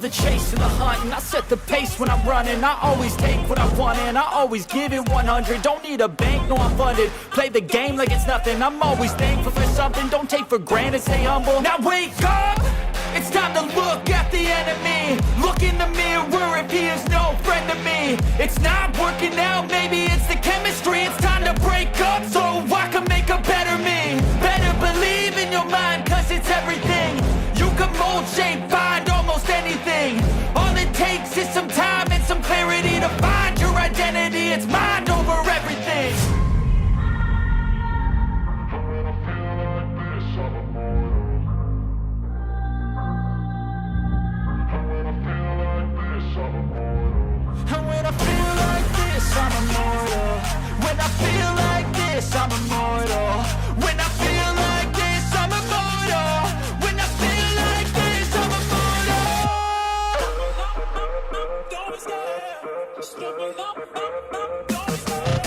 love the chase and the hunt, and I set the pace when I'm running. I always take what I want and I always give it 100. Don't need a bank, no I'm funded. Play the game like it's nothing. I'm always thankful for something. Don't take for granted, stay humble. Now wake up! It's time to look at the enemy. Look in the mirror if he is no friend to me. It's not working out, maybe it's the chemistry. It's time to break up so I can make a better me. Better believe in your mind, cause it's everything. You can mold, shape, find almost anything. All it takes is some time and some clarity to find your identity. It's mind over everything. And when I feel like this, I'm immortal. When I feel like this, I'm immortal. When I feel like this, I'm immortal. When I feel like this, I'm immortal. Don't be scared. Just double up. Don't be scared.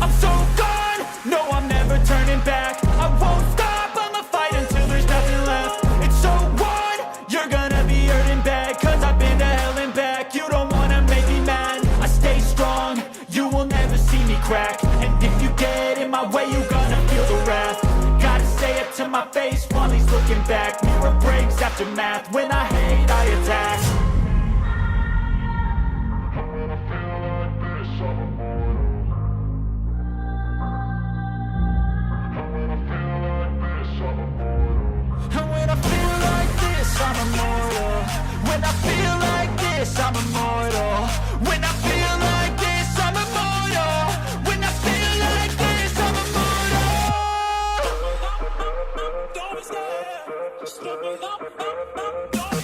I'm so gone, no I'm never turning back. I won't stop, I'ma fight until there's nothing left. It's so on, you're gonna be hurting bad. Cause I've been to hell and back. You don't wanna make me mad. I stay strong, you will never see me crack. And if you get in my way, you're gonna feel the wrath. Gotta say it to my face while he's looking back. Mirror breaks after math. When I hate, I attack. And when I feel like this, I'm immortal. When I feel like this, I'm immortal. When I feel like this, I'm immortal. When I feel like this, I'm immortal. Don't be scared. Just double up. Don't be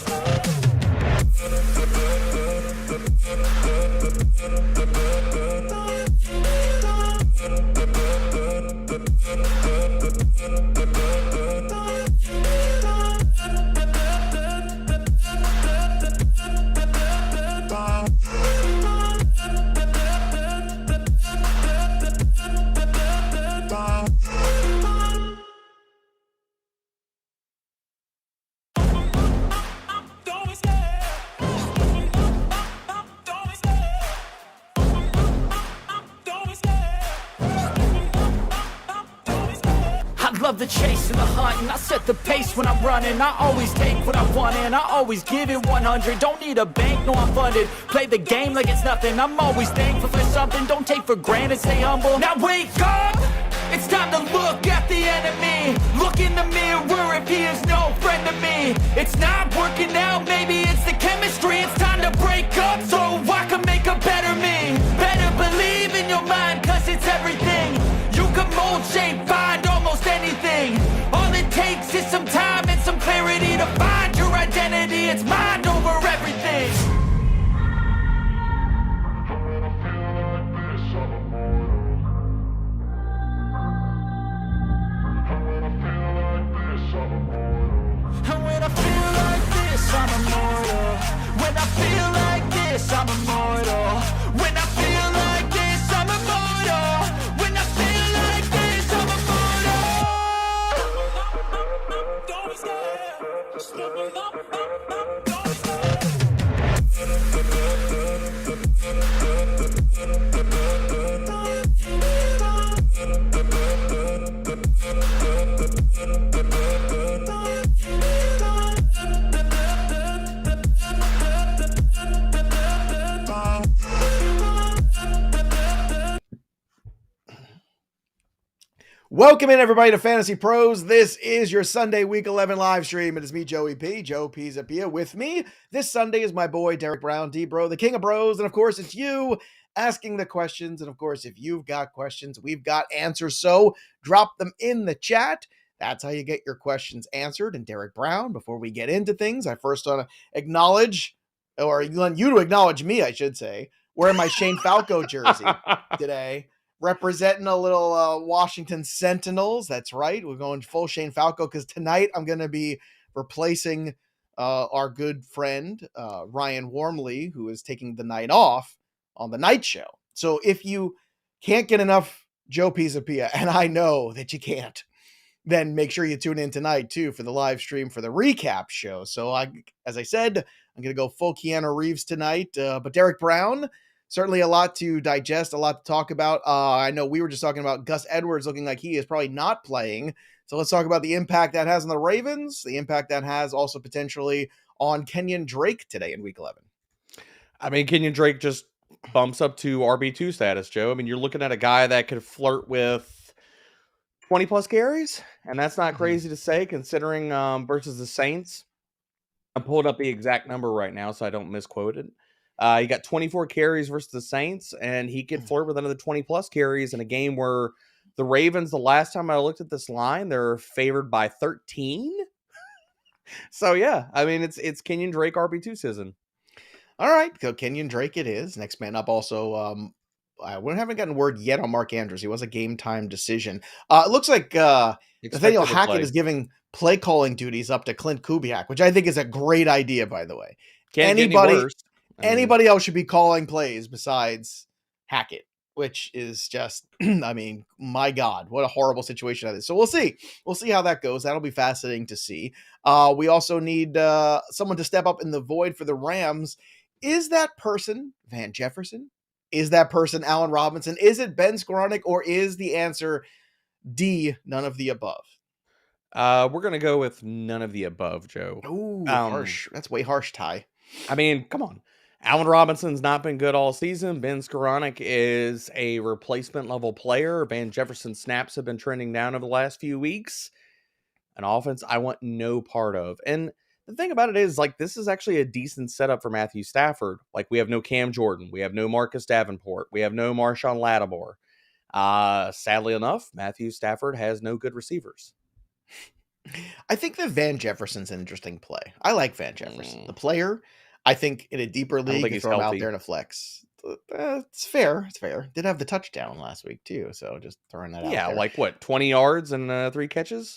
love the chase and the hunt, and I set the pace when I'm running. I always take what I want and I always give it 100. Don't need a bank, no I'm funded. Play the game like it's nothing. I'm always thankful for something. Don't take for granted, stay humble. Now wake up! It's time to look at the enemy. Look in the mirror if he is no friend to me. It's not working out, maybe it's the chemistry. It's time to break up so I can make a better me. Better believe in your mind, cause it's everything. You can mold, shape, find almost anything. All it takes is some time and some clarity to find your identity. It's mind over everything. And when I feel like this, I'm immortal. When I feel like this, I'm immortal. When I feel like this, I'm immortal. When I feel like this, I'm immortal. Don't be scared. Just double up. Don't be scared. Welcome in, everybody, to Fantasy Pros. This is your Sunday Week 11 live stream. It is me, Joey P, Joe Pisapia. With me this Sunday is my boy, Derek Brown, D-Bro, the king of bros. And, of course, it's you asking the questions. And, of course, if you've got questions, we've got answers. So drop them in the chat. That's how you get your questions answered. And, Derek Brown, before we get into things, I first want to acknowledge, or want you to acknowledge me, I should say, wearing my Shane Falco jersey today. representing a little Washington Sentinels. That's right. We're going full Shane Falco because tonight I'm going to be replacing our good friend Ryan Wormley, who is taking the night off on the night show. So if you can't get enough Joe Pisapia, and I know that you can't, then make sure you tune in tonight too for the live stream for the recap show. So as I said, I'm going to go full Keanu Reeves tonight. But Derek Brown, certainly a lot to digest, a lot to talk about. I know we were just talking about Gus Edwards looking like he is probably not playing. So let's talk about the impact that has on the Ravens, the impact that has also potentially on Kenyon Drake today in Week 11. I mean, Kenyon Drake just bumps up to RB2 status, Joe. I mean, you're looking at a guy that could flirt with 20 plus carries, and that's not crazy to say considering versus the Saints. I'm pulling up the exact number right now so I don't misquote it. He got 24 carries versus the Saints, and he could flirt with another 20 plus carries in a game where the Ravens, the last time I looked at this line, they're favored by 13. So yeah, I mean it's Kenyon Drake RB2 season. All right, so Kenyon Drake it is. Next man up also we haven't gotten word yet on Mark Andrews. He was a game time decision. It looks like Nathaniel Hackett is giving play calling duties up to Clint Kubiak, which I think is a great idea, by the way. Can't get any worse. Anybody else should be calling plays besides Hackett, which is just, I mean, my God, what a horrible situation that is. So we'll see. We'll see how that goes. That'll be fascinating to see. We also need someone to step up in the void for the Rams. Is that person Van Jefferson? Is that person Allen Robinson? Is it Ben Skowronek, or is the answer D, none of the above? We're going to go with none of the above, Joe. Ooh, harsh. That's way harsh, Ty. I mean, come on. Allen Robinson's not been good all season. Ben Skowronek is a replacement level player. Van Jefferson's snaps have been trending down over the last few weeks. An offense I want no part of. And the thing about it is, like, this is actually a decent setup for Matthew Stafford. Like, we have no Cam Jordan. We have no Marcus Davenport. We have no Marshawn Lattimore. Sadly enough, Matthew Stafford has no good receivers. I think that Van Jefferson's an interesting play. I like Van Jefferson. The player, I think in a deeper league, you throw him out there in a flex. It's fair. It's fair. Did have the touchdown last week, too. So just throwing that out there. Yeah, like what, 20 yards and 3 catches?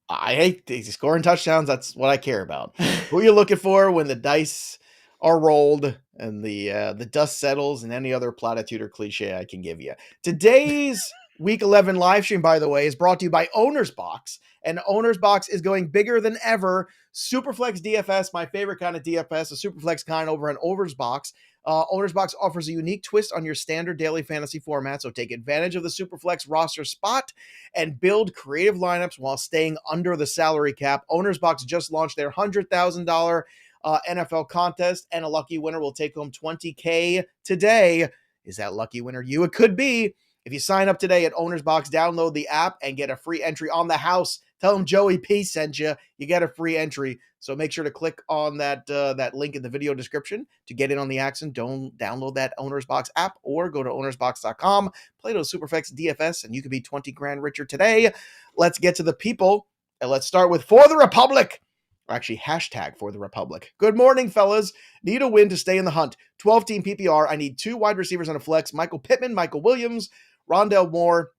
I hate he's scoring touchdowns. That's what I care about. Who are you looking for when the dice are rolled and the dust settles, and any other platitude or cliche I can give you? Today's Week 11 live stream, by the way, is brought to you by Owner's Box. And Owner's Box is going bigger than ever. Superflex DFS, my favorite kind of DFS, a Superflex kind over on Owner's Box. Owner's Box offers a unique twist on your standard daily fantasy format, so take advantage of the Superflex roster spot and build creative lineups while staying under the salary cap. Owner's Box just launched their $100,000 NFL contest, and a lucky winner will take home $20K today. Is that lucky winner you? It could be. If you sign up today at Owner's Box, download the app and get a free entry on the house. Tell them Joey P sent you. You get a free entry. So make sure to click on that link in the video description to get in on the action. Don't download that Owner's Box app, or go to ownersbox.com, play those Superflex DFS, and you could be 20 grand richer today. Let's get to the people, and let's start with For the Republic. Or actually, hashtag For the Republic. Good morning, fellas. Need a win to stay in the hunt. 12-team PPR. I need 2 wide receivers on a flex. Michael Pittman, Michael Williams, Rondell Moore,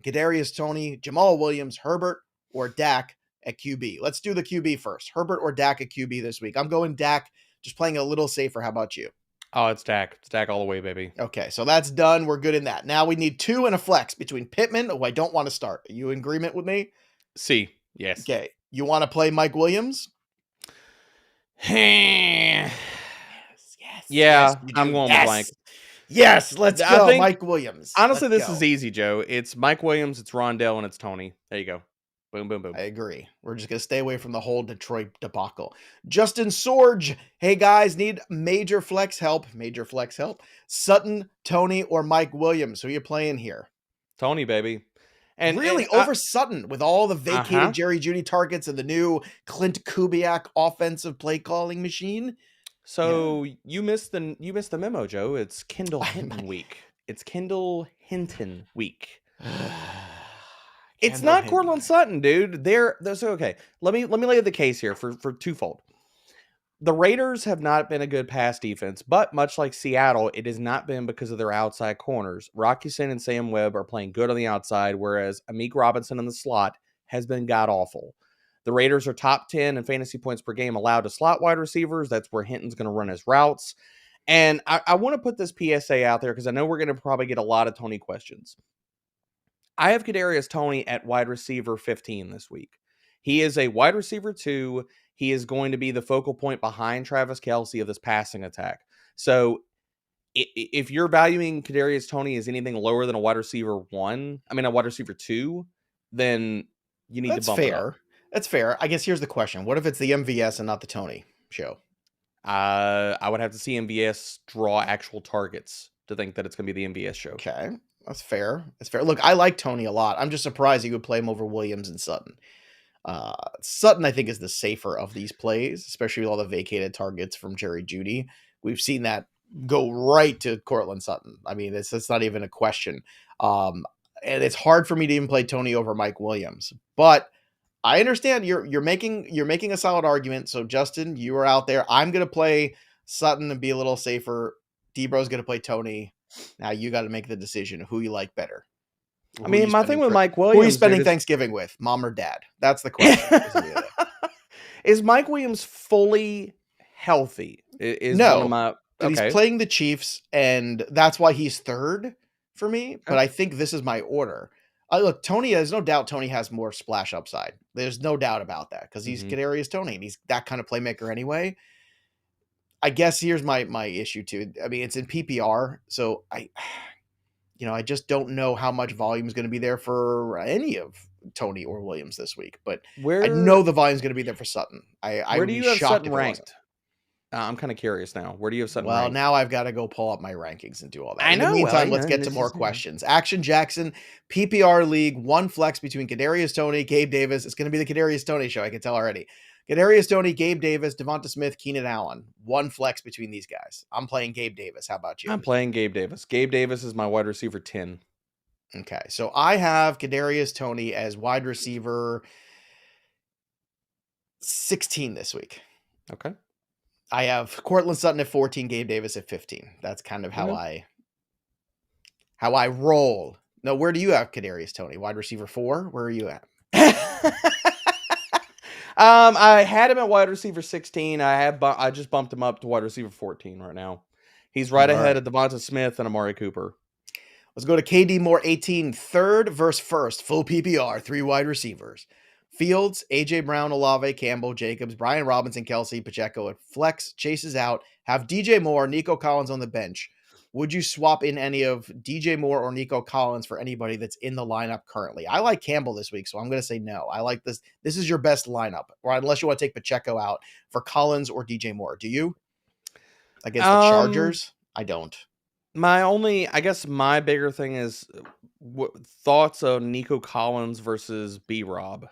Kadarius Toney, Jamal Williams, Herbert, or Dak at QB. Let's do the QB first. Herbert or Dak at QB this week? I'm going Dak, just playing a little safer. How about you? Oh, it's Dak. It's Dak all the way, baby. Okay, so that's done. We're good in that. Now we need 2 and a flex between Pittman, who I don't want to start. Are you in agreement with me? C. Yes. Okay. You want to play Mike Williams? yes. Yeah, I'm going with blank. Yes, let's go, Mike Williams. Honestly, this is easy, Joe. It's Mike Williams, it's Rondell, and it's Toney. There you go. Boom, boom, boom. I agree. We're just going to stay away from the whole Detroit debacle. Justin Sorge. Hey, guys, need major flex help. Major flex help. Sutton, Toney, or Mike Williams. Who are you playing here? Toney, baby. And really, over Sutton with all the vacated Jerry Jeudy targets and the new Clint Kubiak offensive play calling machine. So you missed the memo, Joe. It's Kendall Hinton week. It's Kendall Hinton week. It's not Courtland Sutton, dude. So okay. Let me lay the case here for twofold. The Raiders have not been a good pass defense, but much like Seattle, it has not been because of their outside corners. Rocky Sin and Sam Webb are playing good on the outside, whereas Amik Robinson in the slot has been god-awful. The Raiders are top 10 in fantasy points per game allowed to slot wide receivers. That's where Hinton's going to run his routes. And I want to put this PSA out there because I know we're going to probably get a lot of Tony questions. I have Kadarius Toney at wide receiver 15 this week. He is a wide receiver 2. He is going to be the focal point behind Travis Kelce of this passing attack. So if you're valuing Kadarius Toney as anything lower than a wide receiver 2, then you need to bump it up. That's fair. I guess here's the question. What if it's the MVS and not the Toney show? I would have to see MVS draw actual targets to think that it's going to be the MVS show. Okay. That's fair. Look, I like Toney a lot. I'm just surprised you would play him over Williams and Sutton. Sutton, I think, is the safer of these plays, especially with all the vacated targets from Jerry Jeudy. We've seen that go right to Cortland Sutton. I mean, it's not even a question. And it's hard for me to even play Toney over Mike Williams. But I understand you're making a solid argument. So Justin, you are out there. I'm gonna play Sutton and be a little safer. Debro's gonna play Toney. Now you got to make the decision who you like better. I mean, my thing with Mike Williams, who are you spending Thanksgiving with, mom or dad? That's the question. Is Mike Williams fully healthy? No, he's playing the Chiefs, and that's why he's third for me. Okay. But I think this is my order. Look, Toney, there's no doubt Toney has more splash upside. There's no doubt about that because he's Kadarius Toney, and he's that kind of playmaker anyway. I guess here's my issue too. I mean, it's in PPR, so I just don't know how much volume is going to be there for any of Toney or Williams this week. But I know the volume is going to be there for Sutton. Where do you have Sutton ranked? I'm kind of curious now. Where do you have Sutton ranked? Well, now I've got to go pull up my rankings and do all that. I know. In the meantime, let's get to more questions. Action Jackson, PPR League, one flex between Kadarius Toney, Gabe Davis. It's going to be the Kadarius Toney show. I can tell already. Kadarius Toney, Gabe Davis, Devonta Smith, Keenan Allen. One flex between these guys. I'm playing Gabe Davis. How about you? I'm playing Gabe Davis. Gabe Davis is my wide receiver 10. Okay, so I have Kadarius Toney as wide receiver 16 this week. Okay. I have Cortland Sutton at 14, Gabe Davis at 15. That's kind of how I roll. No, where do you have Kadarius Toney? Wide receiver 4? Where are you at? I had him at wide receiver 16. I just bumped him up to wide receiver 14 right now. He's right ahead of Devonta Smith and Amari Cooper. Let's go to KD Moore 18, third versus first, full PPR, 3 wide receivers. Fields, AJ Brown, Olave, Campbell, Jacobs, Brian Robinson, Kelce, Pacheco at flex, chases out, have DJ Moore, Nico Collins on the bench. Would you swap in any of DJ Moore or Nico Collins for anybody that's in the lineup currently? I like Campbell this week, so I'm going to say no. I like this. This is your best lineup, or unless you want to take Pacheco out for Collins or DJ Moore. Do you? Against the Chargers? I don't. My bigger thing is thoughts on Nico Collins versus B-Rob.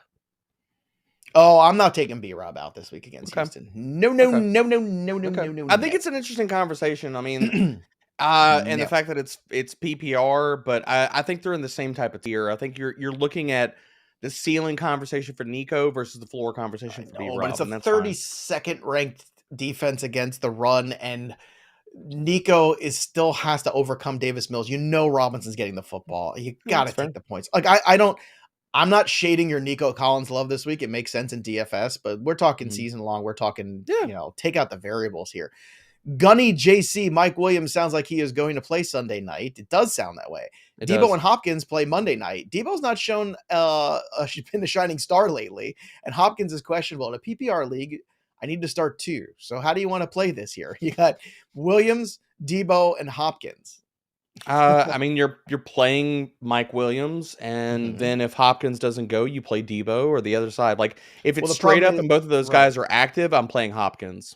Oh, I'm not taking B-Rob out this week against Houston. No. I think it's an interesting conversation. I mean, and the fact that it's PPR, but I think they're in the same type of tier. I think you're looking at the ceiling conversation for Nico versus the floor conversation for B-Rob. But it's a 32nd ranked defense against the run, and Nico still has to overcome Davis Mills. Robinson's getting the football. You got to take the points. Like I'm not shading your Nico Collins love this week. It makes sense in DFS, but we're talking season long. We're talking, take out the variables here. Gunny JC, Mike Williams sounds like he is going to play Sunday night. It does sound that way. Debo and Hopkins play Monday night. Debo's not shown been the shining star lately, and Hopkins is questionable. In a PPR league, I need to start 2. So how do you want to play this here? You got Williams, Debo, and Hopkins. I mean, you're playing Mike Williams, and then if Hopkins doesn't go, you play Debo or the other side. Like if it's straight up and both of those guys are active, I'm playing Hopkins.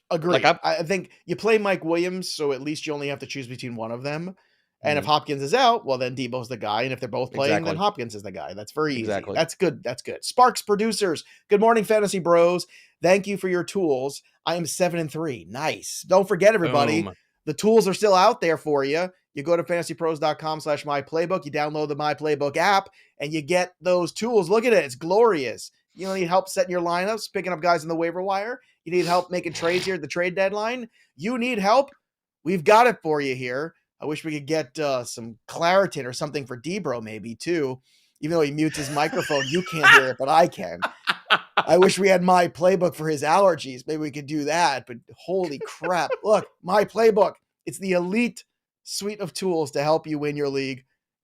Agree. I think you play Mike Williams, so at least you only have to choose between one of them. And if Hopkins is out, well, then Debo's the guy. And if they're both playing, then Hopkins is the guy. That's very easy. Exactly. That's good. Sparks producers. Good morning, Fantasy Bros. Thank you for your tools. I am 7-3. Nice. Don't forget, everybody, the tools are still out there for you. You go to fantasypros.com/myplaybook. You download the My Playbook app, and you get those tools. Look at it. It's glorious. You need help setting your lineups, picking up guys in the waiver wire. You need help making trades here at the trade deadline. You need help. We've got it for you here. I wish we could get some Claritin or something for Debro maybe too. Even though he mutes his microphone, you can't hear it, but I can. I wish we had my playbook for his allergies. Maybe we could do that, but holy crap. Look, my playbook. It's the elite suite of tools to help you win your league.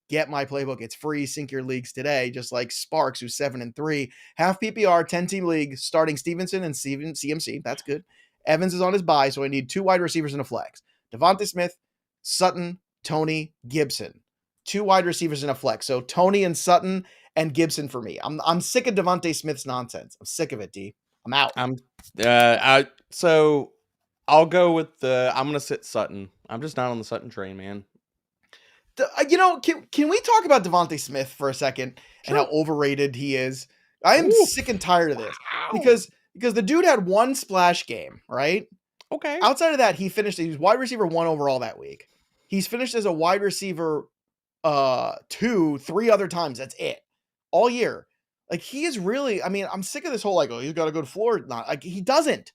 Get my playbook. It's free. Sync your leagues today, just like Sparks, who's 7-3. Half PPR, 10-team league, starting Stevenson and CMC. That's good. Evans is on his bye, so I need 2 wide receivers and a flex. Devontae Smith, Sutton, Tony, Gibson. 2 wide receivers and a flex. So Tony and Sutton and Gibson for me. I'm sick of Devontae Smith's nonsense. I'm sick of it, D. I'm out. So I'll go with I'm going to sit Sutton. I'm just not on the Sutton train, man. Can we talk about Devontae Smith for a second and how overrated he is? I am sick and tired of this because the dude had 1 splash game, right? Okay. Outside of that, he was wide receiver 1 overall that week. He's finished as a wide receiver 2, 3 other times. That's it. All year. Like, he is really, I'm sick of this whole, he's got to go to Florida. He doesn't.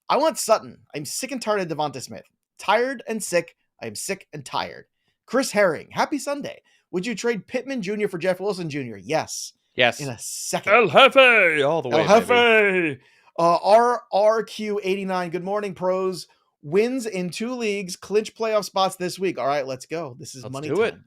I want Sutton. I'm sick and tired of Devontae Smith. Tired and sick. I am sick and tired. Chris Herring, happy Sunday. Would you trade Pittman Jr. for Jeff Wilson Jr.? Yes. Yes. In a second. El Jefe. All the way, El Jefe. RRQ89. Good morning, pros. Wins in 2 leagues. Clinch playoff spots this week. All right, let's go. This is money time.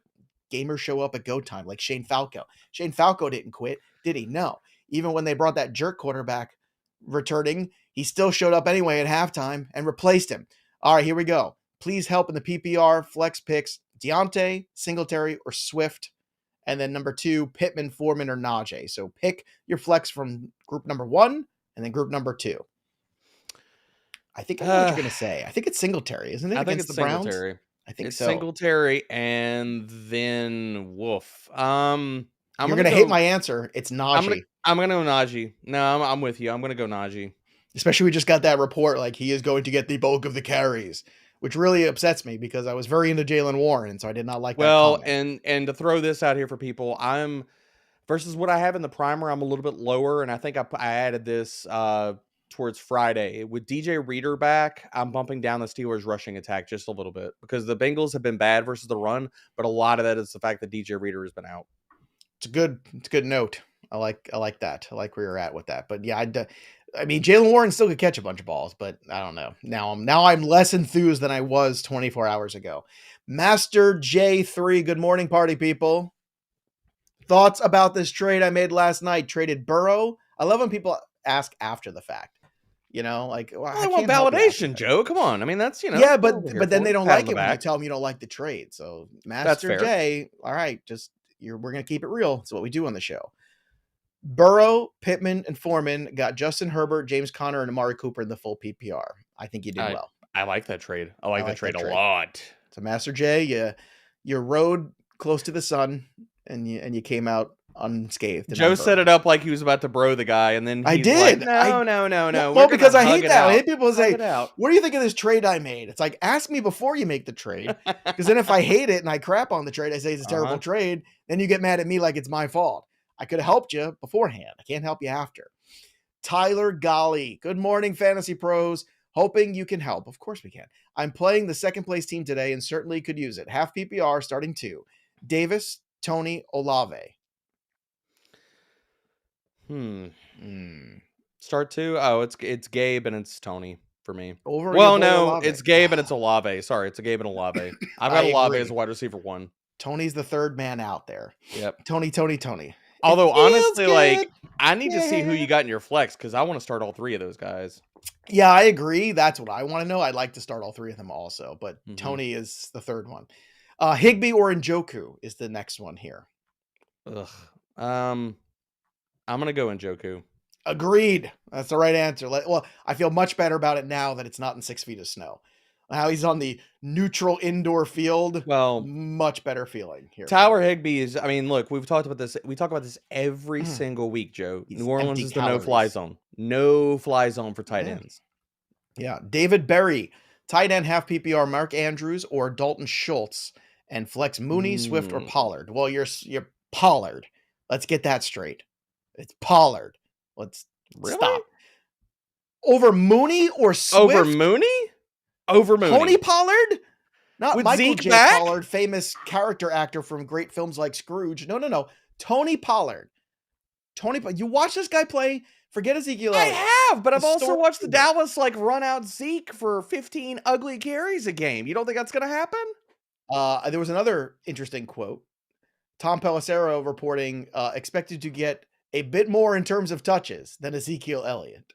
Gamers show up at go time, like Shane Falco. Shane Falco didn't quit, did he? No. Even when they brought that jerk quarterback returning, he still showed up anyway at halftime and replaced him. All right, here we go. Please help in the PPR flex picks. Deontay, Singletary, or Swift. And then number 2, Pittman, Foreman, or Najee. So pick your flex from group number 1 and then group number 2. I think I know what you're going to say. I think it's Singletary, isn't it? I think it's Singletary. Browns? I think it's so. Singletary and then Wolf. You're going to hate my answer. It's Najee. I'm going to go Najee. No, I'm with you. I'm going to go Najee. Especially we just got that report like he is going to get the bulk of the carries, which really upsets me because I was very into Jalen Warren, so I did not like that comment. and to throw this out here for people, I'm versus what I have in the primer, I'm a little bit lower, and I think I added this towards Friday. With DJ Reader back, I'm bumping down the Steelers' rushing attack just a little bit because the Bengals have been bad versus the run, but a lot of that is the fact that DJ Reader has been out. It's a good note. I like that. I like where you're at with that. But yeah, Jalen Warren still could catch a bunch of balls, but I don't know. Now I'm less enthused than I was 24 hours ago. Master J3, good morning, party people. Thoughts about this trade I made last night? Traded Burrow. I love when people ask after the fact. Well, I want validation, Joe. Come on. That's Yeah, but then they don't like it when you tell them you don't like the trade. So Master J, all right, we're gonna keep it real. It's what we do on the show. Burrow, Pittman, and Foreman got Justin Herbert, James Conner, and Amari Cooper in the full PPR. I think you did well. I like that trade. I like that trade a lot. So Master J, you rode close to the sun and you came out unscathed. Joe set it up like he was about to bro the guy, and then I did. Like, no. Well, because I hate that. I hate people say, "What do you think of this trade I made?" It's like, ask me before you make the trade, because then if I hate it and I crap on the trade, I say it's a terrible trade. Then you get mad at me like it's my fault. I could have helped you beforehand. I can't help you after. Tyler Golly. Good morning, Fantasy Pros. Hoping you can help. Of course we can. I'm playing the second place team today and certainly could use it. Half PPR starting 2. Davis, Tony, Olave. Start 2? Oh, it's Gabe and it's Tony for me. Olave. It's Gabe and it's Olave. Sorry, it's a Gabe and Olave. I've got Olave as a wide receiver 1. Tony's the third man out there. Yep. Tony. Although, honestly, I need to see who you got in your flex because I want to start all 3 of those guys. Yeah, I agree. That's what I want to know. I'd like to start all 3 of them also, but Tony is the third one. Higbee or Njoku is the next one here. Ugh. I'm going to go Njoku. Agreed. That's the right answer. Well, I feel much better about it now that it's not in 6 feet of snow. Now he's on the neutral indoor field. Well, much better feeling here. Tyler Higbee is, look, we've talked about this. We talk about this every single week, Joe. New Orleans is the no-fly zone. No-fly zone for tight ends. Yeah. David Berry, tight end half PPR, Mark Andrews or Dalton Schultz, and flex Mooney, Swift, or Pollard. Well, you're Pollard. Let's get that straight. It's Pollard. Let's Really? stop. Over Mooney or Swift? Over Mooney? Over Mooney. Tony Pollard? Not With Michael Zeke J. back? Pollard, famous character actor from great films like Scrooge. No. Tony Pollard. You watch this guy play, forget Ezekiel Elliott. I have, but I've The also story- watched the Dallas run out Zeke for 15 ugly carries a game. You don't think that's going to happen? There was another interesting quote. Tom Pelissero reporting expected to get a bit more in terms of touches than Ezekiel Elliott.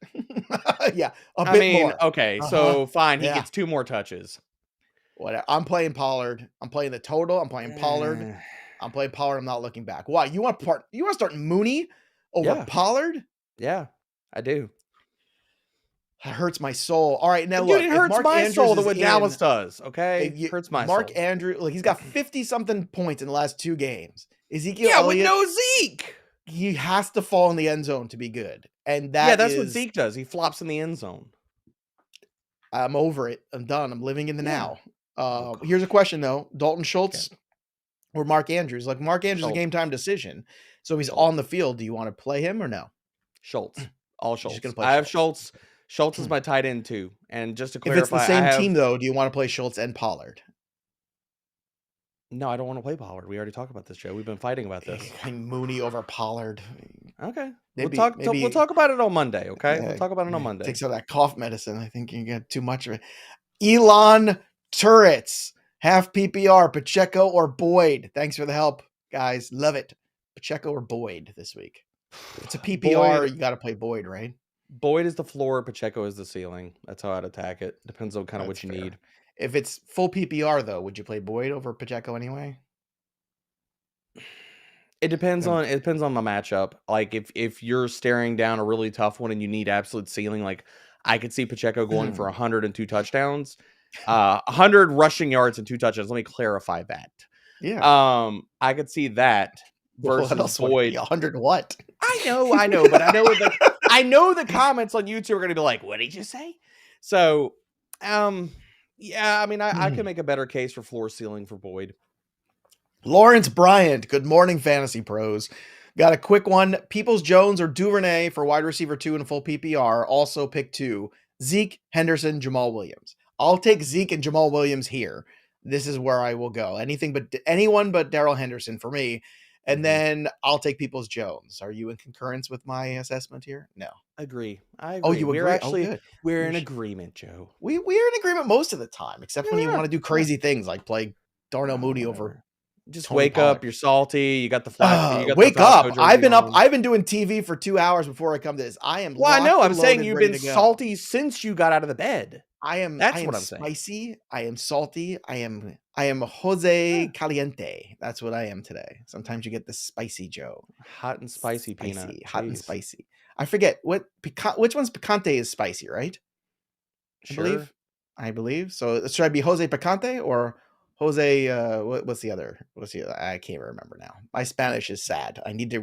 Yeah, a bit more. Okay, so fine, he Yeah. gets 2 more touches. Whatever. I'm playing Pollard. I'm playing the total. I'm playing Pollard. I'm playing Pollard. I'm not looking back. Why? You want to start Mooney over Yeah. Pollard? Yeah, I do. That hurts my soul. All right, now Dude, look. it if hurts Mark my Andrews soul the is way Dallas in- does, okay? if you- Hurts my Mark soul. Andrews, like he's got 50-something points in the last 2 games. Ezekiel Yeah, Elliott, with no Zeke. he has to fall in the end zone to be good. And that's what Zeke does. He flops in the end zone. I'm over it. I'm done. I'm living in the Yeah. now. Here's a question though. Dalton Schultz or Mark Andrews? Like Mark Andrews is a Schultz. game time decision. So he's Schultz. on the field. Do you want to play him or no? Schultz. All You're just Schultz. gonna play I have Schultz. Schultz. Schultz is my tight end too. And just to If clarify, it's the I same have... team though, do you want to play Schultz and Pollard? No, I don't want to play Pollard. We already talked about this, Joe. We've been fighting about this. Mooney over Pollard. Okay. Maybe- We'll talk about it on Monday, okay? Yeah, We'll talk about it on Monday. Take some of that cough medicine. I think you get too much of it. Elon Turrets, half PPR, Pacheco or Boyd. Thanks for the help, guys. Love it. Pacheco or Boyd this week. If it's a PPR, Boyd. you got to play Boyd, right? Boyd is the floor, Pacheco is the ceiling. That's how I'd attack it. Depends on kind of That's what you fair. need. If it's full PPR though, would you play Boyd over Pacheco anyway? It depends on the matchup. Like if you're staring down a really tough one and you need absolute ceiling, like I could see Pacheco going for 102 touchdowns, 100 rushing yards and 2 touchdowns. Let me clarify that. Yeah. I could see that versus Boyd. 100 what? I know, but I know the comments on YouTube are going to be like, "What did you say?" So, yeah, I mean, I can make a better case for floor ceiling for Boyd. Lawrence Bryant, good morning, Fantasy Pros. Got a quick one. Peoples-Jones or Duvernay for wide receiver 2 in full PPR. Also pick 2. Zeke, Henderson, Jamal Williams. I'll take Zeke and Jamal Williams here. This is where I will go. Anyone but Darrell Henderson for me. And then I'll take Peoples-Jones. Are you in concurrence with my assessment here? No. Agree. I agree. Oh, you agree? Good. We're in agreement, Joe. We're in agreement most of the time, except when you want to do crazy things like play Darnell Mooney over. Just Tony wake Pollard. up. You're salty. You got the flag. Wake up! I've been up. I've been doing TV for 2 hours before I come to this. I am. Well, I know. I'm saying you've been salty. salty since you got out of the bed. That's what I'm saying. Spicy. I am salty. I am Jose Caliente. That's what I am today. Sometimes you get the spicy Joe. Hot and spicy peanut. Hot and spicy. I forget which one's picante is spicy, right? Sure. I believe. So should I be Jose Picante or Jose? What's the other? I can't remember now. My Spanish is sad. I need to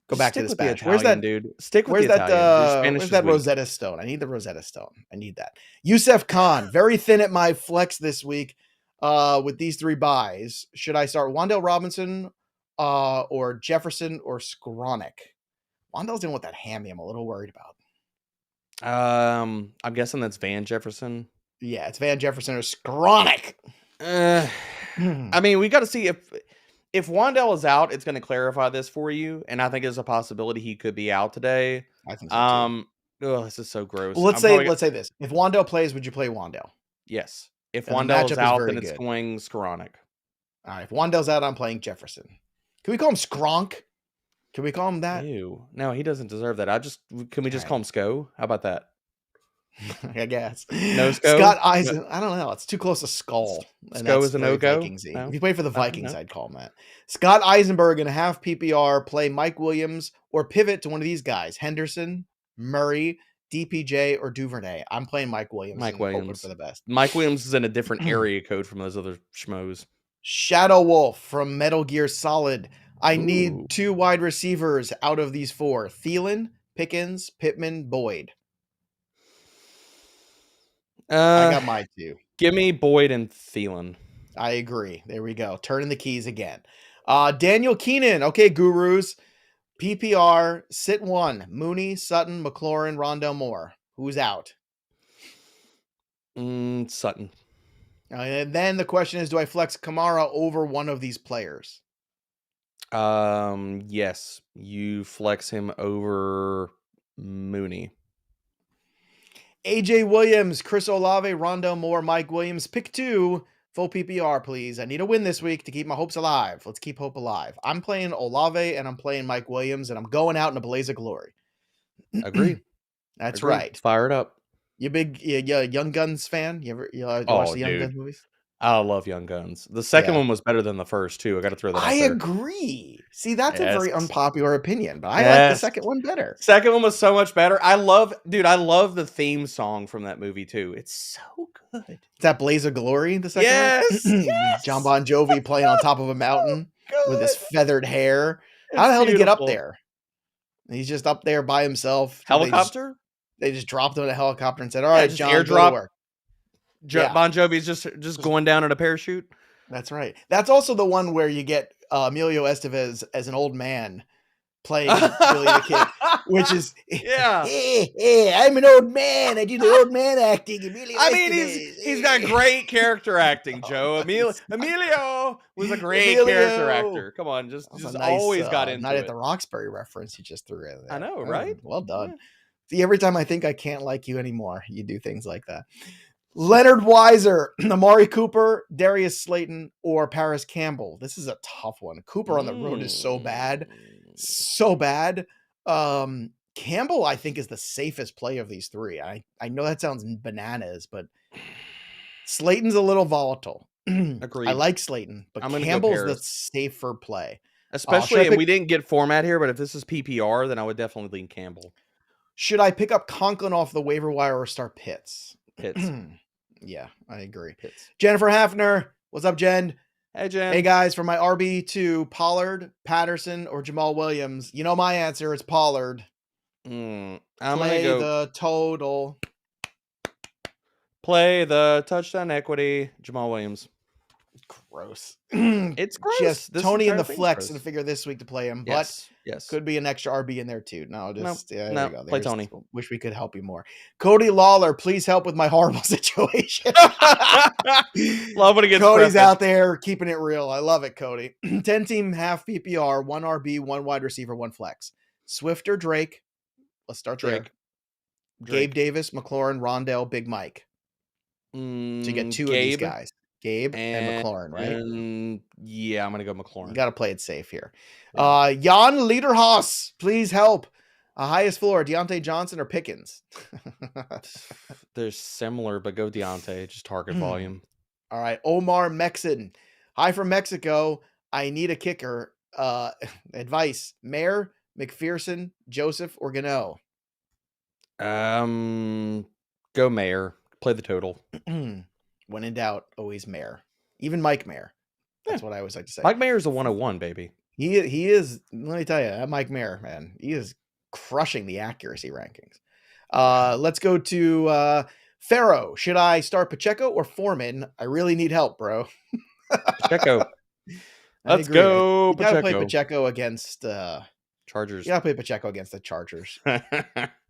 go back to the Spanish. Where's that, dude? Stick with Where's the that? Italian. Where's that Rosetta Stone? I need the Rosetta Stone. I need that. Yusef Khan, very thin at my flex this week. With these 3 buys, should I start Wan'Dale Robinson, or Jefferson or Skowronek? Wan'Dale's dealing with that hammy. I'm a little worried about. I'm guessing that's Van Jefferson. Yeah, it's Van Jefferson or Skowronek. I mean, we got to see if Wan'Dale is out, it's going to clarify this for you, and I think there's a possibility he could be out today. I think so too. Oh, this is so gross. Well, let's say this. If Wan'Dale plays, would you play Wan'Dale? Yes. If And the Wan'Dale matchup is is out, very then it's good. going Skowronek. All right. If Wan'Dale's out, I'm playing Jefferson. Can we call him Skronk? Can we call him that? Ew. No, he doesn't deserve that. Can we just call him Sko? How about that? I guess. No Sko? Scott Eisen. I don't know. It's too close to Skull. And Sko that's is a very no-go? Vikingsy. No? If you play for the No, Vikings, no. I'd call him that. Scott Eisenberg in a half PPR, play Mike Williams or pivot to one of these guys. Henderson, Murray, DPJ, or Duvernay. I'm playing Mike Williams. Mike and hoping Williams. for the best. Mike Williams is in a different area code from those other schmoes. Shadow Wolf from Metal Gear Solid. I Ooh. need 2 wide receivers out of these 4. Thielen, Pickens, Pittman, Boyd. I got my 2. Give me Boyd and Thielen. I agree. There we go. Turning the keys again. Daniel Keenan. Okay, gurus. PPR, sit one. Mooney, Sutton, McLaurin, Rondell Moore. Who's out? Sutton. And then the question is, do I flex Kamara over one of these players? Yes. You flex him over Mooney. AJ Williams, Chris Olave, Rondell Moore, Mike Williams. Pick two. Full PPR, please. I need a win this week to keep my hopes alive. Let's keep hope alive. I'm playing Olave and I'm playing Mike Williams, and I'm going out in a blaze of glory. Agreed. That's Agreed. right. Fire it up. You big Young Guns fan? You watch the Young Guns movies? I love Young Guns. The second one was better than the first, too. I got to throw that out there. Agree. See, that's a very unpopular opinion, but I like the second one better. Second one was so much better. I love the theme song from that movie, too. It's so good. Is that Blaze of Glory, the second one? Yes. John Bon Jovi playing on top of a mountain with his feathered hair. How the hell did he get up there? He's just up there by himself. Helicopter? They just dropped him in a helicopter and said, all right, John, airdrop. work. Bon Jovi's just going down in a parachute. That's right. That's also the one where you get Emilio Estevez as an old man playing Billy the Kid, which is hey, I'm an old man. I do the old man acting. He's got great character acting, Joe. Emilio was a great character actor. Come on, just nice, always got into Night it. at the Roxbury reference you just threw in there. I know, right? Well done. Yeah. See, every time I think I can't like you anymore, you do things like that. Leonard Weiser, Amari Cooper, Darius Slayton, or Paris Campbell. This is a tough one. Cooper on the road is so bad. So bad. Campbell, I think, is the safest play of these three. I know that sounds bananas, but Slayton's a little volatile. Agreed. I like Slayton, but Campbell's the safer play. Especially, and we didn't get format here, but if this is PPR, then I would definitely lean Campbell. Should I pick up Conklin off the waiver wire or start Pitts? Pitts. Yeah, I agree. Pitts. Jennifer Hafner. What's up, Jen? Hey, Jen. Hey, guys. For my RB2, Pollard, Patterson, or Jamal Williams? You know my answer. It's Pollard. I'm Play the total. Play the touchdown equity. Jamal Williams. Gross. It's gross. Just Tony in the flex and figure this week to play him, but yes, could be an extra RB in there too. No, just there we go. Play Tony. Wish we could help you more. Cody Lawler, please help with my horrible situation. Love when it gets Cody's out there keeping it real. I love it, Cody. 10-team half PPR, 1 RB, 1 wide receiver, 1 flex. Swift or Drake? Let's start Drake. Gabe Davis, McLaurin, Rondell, Big Mike. So you get two of these guys. Gabe and McLaurin, right? Yeah, I'm going to go McLaurin. You got to play it safe here. Yeah. Jan Lederhaus, please help. Highest floor, Deontay Johnson or Pickens? They're similar, but go Deontay. Just target volume. All right. Omar Mexon. Hi from Mexico. I need a kicker. Advice. Mayer, McPherson, Joseph, or Gano? Go Mayer. Play the total. When in doubt, always Mayer. Even Mike Mayer. That's what I always like to say. Mike Mayer is a 101, baby. He is. Let me tell you, that Mike Mayer, man, he is crushing the accuracy rankings. Let's go to Pharaoh. Should I start Pacheco or Foreman? I really need help, bro. Pacheco. Let's go. You gotta play Pacheco against Chargers. You gotta play Pacheco against the Chargers.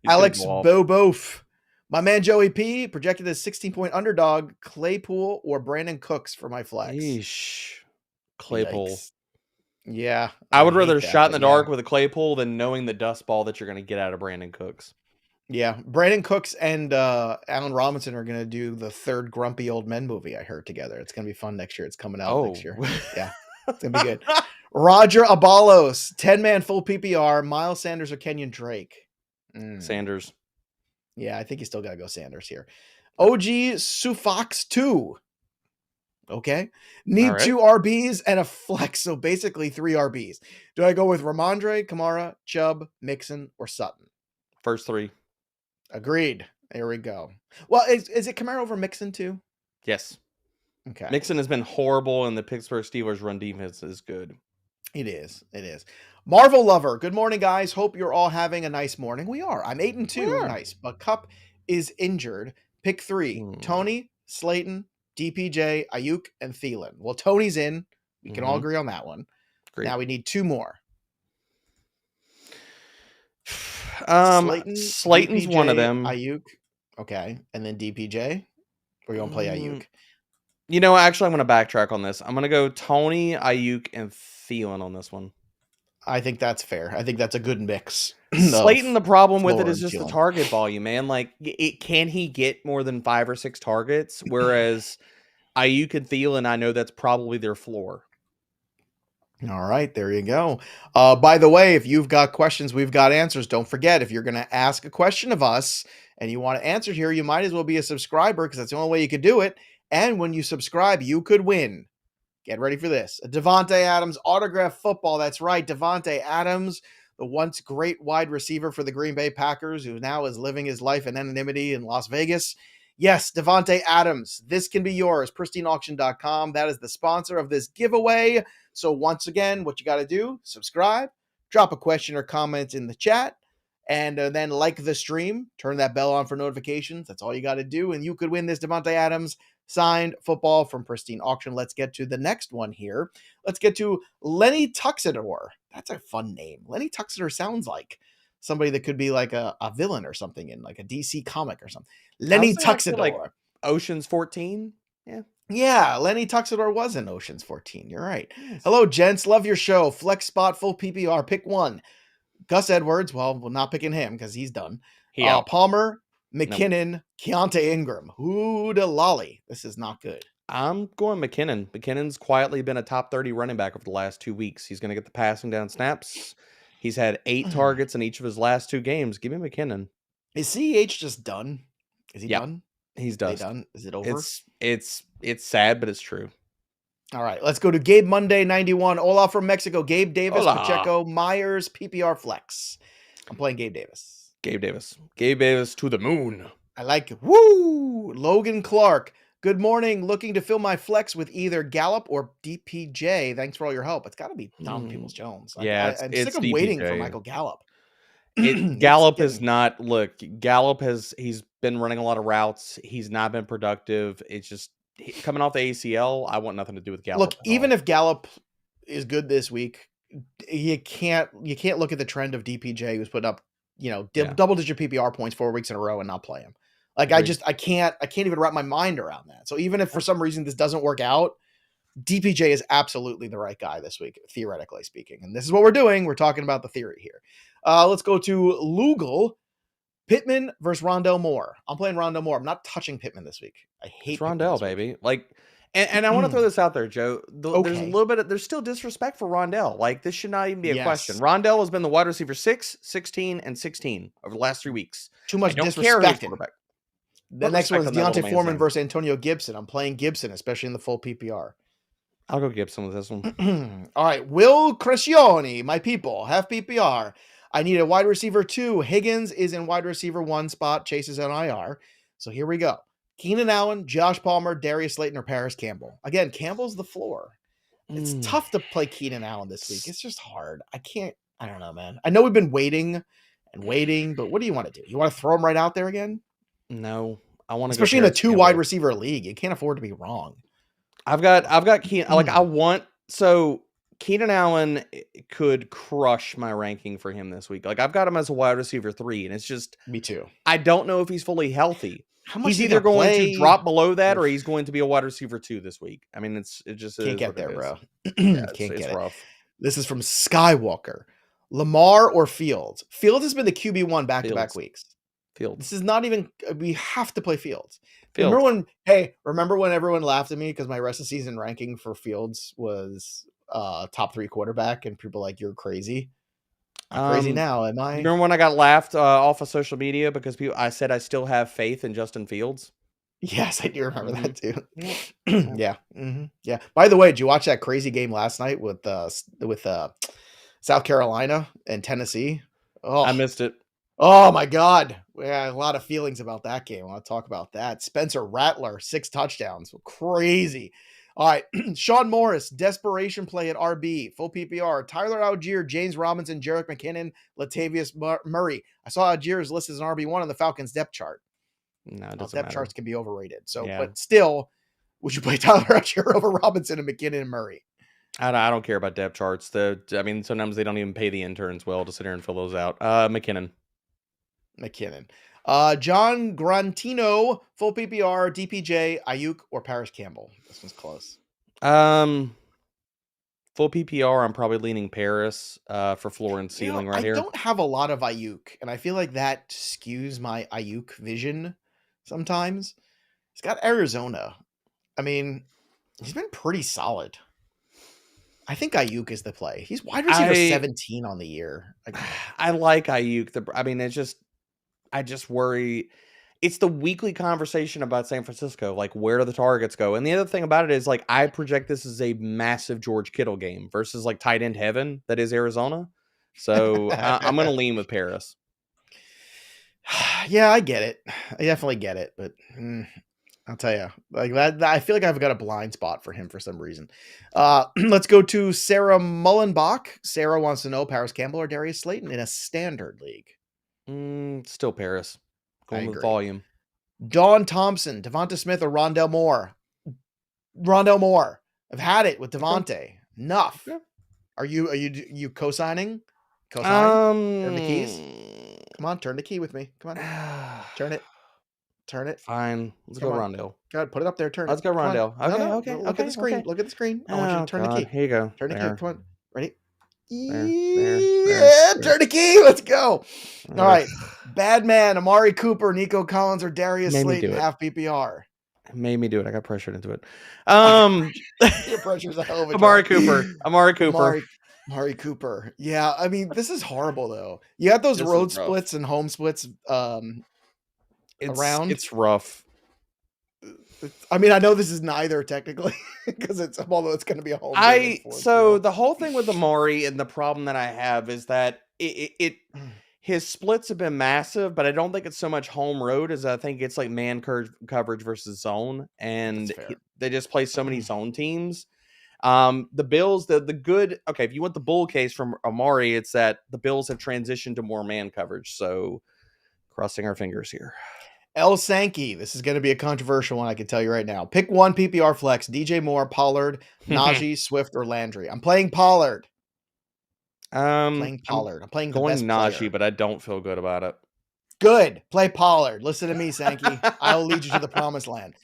Alex Bobof. My man Joey P projected as 16-point underdog. Claypool or Brandon Cooks for my flex. Eesh. Claypool. Yikes. Yeah. I would rather shot in the dark with a Claypool than knowing the dust ball that you're going to get out of Brandon Cooks. Yeah. Brandon Cooks and Allen Robinson are going to do the third Grumpy Old Men movie, I heard, together. It's going to be fun next year. It's coming out next year. Yeah. It's going to be good. Roger Abalos, 10-man full PPR, Miles Sanders or Kenyon Drake? Sanders. Yeah, I think you still got to go Sanders here. OG Sufox 2. Okay. Need 2 RBs and a flex. So basically 3 RBs. Do I go with Ramondre, Kamara, Chubb, Mixon, or Sutton? First 3. Agreed. There we go. Well, is it Kamara over Mixon too? Yes. Okay. Mixon has been horrible, and the Pittsburgh Steelers run defense is good. It is. It is. Marvel Lover. Good morning, guys. Hope you're all having a nice morning. We are. I'm 8-2. Nice. But Cup is injured. Pick 3. Tony, Slayton, DPJ, Ayuk, and Thielen. Well, Tony's in. We can all agree on that one. Great. Now we need 2 more. Slayton's one of them. Ayuk. Okay. And then DPJ? Or you want to play Ayuk? Actually, I'm going to backtrack on this. I'm going to go Tony, Ayuk, and Thielen on this one. I think that's fair. I think that's a good mix. Slayton, the problem with it floor is just and the ceiling. target volume, man. Like, can he get more than 5 or 6 targets? Whereas Ayuk and Thielen, I know that's probably their floor. All right, there you go. By the way, if you've got questions, we've got answers. Don't forget, if you're going to ask a question of us and you want to answer here, you might as well be a subscriber because that's the only way you could do it. And when you subscribe, you could win. Get ready for this. A Davante Adams autograph football. That's right, Davante Adams, the once great wide receiver for the Green Bay Packers, who now is living his life in anonymity in Las Vegas. Yes, Davante Adams. This can be yours. PristineAuction.com. That is the sponsor of this giveaway. So once again, what you got to do, subscribe, drop a question or comment in the chat, and then like the stream, turn that bell on for notifications. That's all you got to do, and you could win this Davante Adams signed football from Pristine Auction. Let's get to the next one here. Let's get to Lenny Tuxedoor. That's a fun name. Lenny Tuxedoor sounds like somebody that could be like a villain or something in like a DC comic or something. Lenny Tuxedoor. Like Ocean's 14? Yeah, Lenny Tuxedoor was in Ocean's 14. You're right. Yes. Hello, gents. Love your show. Flex spot, full PPR. Pick one. Gus Edwards. Well, we're not picking him because he's done. Palmer, McKinnon, Keontae Ingram. Hooda lolly. This is not good. I'm going McKinnon. McKinnon's quietly been a top 30 running back over the last 2 weeks. He's going to get the passing down snaps. He's had 8 targets in each of his last 2 games. Give me McKinnon. Is CEH just done? Is he done? He's done. Is it over? It's sad, but it's true. All right, let's go to Gabe Monday 91. Hola from Mexico. Gabe Davis, Hola. Pacheco, Myers, PPR flex. I'm playing Gabe Davis. Gabe Davis to the moon. I like it. Woo! Logan Clark. Good morning. Looking to fill my flex with either Gallup or DPJ. Thanks for all your help. It's got to be Donovan Peoples-Jones. I'm sick of waiting for Michael Gallup. Gallup is not. Look, Gallup he's been running a lot of routes. He's not been productive. It's just coming off the ACL. I want nothing to do with Gallup. Look, even if Gallup is good this week, you can't look at the trend of DPJ who's put up double-digit PPR points 4 weeks in a row and not play him. Like I can't even wrap my mind around that. So even if for some reason this doesn't work out, DPJ is absolutely the right guy this week, theoretically speaking. And this is what we're doing. We're talking about the theory here. Let's go to Lugal. Pittman versus Rondell Moore. I'm playing Rondell Moore. I'm not touching Pittman this week. I hate Rondell, baby. Like, and I want to throw this out there, Joe. There's a little bit there's still disrespect for Rondell. Like, this should not even be a question. Rondell has been the wide receiver 6, 16, and 16 over the last 3 weeks. Too much disrespect. The next one is Deontay Foreman versus Antonio Gibson. I'm playing Gibson, especially in the full PPR. I'll go Gibson with this one. All right. Will Crescioni, my people, half PPR. I need a wide receiver 2. Higgins is in wide receiver 1 spot. Chase is on IR. So here we go. Keenan Allen, Josh Palmer, Darius Slayton, or Paris Campbell. Again, Campbell's the floor. It's tough to play Keenan Allen this week. It's just hard. I don't know, man. I know we've been waiting, but what do you want to do? You want to throw him right out there again? No. I want to especially in a 2 wide receiver league. You can't afford to be wrong. I've got Keenan. So Keenan Allen could crush my ranking for him this week. Like, I've got him as a wide receiver 3, and it's just me too. I don't know if he's fully healthy. He's either going to drop below that or he's going to be a wide receiver 2 this week. I mean, it just can't get there, bro. Can't get it. Rough. This is from Skywalker. Lamar or Fields? Fields has been the QB1 back-to-back weeks. Fields. This is not even. We have to play Fields. Remember when everyone laughed at me because my rest of season ranking for Fields was top 3 quarterback, and people were like, you're crazy. I'm crazy now, am I? Remember when I got laughed off of social media because I said I still have faith in Justin Fields? Yes, I do remember that too. Yeah. Mm-hmm. Yeah. By the way, did you watch that crazy game last night with South Carolina and Tennessee? Oh, I missed it. Oh my God. We had a lot of feelings about that game. I want to talk about that. Spencer Rattler, 6 touchdowns. Crazy. All right. Sean Morris, desperation play at RB, full PPR. Tyler Algier, James Robinson, Jerick McKinnon, Latavius Murray. I saw Algier's listed as an RB1 on the Falcons depth chart. No, it doesn't depth matter. charts can be overrated. So, but still, would you play Tyler Algier over Robinson and McKinnon and Murray? I don't care about depth charts. Sometimes they don't even pay the interns well to sit here and fill those out. McKinnon. McKinnon. John Grantino, full PPR, DPJ, Ayuk, or Paris Campbell. This one's close. Full PPR, I'm probably leaning Paris for floor and ceiling right here. I don't have a lot of Ayuk, and I feel like that skews my Ayuk vision sometimes. He's got Arizona. I mean, he's been pretty solid. I think Ayuk is the play. He's wide receiver 17 on the year. I like Ayuk. I just worry. It's the weekly conversation about San Francisco. Like, where do the targets go? And the other thing about it is, like, I project this as a massive George Kittle game versus, like, tight end heaven that is Arizona. So I'm going to lean with Paris. Yeah, I get it. I definitely get it. But I'll tell you, like that, I feel like I've got a blind spot for him for some reason. Let's go to Sarah Mullenbach. Sarah wants to know Paris Campbell or Darius Slayton in a standard league. Still Paris. Going with volume. Dawn Thompson, Devonta Smith, or Rondell Moore? Rondell Moore. I've had it with Devontae. Enough. Yeah. Are you co-signing? Co-sign? Turn the keys. Come on, turn the key with me. Come on. Turn it. Fine. Let's go Rondell. God, put it up there. Turn it. Let's go Rondell. Okay. Look at the screen. Look at the screen. I want you to turn the key. Here you go. Turn the key. Come on. Ready? There. Turn the key. Let's go. All right. Bad man, Amari Cooper, Nico Collins, or Darius Slayton, half PPR. Made me do it. I got pressured into it. Your pressure's a hell of a Amari Cooper. Amari Cooper. Yeah, I mean, this is horrible though. You got those road splits and home splits around. It's rough. I mean, I know this is neither technically because although it's going to be a home. The whole thing with Amari and the problem that I have is that his splits have been massive, but I don't think it's so much home road as I think it's like man coverage versus zone, and they just play so many zone teams. The Bills, the good. Okay, if you want the bull case from Amari, it's that the Bills have transitioned to more man coverage. So, crossing our fingers here. El Sankey, this is going to be a controversial one, I can tell you right now. Pick one PPR flex, DJ Moore, Pollard, Najee, Swift, or Landry. I'm playing Pollard. I'm playing the best Najee, player. But I don't feel good about it. Good. Play Pollard. Listen to me, Sankey. I'll lead you to the promised land.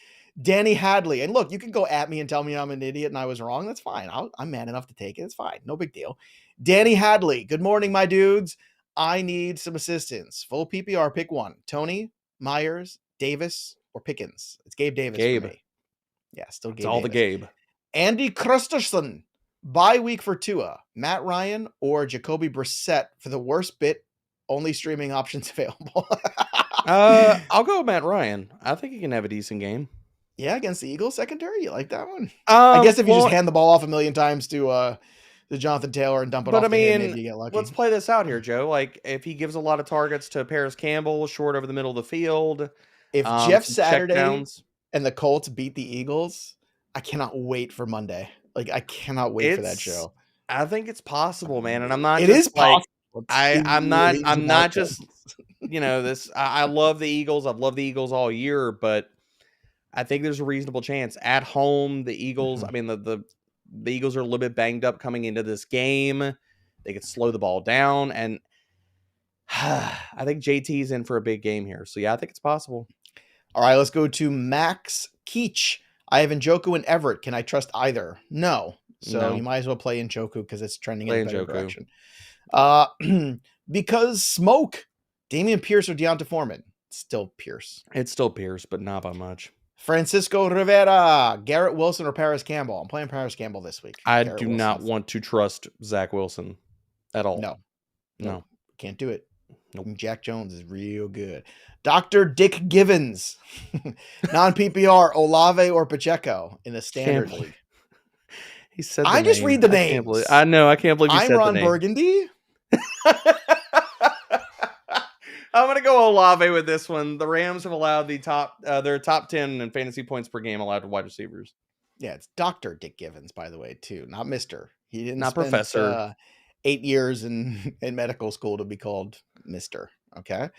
Danny Hadley. And look, you can go at me and tell me I'm an idiot and I was wrong. That's fine. I'm man enough to take it. It's fine. No big deal. Danny Hadley. Good morning, my dudes. I need some assistance. Full PPR, pick one. Tony, Myers, Davis, or Pickens. It's Gabe Davis for me. Yeah, still Gabe. It's all Davis. the Gabe. Andy Christensen. Bye week for Tua. Matt Ryan or Jacoby Brissett for the worst bit. Only streaming options available. I'll go with Matt Ryan. I think he can have a decent game. Yeah, against the Eagles secondary. You like that one? I guess if you just hand the ball off a million times to Jonathan Taylor and dump it off to him, maybe you get lucky. Let's play this out here, Joe. Like, if he gives a lot of targets to Paris Campbell, short over the middle of the field. If Jeff Saturday and the Colts beat the Eagles, I cannot wait for Monday. Like, I cannot wait for that show. I think it's possible, man. And I'm not. It is possible. I'm not just. This. I love the Eagles. I've loved the Eagles all year, but I think there's a reasonable chance at home. The Eagles. I mean, the Eagles are a little bit banged up coming into this game. They could slow the ball down, and I think JT's in for a big game here. So yeah, I think it's possible. All right, let's go to Max Keach. I have Njoku and Everett. Can I trust either? No. So you might as well play Njoku because it's trending in a better direction. Because smoke. Damian Pierce or Deonta Foreman? Still Pierce. It's still Pierce, but not by much. Francisco Rivera, Garrett Wilson or Paris Campbell? I'm playing Paris Campbell this week. I do not want to trust Zach Wilson at all. No. Can't do it. Nope. Jack Jones is real good. Dr. Dick Givens, non-PPR, Olave or Pacheco in the standard league. He said I just read the names. I know. I can't believe you said the name. I'm Ron Burgundy. I'm going to go Olave with this one. The Rams have allowed their top 10 in fantasy points per game allowed to wide receivers. Yeah, it's Dr. Dick Givens, by the way, too. Not Mr. He didn't not spend, Professor. 8 years in medical school to be called Mr. Okay.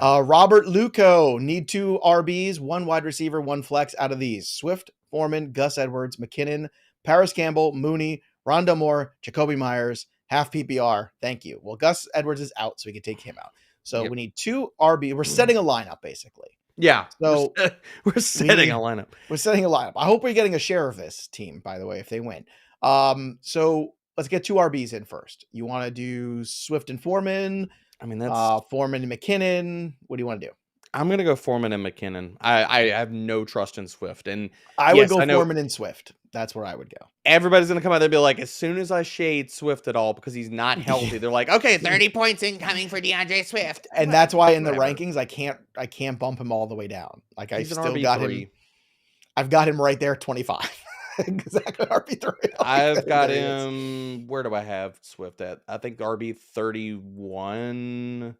Robert Luco, need 2 RBs, 1 wide receiver, 1 flex out of these. Swift, Foreman, Gus Edwards, McKinnon, Paris Campbell, Mooney, Rondell Moore, Jacoby Myers, half PPR. Thank you. Well, Gus Edwards is out, so we can take him out. So Yep. we need 2 RB. We're setting a lineup basically. Yeah. So we're setting a lineup. We're setting a lineup. I hope we're getting a share of this team, by the way, if they win. So let's get 2 RBs in first. You want to do Swift and Foreman? I mean, that's Foreman and McKinnon. What do you want to do? I'm gonna go Foreman and McKinnon. I have no trust in Swift, and I would yes, go I know Foreman and Swift. That's where I would go. everybody's gonna come out there and be like, as soon as I shade Swift at all because he's not healthy, they're like, okay, 30 points incoming for DeAndre Swift. And that's why in the Whatever. rankings I can't bump him all the way down. Like I He's an still got him. RB3. I've got him right there at 25. Exactly, RB3. I've got him. Where do I have Swift at? I think RB 31.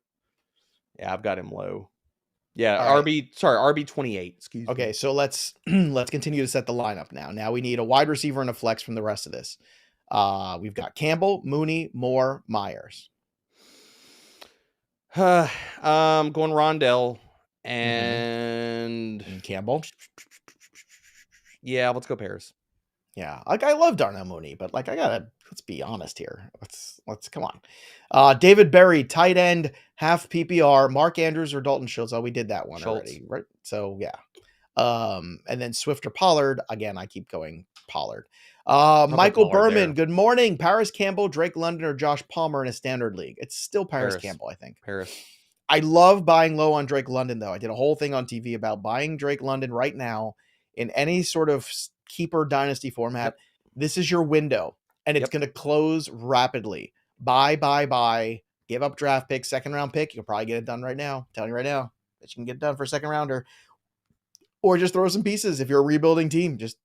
Yeah, I've got him low. Yeah, All right. RB 28. Excuse me. Okay, so let's continue to set the lineup now. Now we need a wide receiver and a flex from the rest of this. We've got Campbell, Mooney, Moore, Myers. Going Rondell and Campbell. Yeah, let's go Paris. Yeah, like I love Darnell Mooney, but like let's be honest here. Let's come on. David Berry, tight end, half PPR. Mark Andrews or Dalton Schultz. Oh, we did that one already, right? So yeah. And then Swift or Pollard. Again, I keep going Pollard. Michael Pollard Berman, there. good morning. Paris Campbell, Drake London, or Josh Palmer in a standard league. It's still Paris Campbell, I think. Paris. I love buying low on Drake London, though. I did a whole thing on TV about buying Drake London right now in any sort of keeper dynasty format. Yep. This is your window, and it's going to close rapidly. Buy. Give up draft pick, second round pick. You can probably get it done right now. I'm telling you right now that you can get it done for a second rounder, or just throw some pieces. If you're a rebuilding team, just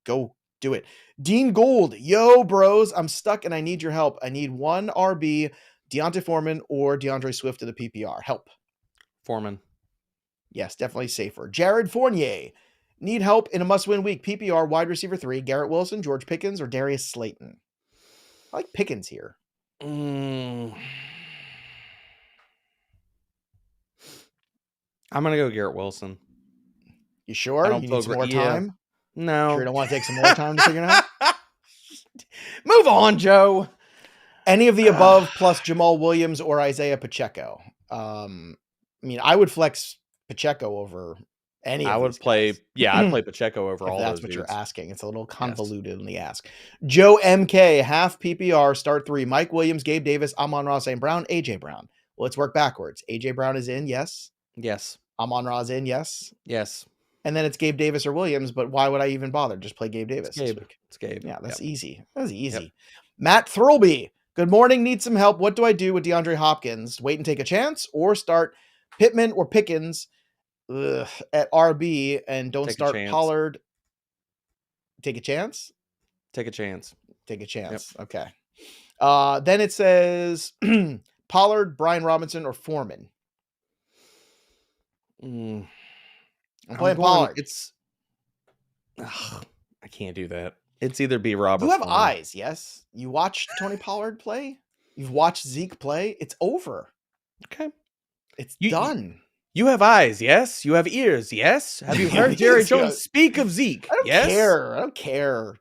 go do it. Dean Gold, yo, bros, I'm stuck and I need your help. I need 1 RB, Deontay Foreman or DeAndre Swift to the PPR. Help. Foreman. Yes, definitely safer. Jared Fournier, need help in a must-win week. PPR wide receiver 3, Garrett Wilson, George Pickens, or Darius Slayton. I like Pickens here. I'm gonna go Garrett Wilson. You sure? You need some more time? No. Sure you don't want to take some more time to figure it out? Move on, Joe. Any of the above plus Jamal Williams or Isaiah Pacheco. I mean, I would flex Pacheco over any of I would these play, guys. I'd play Pacheco over all That's those what dudes. you're asking. It's a little convoluted in the ask. Joe MK, half PPR, start 3. Mike Williams, Gabe Davis, Amon-Ra St. Brown, AJ Brown. Well, let's work backwards. AJ Brown is in, yes. Yes. Amon-Ra's in, yes. Yes. And then it's Gabe Davis or Williams, but why would I even bother? Just play Gabe Davis. It's Gabe. Yeah, that's easy. That's easy. Yep. Matt Thirlby, good morning. Need some help. What do I do with DeAndre Hopkins? Wait and take a chance or start Pittman or Pickens at RB and don't start Pollard. Take a chance? Take a chance. Take a chance. Yep. Okay. Then it says Pollard, Brian Robinson, or Foreman. I'm playing Pollard. I can't do that. It's either B. Rob or You have Foreman. eyes, yes? You watched Tony Pollard play? You've watched Zeke play? It's over. Okay. It's done. You have eyes, yes? You have ears, yes? Have you heard Jerry Jones speak of Zeke? I don't care.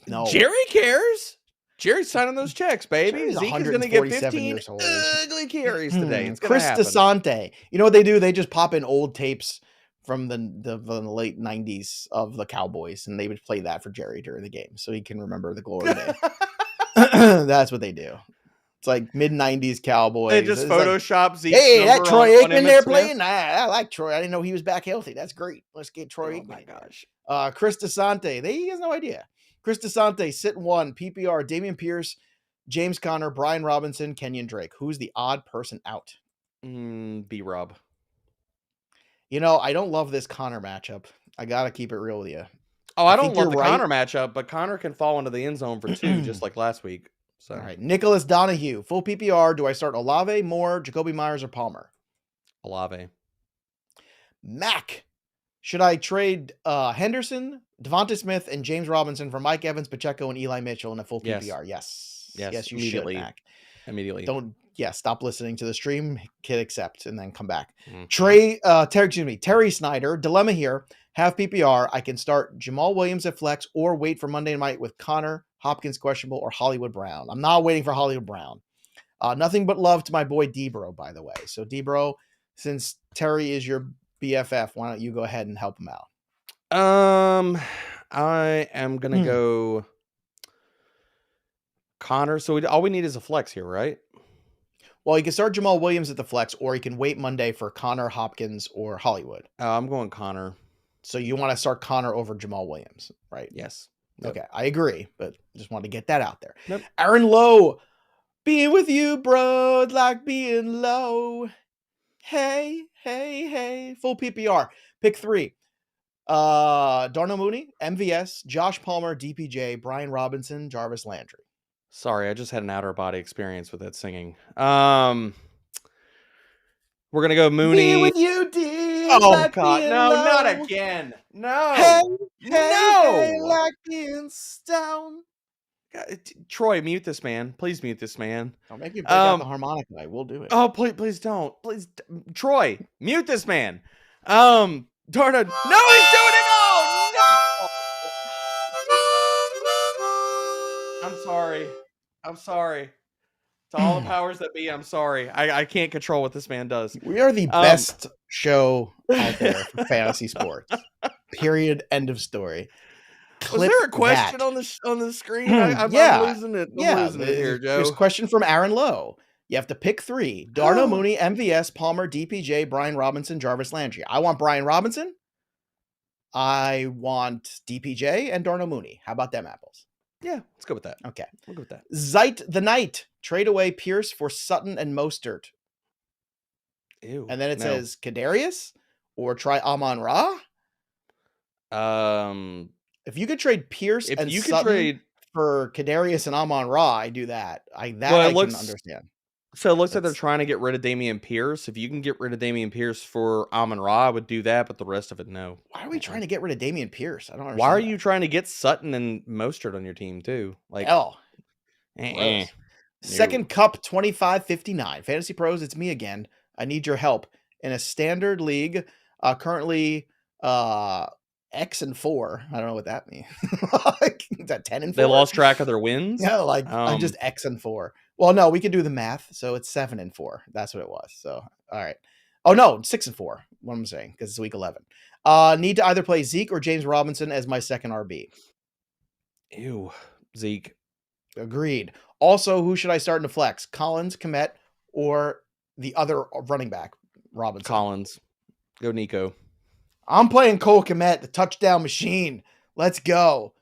No. Jerry cares. Jerry's signing those checks, baby. Jerry's Zeke is going to get 15 years old. ugly carries today. It's Chris happen. DeSante. You know what they do? They just pop in old tapes from the late 90s of the Cowboys, and they would play that for Jerry during the game so he can remember the glory days. That's what they do. It's like mid-90s Cowboys. They just Photoshop Zeke. Hey, that Troy Aikman there playing? I like Troy. I didn't know he was back healthy. That's great. Let's get Troy Aikman. Oh, my gosh. Chris DeSante. He has no idea. Chris DeSante, sit 1, PPR, Damian Pierce, James Conner, Brian Robinson, Kenyon Drake. Who's the odd person out? B-Rob. You know, I don't love this Conner matchup. I got to keep it real with you. Oh, I don't love the Conner matchup, but Conner can fall into the end zone for 2, just like last week. So. All right. Nicholas Donahue, full PPR. Do I start Olave, Moore, Jacoby Myers, or Palmer? Olave. Mac. Should I trade Henderson, Devonta Smith, and James Robinson for Mike Evans, Pacheco, and Eli Mitchell in a full PPR? Yes, you should, Mac. Immediately. Stop listening to the stream, hit accept, and then come back. Mm-hmm. Terry Snyder, dilemma here. Half PPR, I can start Jamal Williams at flex or wait for Monday night with Connor, Hopkins questionable, or Hollywood Brown. I'm not waiting for Hollywood Brown. Nothing but love to my boy Debro, by the way. So Debro, since Terry is your BFF, why don't you go ahead and help him out? I am gonna go Connor. So all we need is a flex here, right? Well, you can start Jamal Williams at the flex, or you can wait Monday for Connor, Hopkins, or Hollywood. I'm going Connor. So you want to start Connor over Jamal Williams, right? Yes. Yep. Okay, I agree, but just wanted to get that out there. Nope. Aaron Lowe, being with you, bro, it's like being low. Hey, hey, hey. Full PPR. Pick 3. Darnell Mooney, MVS, Josh Palmer, DPJ, Brian Robinson, Jarvis Landry. Sorry, I just had an outer body experience with that singing. We're gonna go Mooney. Be with you, D. Oh like God, no, low. not again. No, hey, no. Hey, like being stoned. Troy, mute this man. Please mute this man. Don't make me break out the harmonica. I will do it. Oh, please don't. Please, Troy, mute this man. Darna, no, he's doing it. Oh no! I'm sorry. To all the powers that be, I'm sorry. I can't control what this man does. We are the best show out there for fantasy sports. Period. End of story. Was there a question on the screen? I'm losing it. I'm losing it here, Joe. There's a question from Aaron Lowe. You have to pick 3. Darnell Mooney, MVS, Palmer, DPJ, Brian Robinson, Jarvis Landry. I want Brian Robinson. I want DPJ and Darnell Mooney. How about them apples? Yeah, let's go with that. Okay. We'll go with that. Zeit the Knight. Trade away Pierce for Sutton and Mostert. Ew. And then it says Kadarius or try Amon-Ra. If you could trade Pierce and Sutton for Kadarius and Amon-Ra, I do that. I can understand. So it looks like they're trying to get rid of Dameon Pierce. If you can get rid of Dameon Pierce for Amon-Ra, I would do that, but the rest of it, no. Why are we trying to get rid of Dameon Pierce? I don't understand. Why are you trying to get Sutton and Mostert on your team too? Like, Second Cup 2559. Fantasy Pros, it's me again. I need your help. In a standard league, currently X and 4. I don't know what that means. Is that 10 and 4? They lost track of their wins? Yeah, I'm just X and 4. Well, no, we can do the math. So it's 7 and 4. That's what it was. So, all right. Oh, no, 6 and 4. What I'm saying, because it's week 11. Need to either play Zeke or James Robinson as my second RB. Ew, Zeke. Agreed. Also, who should I start in the flex? Collins, Kmet, or the other running back, Robinson? Collins. Go Nico. I'm playing Cole Kmet, the touchdown machine. Let's go.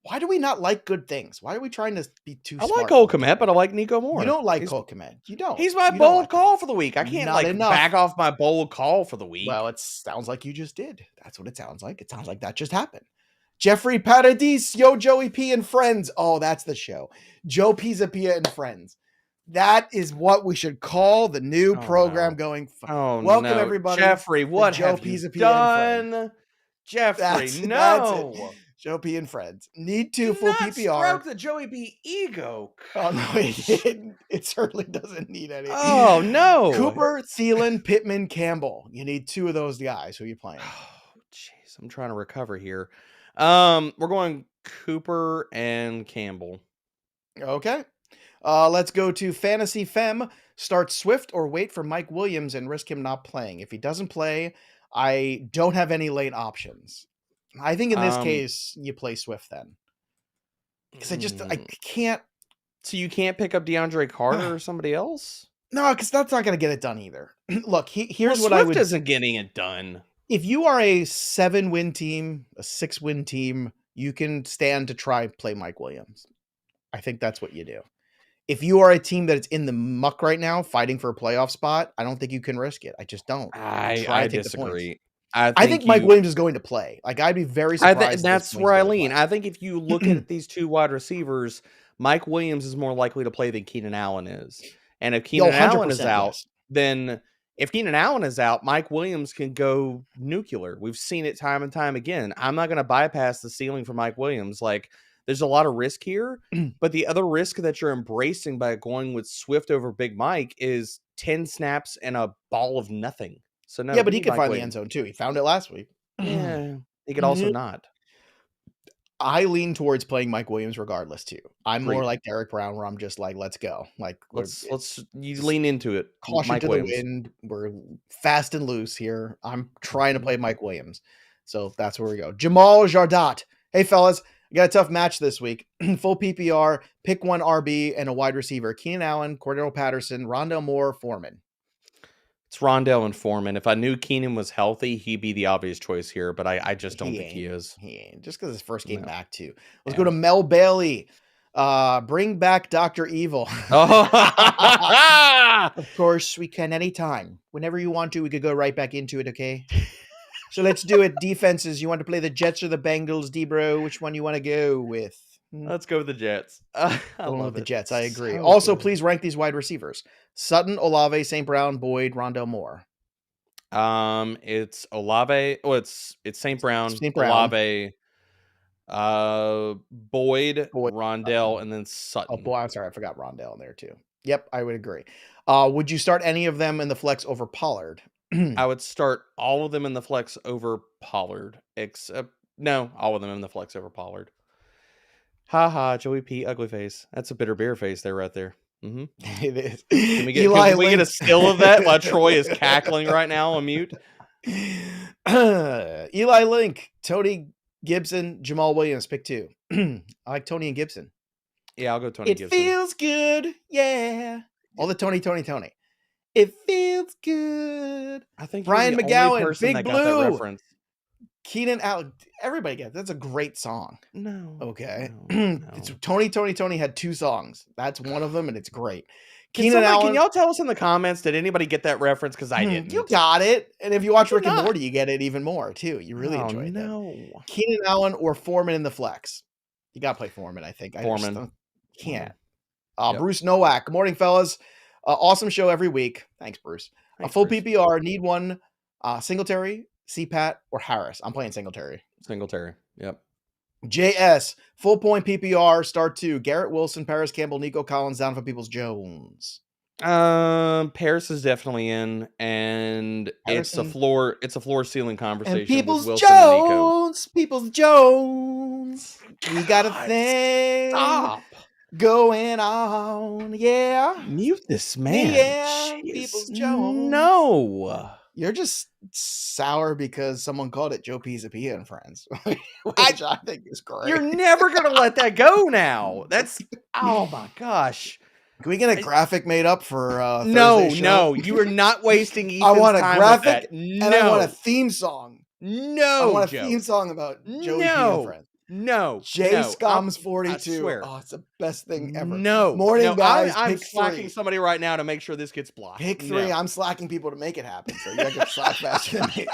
Why do we not like good things? Why are we trying to be too smart? I like Cole Kmet, but I like Nico more. You don't like Cole Kmet. You don't. He's my bold call for the week. I can't back off my bold call for the week. Well, it sounds like you just did. That's what it sounds like. It sounds like that just happened. Jeffrey Paradis, yo, Joey P and Friends. Oh, that's the show. Joe Pisapia and Friends. That is what we should call the new program going forward. Welcome, everybody. Jeffrey, what have you done? Jeffrey, no. That's Joe P and Friends. Need to full PPR. Stroke the Joey P ego. Oh, no, it didn't. It certainly doesn't need any. Oh, no. Cooper, Thielen, Pittman, Campbell. You need 2 of those guys. Who are you playing? Oh, jeez. I'm trying to recover here. We're going Cooper and Campbell. Okay. Let's go to Fantasy Fem. Start Swift or wait for Mike Williams and risk him not playing. If he doesn't play, I don't have any late options. I think in this case, you play Swift then. Because I can't. So you can't pick up DeAndre Carter or somebody else? No, because that's not going to get it done either. Look, here's what Swift I would. isn't getting it done. If you are a 7-win team, a 6-win team, you can stand to try play Mike Williams. I think that's what you do. If you are a team that is in the muck right now, fighting for a playoff spot, I don't think you can risk it. I just don't. I disagree. I think Mike Williams is going to play. Like, I'd be very surprised. That's where I lean. I think if you look at these 2 wide receivers, Mike Williams is more likely to play than Keenan Allen is. And if Keenan Allen is out, then if Keenan Allen is out, Mike Williams can go nuclear. We've seen it time and time again. I'm not going to bypass the ceiling for Mike Williams. Like, there's a lot of risk here, but the other risk that you're embracing by going with Swift over Big Mike is 10 snaps and a ball of nothing. So no, yeah, but he could find the end zone too. He found it last week. Yeah, he could also not. I lean towards playing Mike Williams regardless too. I'm more Agreed. like Derek Brown, where I'm just like, let's go. Like, You just lean into it. caution Mike to Williams. the wind. We're fast and loose here. I'm trying to play Mike Williams. So that's where we go. Jamal Jardat. Hey, fellas. I got a tough match this week. Full PPR, pick one RB and a wide receiver. Keenan Allen, Cordero Patterson, Rondell Moore, Foreman. It's Rondell and Foreman. If I knew Keenan was healthy, he'd be the obvious choice here, but I just don't think he is. He ain't. Just because his first game No. back too. Let's go to Mel Bailey. Bring back Dr. Evil. Oh. Of course, we can anytime. Whenever you want to, we could go right back into it, okay? So let's do it. Defenses. You want to play the Jets or the Bengals, D-bro? Which one you want to go with? Let's go with the Jets. I Going love with the it. Jets. I agree. So Also, good. please rank these wide receivers. Sutton, Olave, St. Brown, Boyd, Rondell Moore. It's Olave. Oh, it's St. Brown, St. Brown. Olave, Boyd, Rondell, and then Oh, Sutton. boy, I'm sorry. I forgot Rondell in there too. Yep, I would agree. Would you start any of them in the flex over Pollard? I would start all of them in the flex over Pollard, except no, all of them in the flex over Pollard. Ha ha, Joey P, ugly face. That's a bitter beer face there, right there. Mm-hmm. It is. Can we get a still of that while Troy is cackling right now on mute? Eli Link, Tony Gibson, Jamal Williams, pick two. I like Tony and Gibson. Yeah, I'll go Tony Gibson. It feels good, yeah. All the Tony. It feels good. I think Ryan you're the McGowan, only person Big that got that Blue. reference. Keenan Allen, everybody gets that's a great song. No. Okay. No. It's Tony had two songs. That's one of them, and it's great. Can y'all tell us in the comments, did anybody get that reference? Because I didn't. You got it. And if you watch You Rick did and not. Morty, you get it even more too. You really enjoy it. No. Keenan Allen or Foreman in the flex. You gotta play Foreman, I think. Foreman. Can't. Yep. Bruce Nowak. Good morning, fellas. Awesome show every week. Thanks, Bruce. Thanks, Full Bruce. PPR. Need one. Singletary, CPAT, or Harris. I'm playing Singletary. Singletary. Yep. JS. Full point PPR. Start two. Garrett Wilson, Paris Campbell, Nico Collins, Donovan Peoples-Jones. Paris is definitely in, and it's a floor ceiling conversation. And Peoples with Wilson and Nico. Jones. Peoples Jones. We got a thing. Stop. Going on. Yeah. Mute this man. Yeah. Jeez. Peoples Jones. No. You're just sour because someone called it Joe Pisapia and Friends, which I think is great. You're never gonna let that go now. That's oh my gosh. Can we get a graphic made up for No, Thursday's show? you are not wasting Ethan's I want a time graphic with that. No. and I want a theme song. No, I want a Joe. theme song about Joey P No. and Friends. No, Jay no. Scoms I 42. swear. Oh, it's the best thing ever. No. Morning, no, guys. I'm pick slacking three. somebody right now to make sure this gets blocked. Pick three. No. I'm slacking people to make it happen. So you got to get slack faster than me.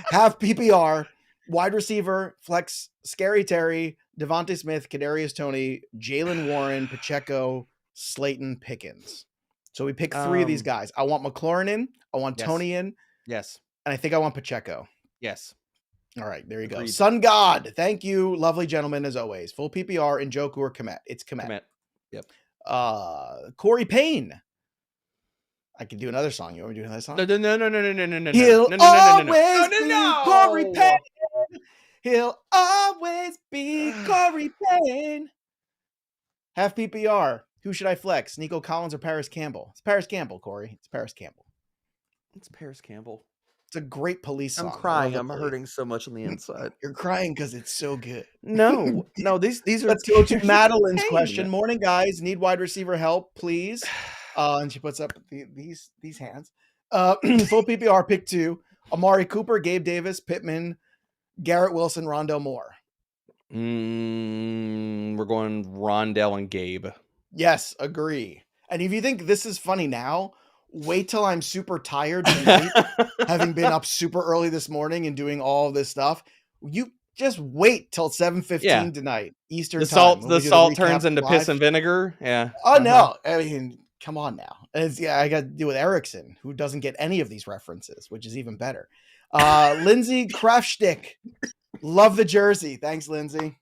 Half PPR, wide receiver, flex, Scary Terry, Devontae Smith, Kadarius Toney, Jalen Warren, Pacheco, Slayton, Pickens. So we pick three of these guys. I want McLaurin in. I want Yes. Toney in. Yes. And I think I want Pacheco. Yes. All right, there you go. Agreed. Sun God, thank you, lovely gentlemen, as always. Full PPR, Njoku or Komet. It's Komet. Commit. Yep. Corey Payne. I can do another song. You want me to do another song? No. He'll No. always be No. Corey Payne. He'll always be Corey Payne. Half PPR. Who should I flex? Nico Collins or Paris Campbell? It's Paris Campbell, Corey. It's Paris Campbell. It's Paris Campbell. It's a great police song. I'm crying. I I'm love the police. hurting so much on the inside. You're crying because it's so good. No. These are. Let's go to Madeline's pain. question. Morning, guys. Need wide receiver help, please. And she puts up these hands. Full PPR, pick two. Amari Cooper, Gabe Davis, Pittman, Garrett Wilson, Rondell Moore. We're going Rondell and Gabe. Yes, agree. And if you think this is funny now, wait till I'm super tired tonight, having been up super early this morning and doing all of this stuff. You just wait till 7:15 tonight, Eastern time. The salt turns into piss and vinegar. Yeah. Oh no. I mean, come on now. I got to deal with Erickson, who doesn't get any of these references, which is even better. Lindsay Kraftstick. Love the jersey. Thanks, Lindsay.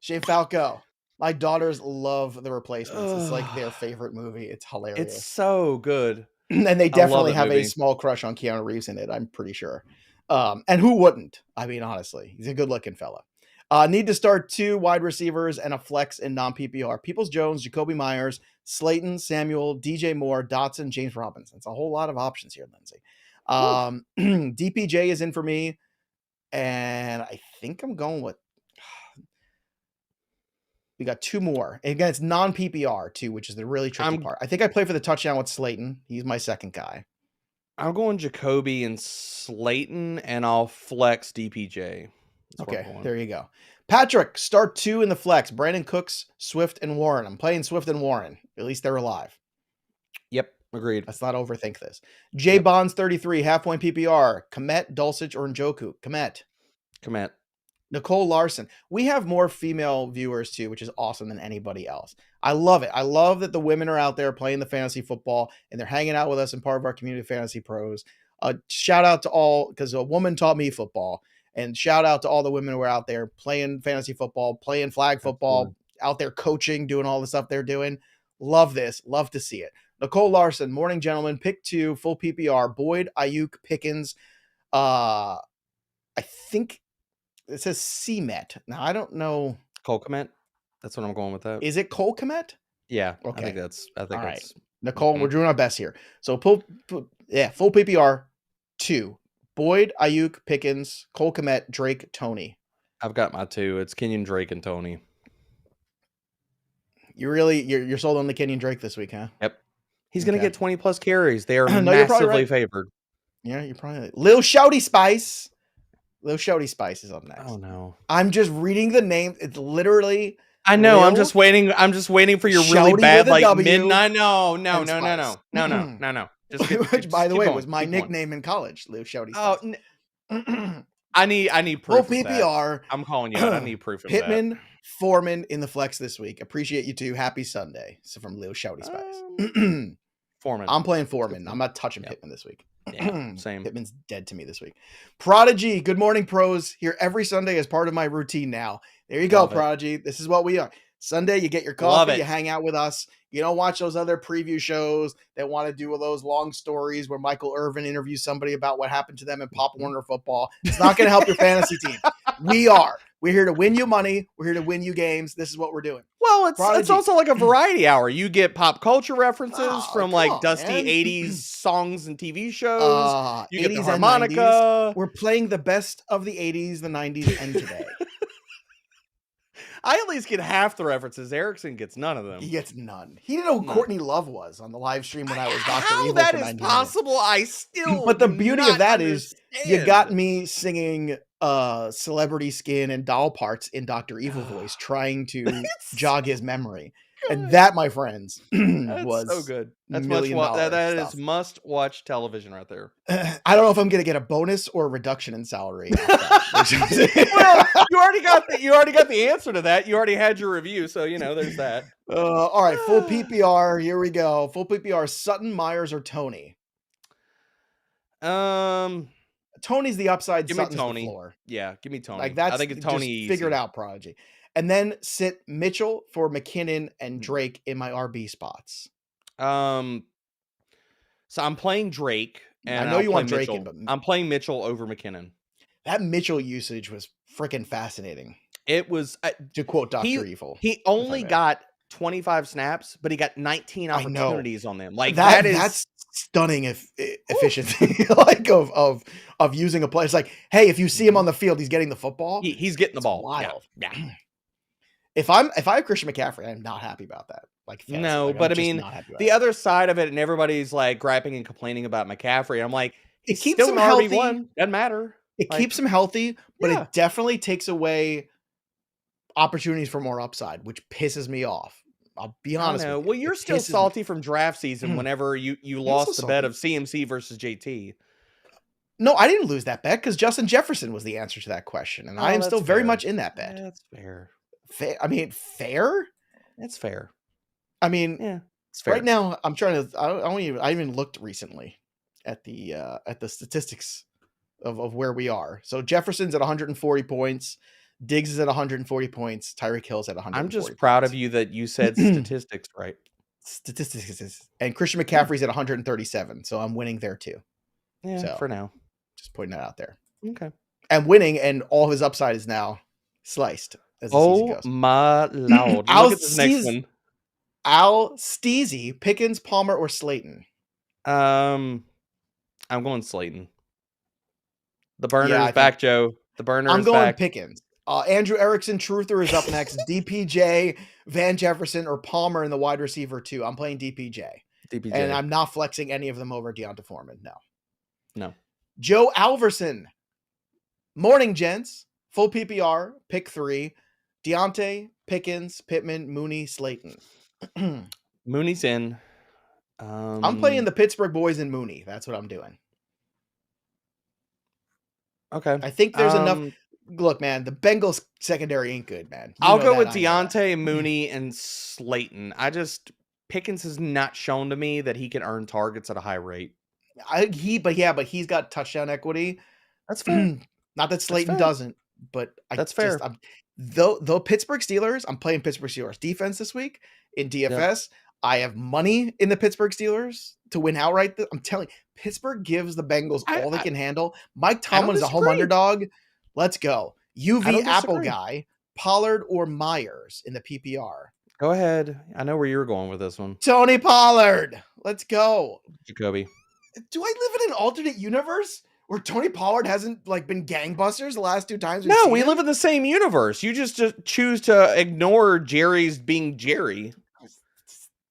Shea Falco. My daughters love The Replacements. It's like their favorite movie. It's hilarious. It's so good. And they definitely have movie. a small crush on Keanu Reeves in it, I'm pretty sure. And who wouldn't? I mean, honestly, he's a good-looking fella. Need to start 2 wide receivers and a flex in non-PPR. Peoples-Jones, Jacoby Myers, Slayton, Samuel, DJ Moore, Dotson, James Robinson. It's a whole lot of options here, Lindsay. DPJ is in for me, and I think I'm going with... We got 2 more. And again, it's non-PPR too, which is the really tricky part. I think I play for the touchdown with Slayton. He's my second guy. I'm going Jacoby and Slayton, and I'll flex DPJ. Okay, there you go. Patrick, start 2 in the flex. Brandon Cooks, Swift, and Warren. I'm playing Swift and Warren. At least they're alive. Yep, agreed. Let's not overthink this. J Bonds 33, half-point PPR. Komet, Dulcich, or Njoku. Komet. Nicole Larson. We have more female viewers too, which is awesome than anybody else. I love it. I love that the women are out there playing the fantasy football and they're hanging out with us and part of our community of Fantasy Pros. Shout out to all, because a woman taught me football, and shout out to all the women who are out there playing fantasy football, playing flag football, out there coaching, doing all the stuff they're doing. Love this. Love to see it. Nicole Larson, morning gentlemen, pick 2, full PPR, Boyd, Ayuk, Pickens. I think it says CMET. Now, I don't know. Cole Komet. That's what I'm going with that. Is it Cole Komet? Yeah. Okay. I think that's all right. Nicole, we're doing our best here. So, full PPR, 2. Boyd, Ayuk, Pickens, Cole Komet, Drake, Tony. I've got my 2. It's Kenyon Drake and Tony. You're sold on the Kenyon Drake this week, huh? Yep. He's going to get 20 plus carries. They are massively favored. Yeah, you're probably right. Lil Shouty Spice. Lil Shouty Spice is up next. Oh no. I'm just reading the name. It's literally I know. I'm just waiting for your really bad like midnight. No. Which, by the way, was my nickname in college, Lil Shouty Spice. I need proof. Full PPR. I'm calling you out. I need proof of Pittman, that. Foreman in the flex this week. Appreciate you too. Happy Sunday. So from Lil Shouty Spice. Foreman. I'm playing Foreman. I'm not touching Pittman this week. Yeah, same. Pittman's dead to me this week. Prodigy, good morning, pros. Here every Sunday as part of my routine now. There you go, Prodigy. This is what we are. Sunday, you get your coffee, you hang out with us. You don't watch those other preview shows that want to do those long stories where Michael Irvin interviews somebody about what happened to them in Pop Warner football. It's not going to help your fantasy team. We're here to win you money. We're here to win you games. This is what we're doing. Well, it's also like a variety hour. You get pop culture references from like dusty 80s songs and TV shows. You get the harmonica. We're playing the best of the 80s, the 90s, and today. I at least get half the references. Erickson gets none of them. He gets none. He didn't know who Courtney Love was on the live stream when I was Dr. How Evil that for is 90 possible, minutes. I still But the beauty of that is you got understand. me singing celebrity skin and doll parts in Dr. Evil voice, trying to jog his memory. And that, my friends, was so good. That's that is must watch television right there. I don't know if I'm gonna get a bonus or a reduction in salary. Well, you already got the answer to that. You already had your review, so there's that. All right, full PPR. Here we go. Full PPR. Sutton, Myers, or Tony. Tony's the upside. Give Sutton's me Tony. The floor. Yeah, give me Tony. Like that's, I think it's Tony. Just figured out, Prodigy. And then sit Mitchell for McKinnon and Drake in my RB spots. So I'm playing Drake, and I know you want Mitchell. Drake, but I'm playing Mitchell over McKinnon. That Mitchell usage was freaking fascinating. It was to quote Dr. Evil. He only got 25 snaps, but he got 19 opportunities on them. Like that's stunning efficiency, like of using a play. It's like, hey, if you see him on the field, he's getting the football. He's getting the ball. Wild. Yeah. If I have Christian McCaffrey, I'm not happy about that. Like but I mean, the other side of it, and everybody's like griping and complaining about McCaffrey. I'm like, it keeps him healthy. Doesn't matter. It keeps him healthy, but it definitely takes away opportunities for more upside, which pisses me off. I'll be honest with you. Well, you're still salty from draft season whenever you lost the bet of CMC versus JT. No, I didn't lose that bet because Justin Jefferson was the answer to that question, and I am still very much in that bet. That's fair. I mean, fair? That's fair. I mean, it's fair. Right now, I'm trying to. I even looked recently at the statistics of where we are. So Jefferson's at 140 points. Diggs is at 140 points. Tyreek Hill's at 140. I'm just proud of you that you said statistics right. Statistics. And Christian McCaffrey's at 137. So I'm winning there too. Yeah, so, for now. Just putting that out there. Okay. And winning, and all his upside is now Sliced, as the season Oh goes. my lord! Al Look at this next one. Steezy, Pickens, Palmer, or Slayton? I'm going Slayton. The burner Yeah, is I think back, Joe. The burner I'm is going back. Pickens. Andrew Erickson, Truther is up next. DPJ, Van Jefferson, or Palmer in the wide receiver 2. I'm playing DPJ. DPJ. And I'm not flexing any of them over Deonta Foreman. No. Joe Alverson. Morning, gents. Full PPR. Pick 3. Deontay, Pickens, Pittman, Mooney, Slayton. Mooney's in. I'm playing the Pittsburgh boys in Mooney. That's what I'm doing. Okay. I think there's enough. Look, man, the Bengals secondary ain't good, man. I'll go with Deontay, Mooney, and Slayton. Pickens has not shown to me that he can earn targets at a high rate. But he's got touchdown equity. That's fair. Not that Slayton doesn't, but that's fair. Though Pittsburgh Steelers, I'm playing Pittsburgh Steelers defense this week in DFS. Yep. I have money in the Pittsburgh Steelers to win outright. I'm telling you, Pittsburgh gives the Bengals all they can handle. Mike Tomlin is a home underdog. Let's go. UV Apple guy, Pollard or Myers in the PPR. Go ahead. I know where you're going with this one. Tony Pollard. Let's go. Jacoby. Do I live in an alternate universe where Tony Pollard hasn't been gangbusters the last 2 times? No, we live in the same universe. You just choose to ignore Jerry's being Jerry.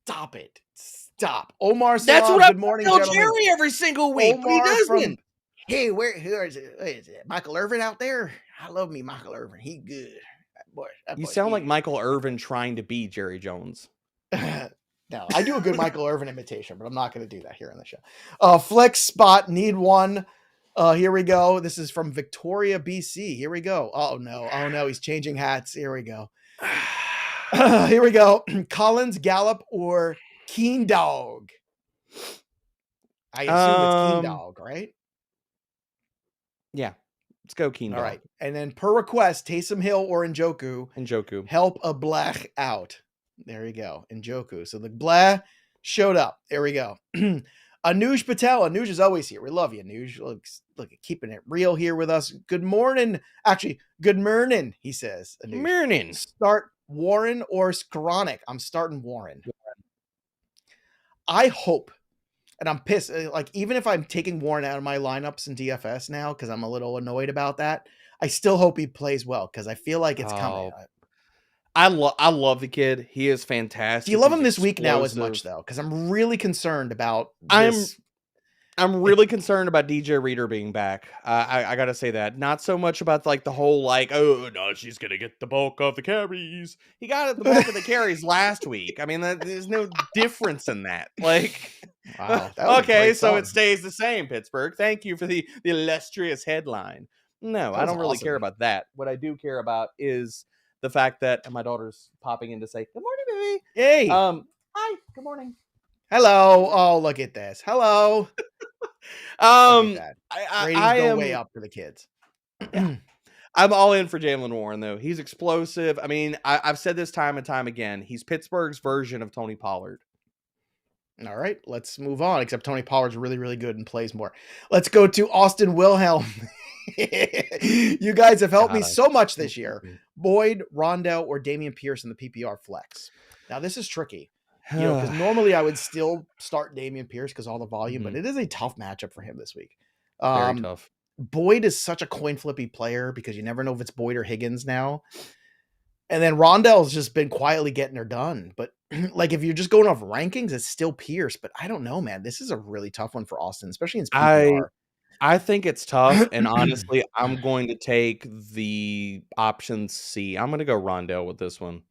Stop it. Stop. Omar Salam, that's what good morning, gentlemen. Jerry every single week. Omar but he doesn't. Hey, who is it? Michael Irvin out there? I love me, Michael Irvin. He good. You sound like Michael Irvin trying to be Jerry Jones. No, I do a good Michael Irvin imitation, but I'm not going to do that here on the show. Flex spot, need one. Here we go. This is from Victoria, BC. Here we go. Oh, no. He's changing hats. Here we go. Here we go. Collins, Gallup, or Keen Dog? I assume it's Keen Dog, right? Yeah. Let's go Keen Dog. All right. And then per request, Taysom Hill or Njoku. Help a black out. There you go. Njoku. So the blah showed up. There we go. Anuj Patel. Anuj is always here. We love you, Anuj. Look, keeping it real here with us. Good morning. Actually, good morning, he says. Anuj. Morning. Start Warren or Skoranek. I'm starting Warren. I hope, and I'm pissed, even if I'm taking Warren out of my lineups in DFS now, because I'm a little annoyed about that, I still hope he plays well, because I feel like it's coming. I love the kid. He is fantastic. Do you love him this week now as much, though? Because I'm really concerned about this. I'm really concerned about DJ Reader being back. I got to say that. Not so much about the whole oh, no, she's going to get the bulk of the carries. He got the bulk of the carries last week. I mean, there's no difference in that. Wow, okay, so it stays the same, Pittsburgh. Thank you for the illustrious headline. No, I don't really care about that. What I do care about is the fact that, and my daughter's popping in to say, good morning, baby. Hey. Hi, good morning. Hello. Oh, look at this. Hello. I am way up for the kids. I'm all in for Jalen Warren, though. He's explosive. I mean, I've said this time and time again. He's Pittsburgh's version of Tony Pollard. All right, let's move on. Except Tony Pollard's really, really good and plays more. Let's go to Austin Wilhelm. You guys have helped me so much this year. Boyd, Rondell, or Damian Pierce in the PPR flex. Now, this is tricky. Because normally I would still start Damian Pierce because all the volume, but it is a tough matchup for him this week. Very tough. Boyd is such a coin flippy player because you never know if it's Boyd or Higgins now. And then Rondell's just been quietly getting her done. But if you're just going off rankings, it's still Pierce. But I don't know, man. This is a really tough one for Austin, especially in PPR. I think it's tough. And honestly, I'm going to take the option C. I'm going to go Rondell with this one.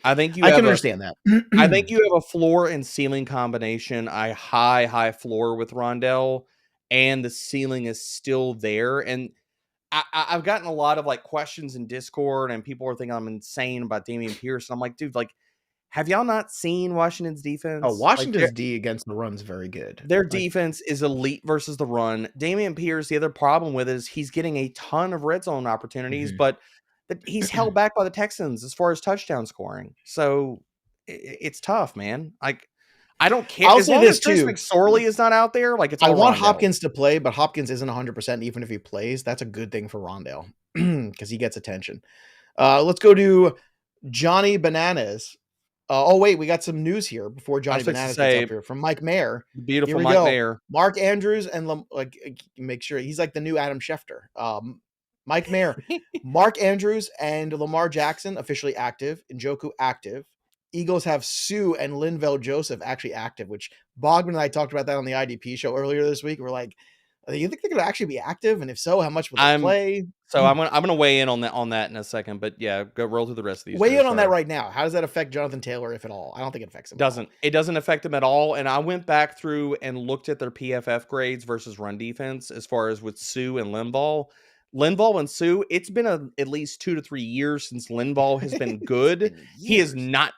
I think I can understand that. I think you have a floor and ceiling combination, a high floor with Rondell, and the ceiling is still there. And I've gotten a lot of questions in Discord, and people are thinking I'm insane about Damian Pierce. And I'm like, dude, have y'all not seen Washington's defense? Oh, Washington's D against the run's very good. Their defense is elite versus the run. Damian Pierce, the other problem with it is he's getting a ton of red zone opportunities, but he's held back by the Texans as far as touchdown scoring. So it's tough, man. I don't care. I'll as say long this as Chris too. McSorley is not out there, it's all I want Rondell. Hopkins to play, but Hopkins isn't 100% even if he plays. That's a good thing for Rondell because he gets attention. Let's go to Johnny Bananas. Oh, wait, we got some news here before Johnny Bananas gets up here from Mike Mayer. Beautiful Here we Mike go. Mayer. Mark Andrews and make sure he's like the new Adam Schefter. Mike Mayer, Mark Andrews and Lamar Jackson officially active. Njoku active. Eagles have Sue and Linval Joseph actually active, which Bogman and I talked about that on the IDP show earlier this week. We're like, you think they're going to actually be active? And if so, how much will they play? So I'm gonna weigh in on that in a second, but yeah, go roll through the rest of these. Weigh in on that right now. How does that affect Jonathan Taylor, if at all? I don't think it affects him. It doesn't affect him at all. And I went back through and looked at their PFF grades versus run defense as far as with Sue and Linval. Linval and Sue, it's been at least 2 to 3 years since Linval has been good. He has not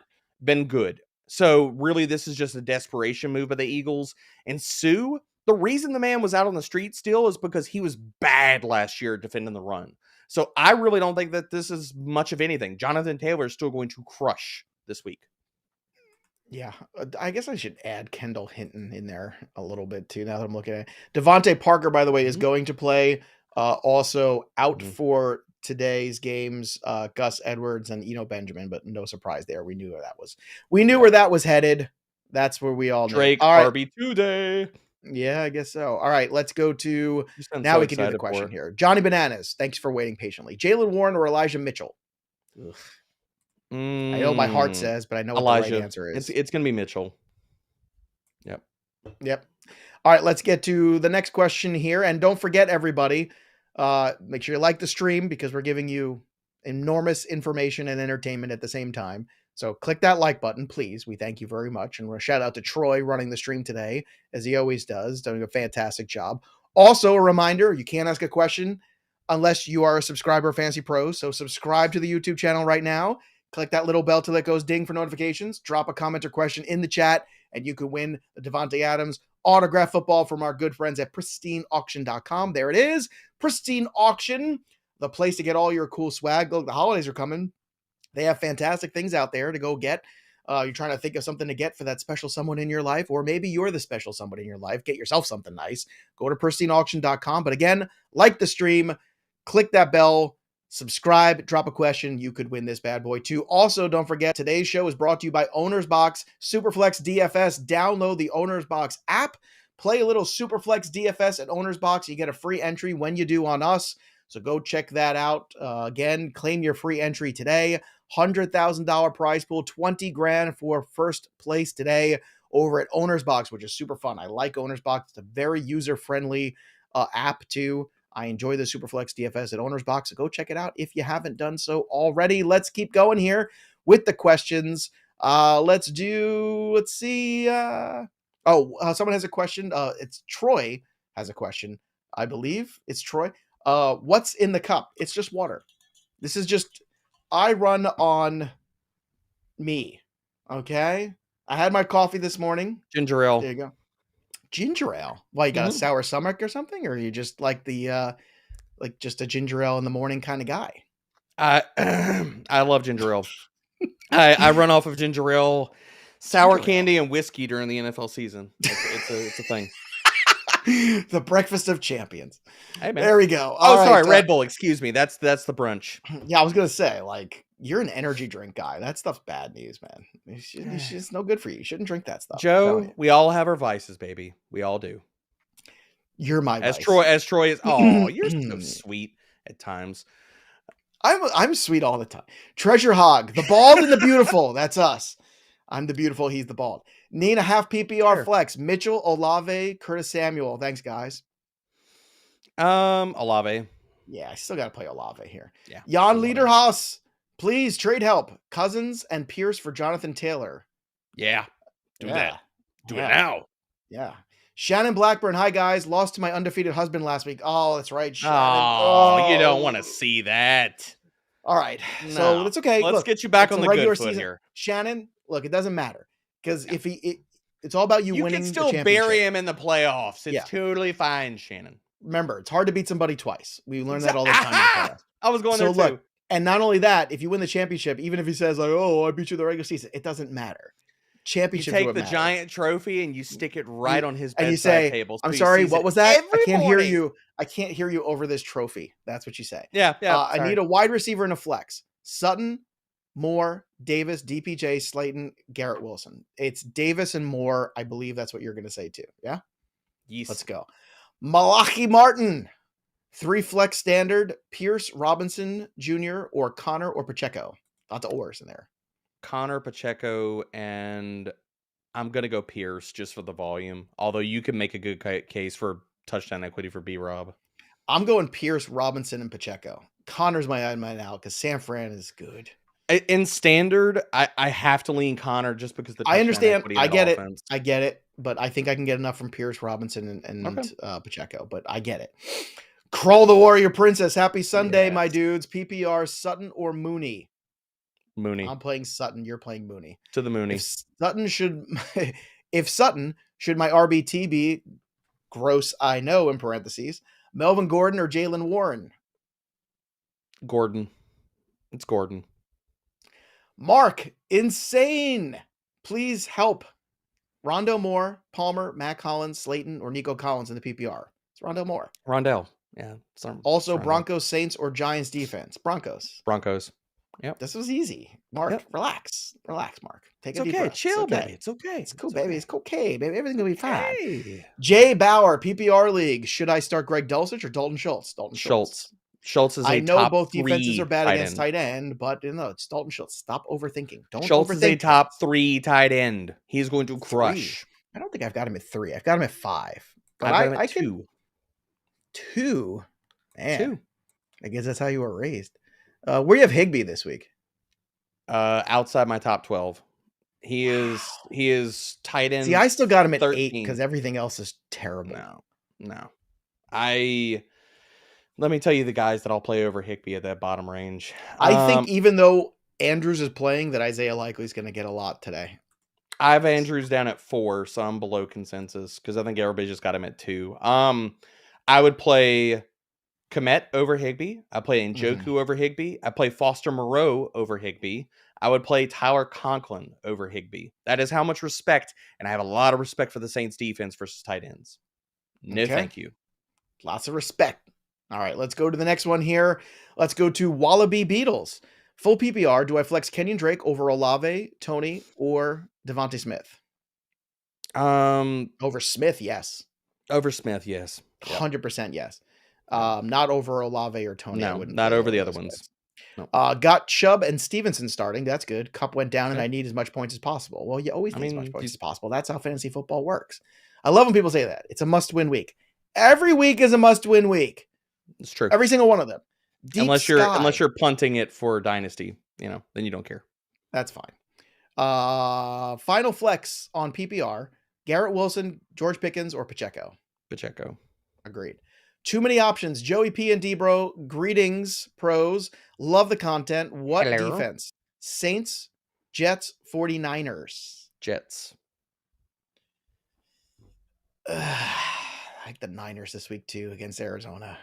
been good. So really, this is just a desperation move by the Eagles. And Sue, the reason the man was out on the street still is because he was bad last year defending the run. So I really don't think that this is much of anything. Jonathan Taylor is still going to crush this week. Yeah, I guess I should add Kendall Hinton in there a little bit too, now that I'm looking at it. Devontae Parker, by the way, is going to play. Also out for today's games, Gus Edwards and Eno Benjamin, but no surprise there. We knew where that was. We knew where that was headed. That's where we all Drake all right. RB2 day. Yeah, I guess so. All right, let's go to now. We can do the question here. Johnny Bananas, thanks for waiting patiently. Jalen Warren or Elijah Mitchell? I know my heart says, but I know what the right answer is. It's going to be Mitchell. Yep. All right, let's get to the next question here. And don't forget, everybody, make sure you like the stream because we're giving you enormous information and entertainment at the same time. So click that like button, please. We thank you very much. And we'll shout out to Troy running the stream today, as he always does, doing a fantastic job. Also, a reminder, you can't ask a question unless you are a subscriber of Fantasy Pros. So subscribe to the YouTube channel right now. Click that little bell till it goes ding for notifications. Drop a comment or question in the chat, and you could win the Davante Adams autograph football from our good friends at pristineauction.com. There it is. Pristine Auction, the place to get all your cool swag. Look, the holidays are coming. They have fantastic things out there to go get. You're trying to think of something to get for that special someone in your life, or maybe you're the special somebody in your life. Get yourself something nice. Go to pristineauction.com. But again, like the stream, click that bell, subscribe, drop a question. You could win this bad boy too. Also, don't forget, today's show is brought to you by Owner's Box Superflex DFS. Download the Owner's Box app. Play a little Superflex DFS at Owner's Box. You get a free entry when you do on us. So go check that out. Again, claim your free entry today. $100,000 prize pool, 20 grand for first place today over at Owner's Box, which is super fun. I like Owner's Box. It's a very user-friendly app too. I enjoy the Superflex DFS at Owner's Box, so go check it out if you haven't done so already. Let's keep going here with the questions. Let's see. Someone has a question. It's Troy has a question. I believe it's Troy. What's in the cup? It's just water. This is just, I run on me. Okay. I had my coffee this morning. Ginger ale. There you go. Ginger ale. Well, you got a sour stomach or something? Or are you just like just a ginger ale in the morning kind of guy? I love ginger ale. I run off of ginger ale, sour candy, and whiskey during the NFL season. It's a thing. The breakfast of champions. Hey, man. There we go. Sorry, Red Bull. Excuse me. That's the brunch. Yeah, I was gonna say, like, you're an energy drink guy. That stuff's bad news, man. It's just no good for you. You shouldn't drink that stuff. Joe, we all have our vices, baby. We all do. You're my vice. As Troy is. Oh, you're so sweet at times. I'm sweet all the time. Treasure Hog, the bald and the beautiful. That's us. I'm the beautiful. He's the bald. Nina, half PPR flex. Mitchell, Olave, Curtis Samuel. Thanks, guys. Olave. Yeah, I still got to play Olave here. Yeah. Jan Liederhaus, please trade help. Cousins and Pierce for Jonathan Taylor. Yeah. Do that. Do it now. Yeah. Shannon Blackburn, hi guys. Lost to my undefeated husband last week. Oh, that's right, Shannon. Oh, you don't want to see that. All right. No. So it's okay. Let's get you back on the regular good foot here. Shannon, look, it doesn't matter. Because if it's all about you winning the championship. You can still bury him in the playoffs. It's totally fine, Shannon. Remember, it's hard to beat somebody twice. We learned that all the time in the playoffs. I was going there too. Look, and not only that, if you win the championship, even if he says like, "Oh, I beat you in the regular season," it doesn't matter. Championship. You take the giant trophy and you stick it right on his bedside and you say, table. I'm sorry, what was that? I can't hear you. I can't hear you over this trophy. That's what you say. Yeah. I need a wide receiver and a flex. Sutton, Moore, Davis, DPJ, Slayton, Garrett Wilson. It's Davis and Moore. I believe that's what you're going to say too. Yeah? Yes. Let's go. Malachi Martin, 3 flex standard, Pierce, Robinson Jr., or Connor or Pacheco. Lots of ors in there. Connor, Pacheco, and I'm going to go Pierce just for the volume. Although you can make a good case for touchdown equity for B-Rob. I'm going Pierce, Robinson, and Pacheco. Connor's my odd man out because San Fran is good. In standard, I have to lean Connor just because the touchdown I understand. equity I get offense. it. I get it. But I think I can get enough from Pierce, Robinson, and Okay. Pacheco. But I get it. Crawl the Warrior Princess. Happy Sunday, my Yes. dudes. PPR, Sutton or Mooney? Mooney. I'm playing Sutton. You're playing Mooney. To the Mooney. If Sutton should my RBT be, gross I know in parentheses, Melvin Gordon or Jalen Warren? Gordon. It's Gordon. Mark, insane. Please help. Rondo Moore, Palmer, Matt Collins, Slayton, or Nico Collins in the PPR. It's Rondo Moore. Rondell. Yeah. Also, Broncos, Saints, or Giants defense. Broncos. Yep. This was easy. Mark, Yep. relax. Relax, Mark. Take It's a deep okay. breath. Chill, it's okay. baby. It's okay. It's cool, baby. It's okay, baby. Everything's going to be fine. Hey. Jay Bauer, PPR League. Should I start Greg Dulcich or Dalton Schultz? Dalton Schultz. Schultz is a I know top both 3 defenses are bad tight against end. tight end, but it's Dalton Schultz. Stop overthinking. Don't Schultz overthink is a top things. 3 tight end. He's going to crush. I don't think I've got him at 3. I've got him at 5. But I've got him I at 2. 2. Man, 2. I guess that's how you were raised. Where do you have Higbee this week? Outside my top 12. He is tight end. See, I still got him at 8 13. because everything else is terrible. No. Let me tell you the guys that I'll play over Higbee at that bottom range. I think even though Andrews is playing, that Isaiah Likely is going to get a lot today. I have Andrews down at 4, so I'm below consensus because I think everybody just got him at 2. I would play Komet over Higbee. I play Njoku over Higbee. I play Foster Moreau over Higbee. I would play Tyler Conklin over Higbee. That is how much respect, and I have a lot of respect for the Saints defense versus tight ends. No, Okay. thank you. Lots of respect. All right, let's go to the next one here. Let's go to Wallaby Beatles. Full PPR, do I flex Kenyon Drake over Olave, Tony, or Devontae Smith? Over Smith, yes. Over Smith, yes. 100% yes. Not over Olave or Tony. No, not over the other ones. No. Got Chubb and Stevenson starting. That's good. Cup went down, and I need as much points as possible. Well, you always need as much points as possible. That's how fantasy football works. I love when people say that. It's a must-win week. Every week is a must-win week. It's true. Every single one of them. Unless you're punting it for Dynasty, then you don't care. That's fine. Final flex on PPR. Garrett Wilson, George Pickens, or Pacheco? Pacheco. Agreed. Too many options. Joey P and D-Bro, greetings, pros. Love the content. What Hello. defense? Saints, Jets, 49ers. Jets. I like the Niners this week too against Arizona.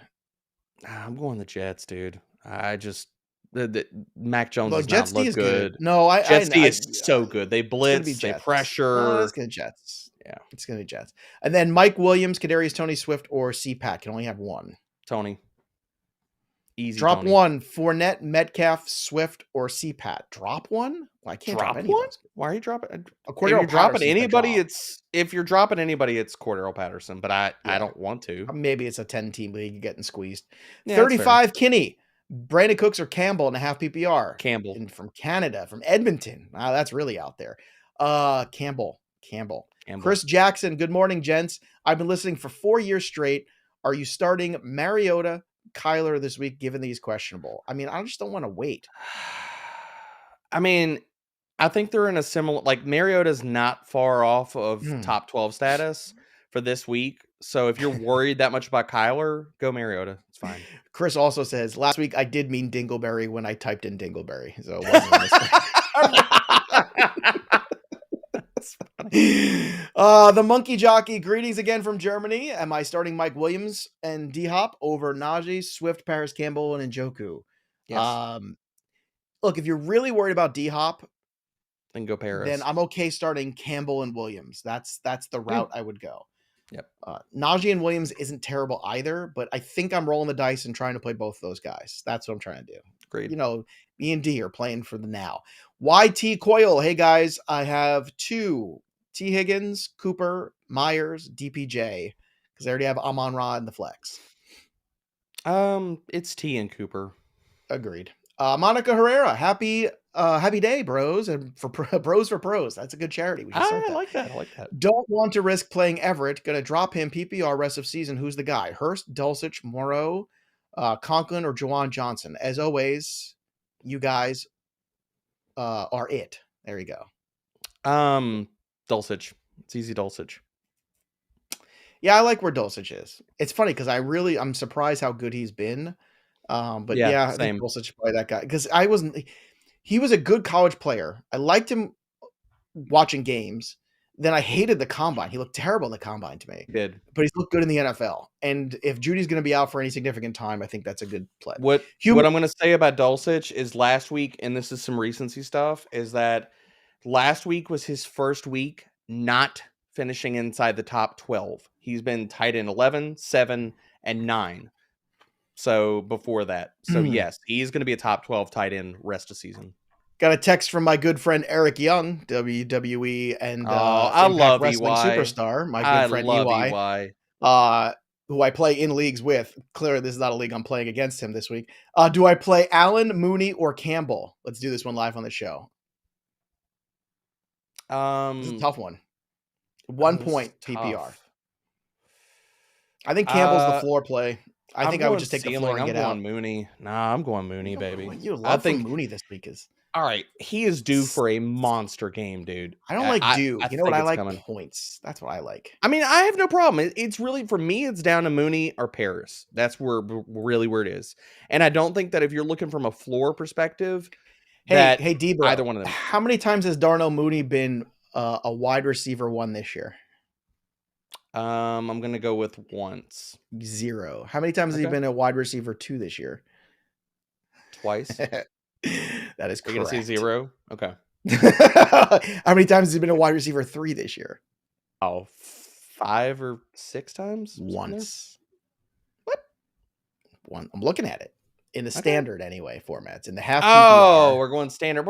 I'm going the Jets, dude. I just the Mac Jones Look, does Jets not look D is good. No, Jets D is so good. They blitz, they pressure. No, it's gonna be Jets. Yeah, it's gonna be Jets. And then Mike Williams, Kadarius Tony, Swift, or CPAT can only have one. Tony. Easy. Drop Tony. one. Fournette, Metcalf, Swift, or CPAT. Drop one? Well, I can't drop any one. Why are you dropping? If you're dropping anybody, if you're dropping anybody, it's Cordero Patterson. But I don't want to. Maybe it's a 10-team league. You're getting squeezed. Yeah, 35 Kinney, Brandon Cooks or Campbell and a half PPR. Campbell. And from Canada, from Edmonton. Wow, that's really out there. Campbell. Chris Jackson. Good morning, gents. I've been listening for 4 years straight. Are you starting Mariota, Kyler this week, given that he's questionable? I mean, I just don't want to wait. I mean, I think they're in a similar, like Mariota's not far off of top 12 status for this week. So if you're worried that much about Kyler, go Mariota. It's fine. Chris also says, last week I did mean Dingleberry when I typed in Dingleberry. So it wasn't a mistake. That's funny. The Monkey Jockey, greetings again from Germany. Am I starting Mike Williams and D-Hop over Najee, Swift, Paris Campbell, and Njoku? Yes. Look, if you're really worried about D-Hop, then go Paris. Then I'm okay starting Campbell and Williams. That's the route I would go. Yep. Najee and Williams isn't terrible either, but I think I'm rolling the dice and trying to play both of those guys. That's what I'm trying to do. Agreed. Me and D are playing for the now. YT Coil. Hey guys, I have 2 T Higgins, Cooper, Myers, DPJ because I already have Amon-Ra in the flex. It's T and Cooper. Agreed. Monica Herrera, happy day, bros, and for bros for pros. That's a good charity. We should start that. I like that. Don't want to risk playing Everett. Gonna drop him PPR rest of season. Who's the guy? Hurst, Dulcich, Moreau, Conklin, or Juwan Johnson? As always, you guys are it. There you go. Dulcich. It's easy Dulcich. Yeah, I like where Dulcich is. It's funny because I'm surprised how good he's been. But yeah, I think Dulcich is probably that guy because he was a good college player. I liked him watching games. Then I hated the combine. He looked terrible in the combine to me. He did. But he's looked good in the NFL. And if Judy's going to be out for any significant time, I think that's a good play. What I'm going to say about Dulcich is last week, and this is some recency stuff, is that last week was his first week not finishing inside the top 12. He's been tight end 11, 7, and 9. So before that. So yes, he's going to be a top 12 tight end rest of season. Got a text from my good friend Eric Young, WWE and I love Wrestling EY. Superstar. My good friend EY. Who I play in leagues with. Clearly, this is not a league I'm playing against him this week. Do I play Allen, Mooney, or Campbell? Let's do this one live on the show. This is a tough one. 1 point PPR. I think Campbell's the floor play. I think I would just take the floor and get out. I'm going Mooney. Nah, I'm going Mooney, baby. Your love for Mooney this week is... All right, he is due for a monster game, dude. I don't like due. You know what I like? Points. That's what I like. I mean, I have no problem. It's really, for me, it's down to Mooney or Paris. That's really where it is. And I don't think that if you're looking from a floor perspective, hey, D-Bro, either one of them. How many times has Darnell Mooney been a wide receiver 1 this year? I'm going to go with once. 0. How many times has he been a wide receiver 2 this year? Twice. That is correct. You're going to see 0? Okay. How many times has he been a wide receiver 3 this year? Oh, 5 or 6 times? Once. What? One. I'm looking at it. In the standard, anyway, formats. In the half PPR. Oh, we're going standard.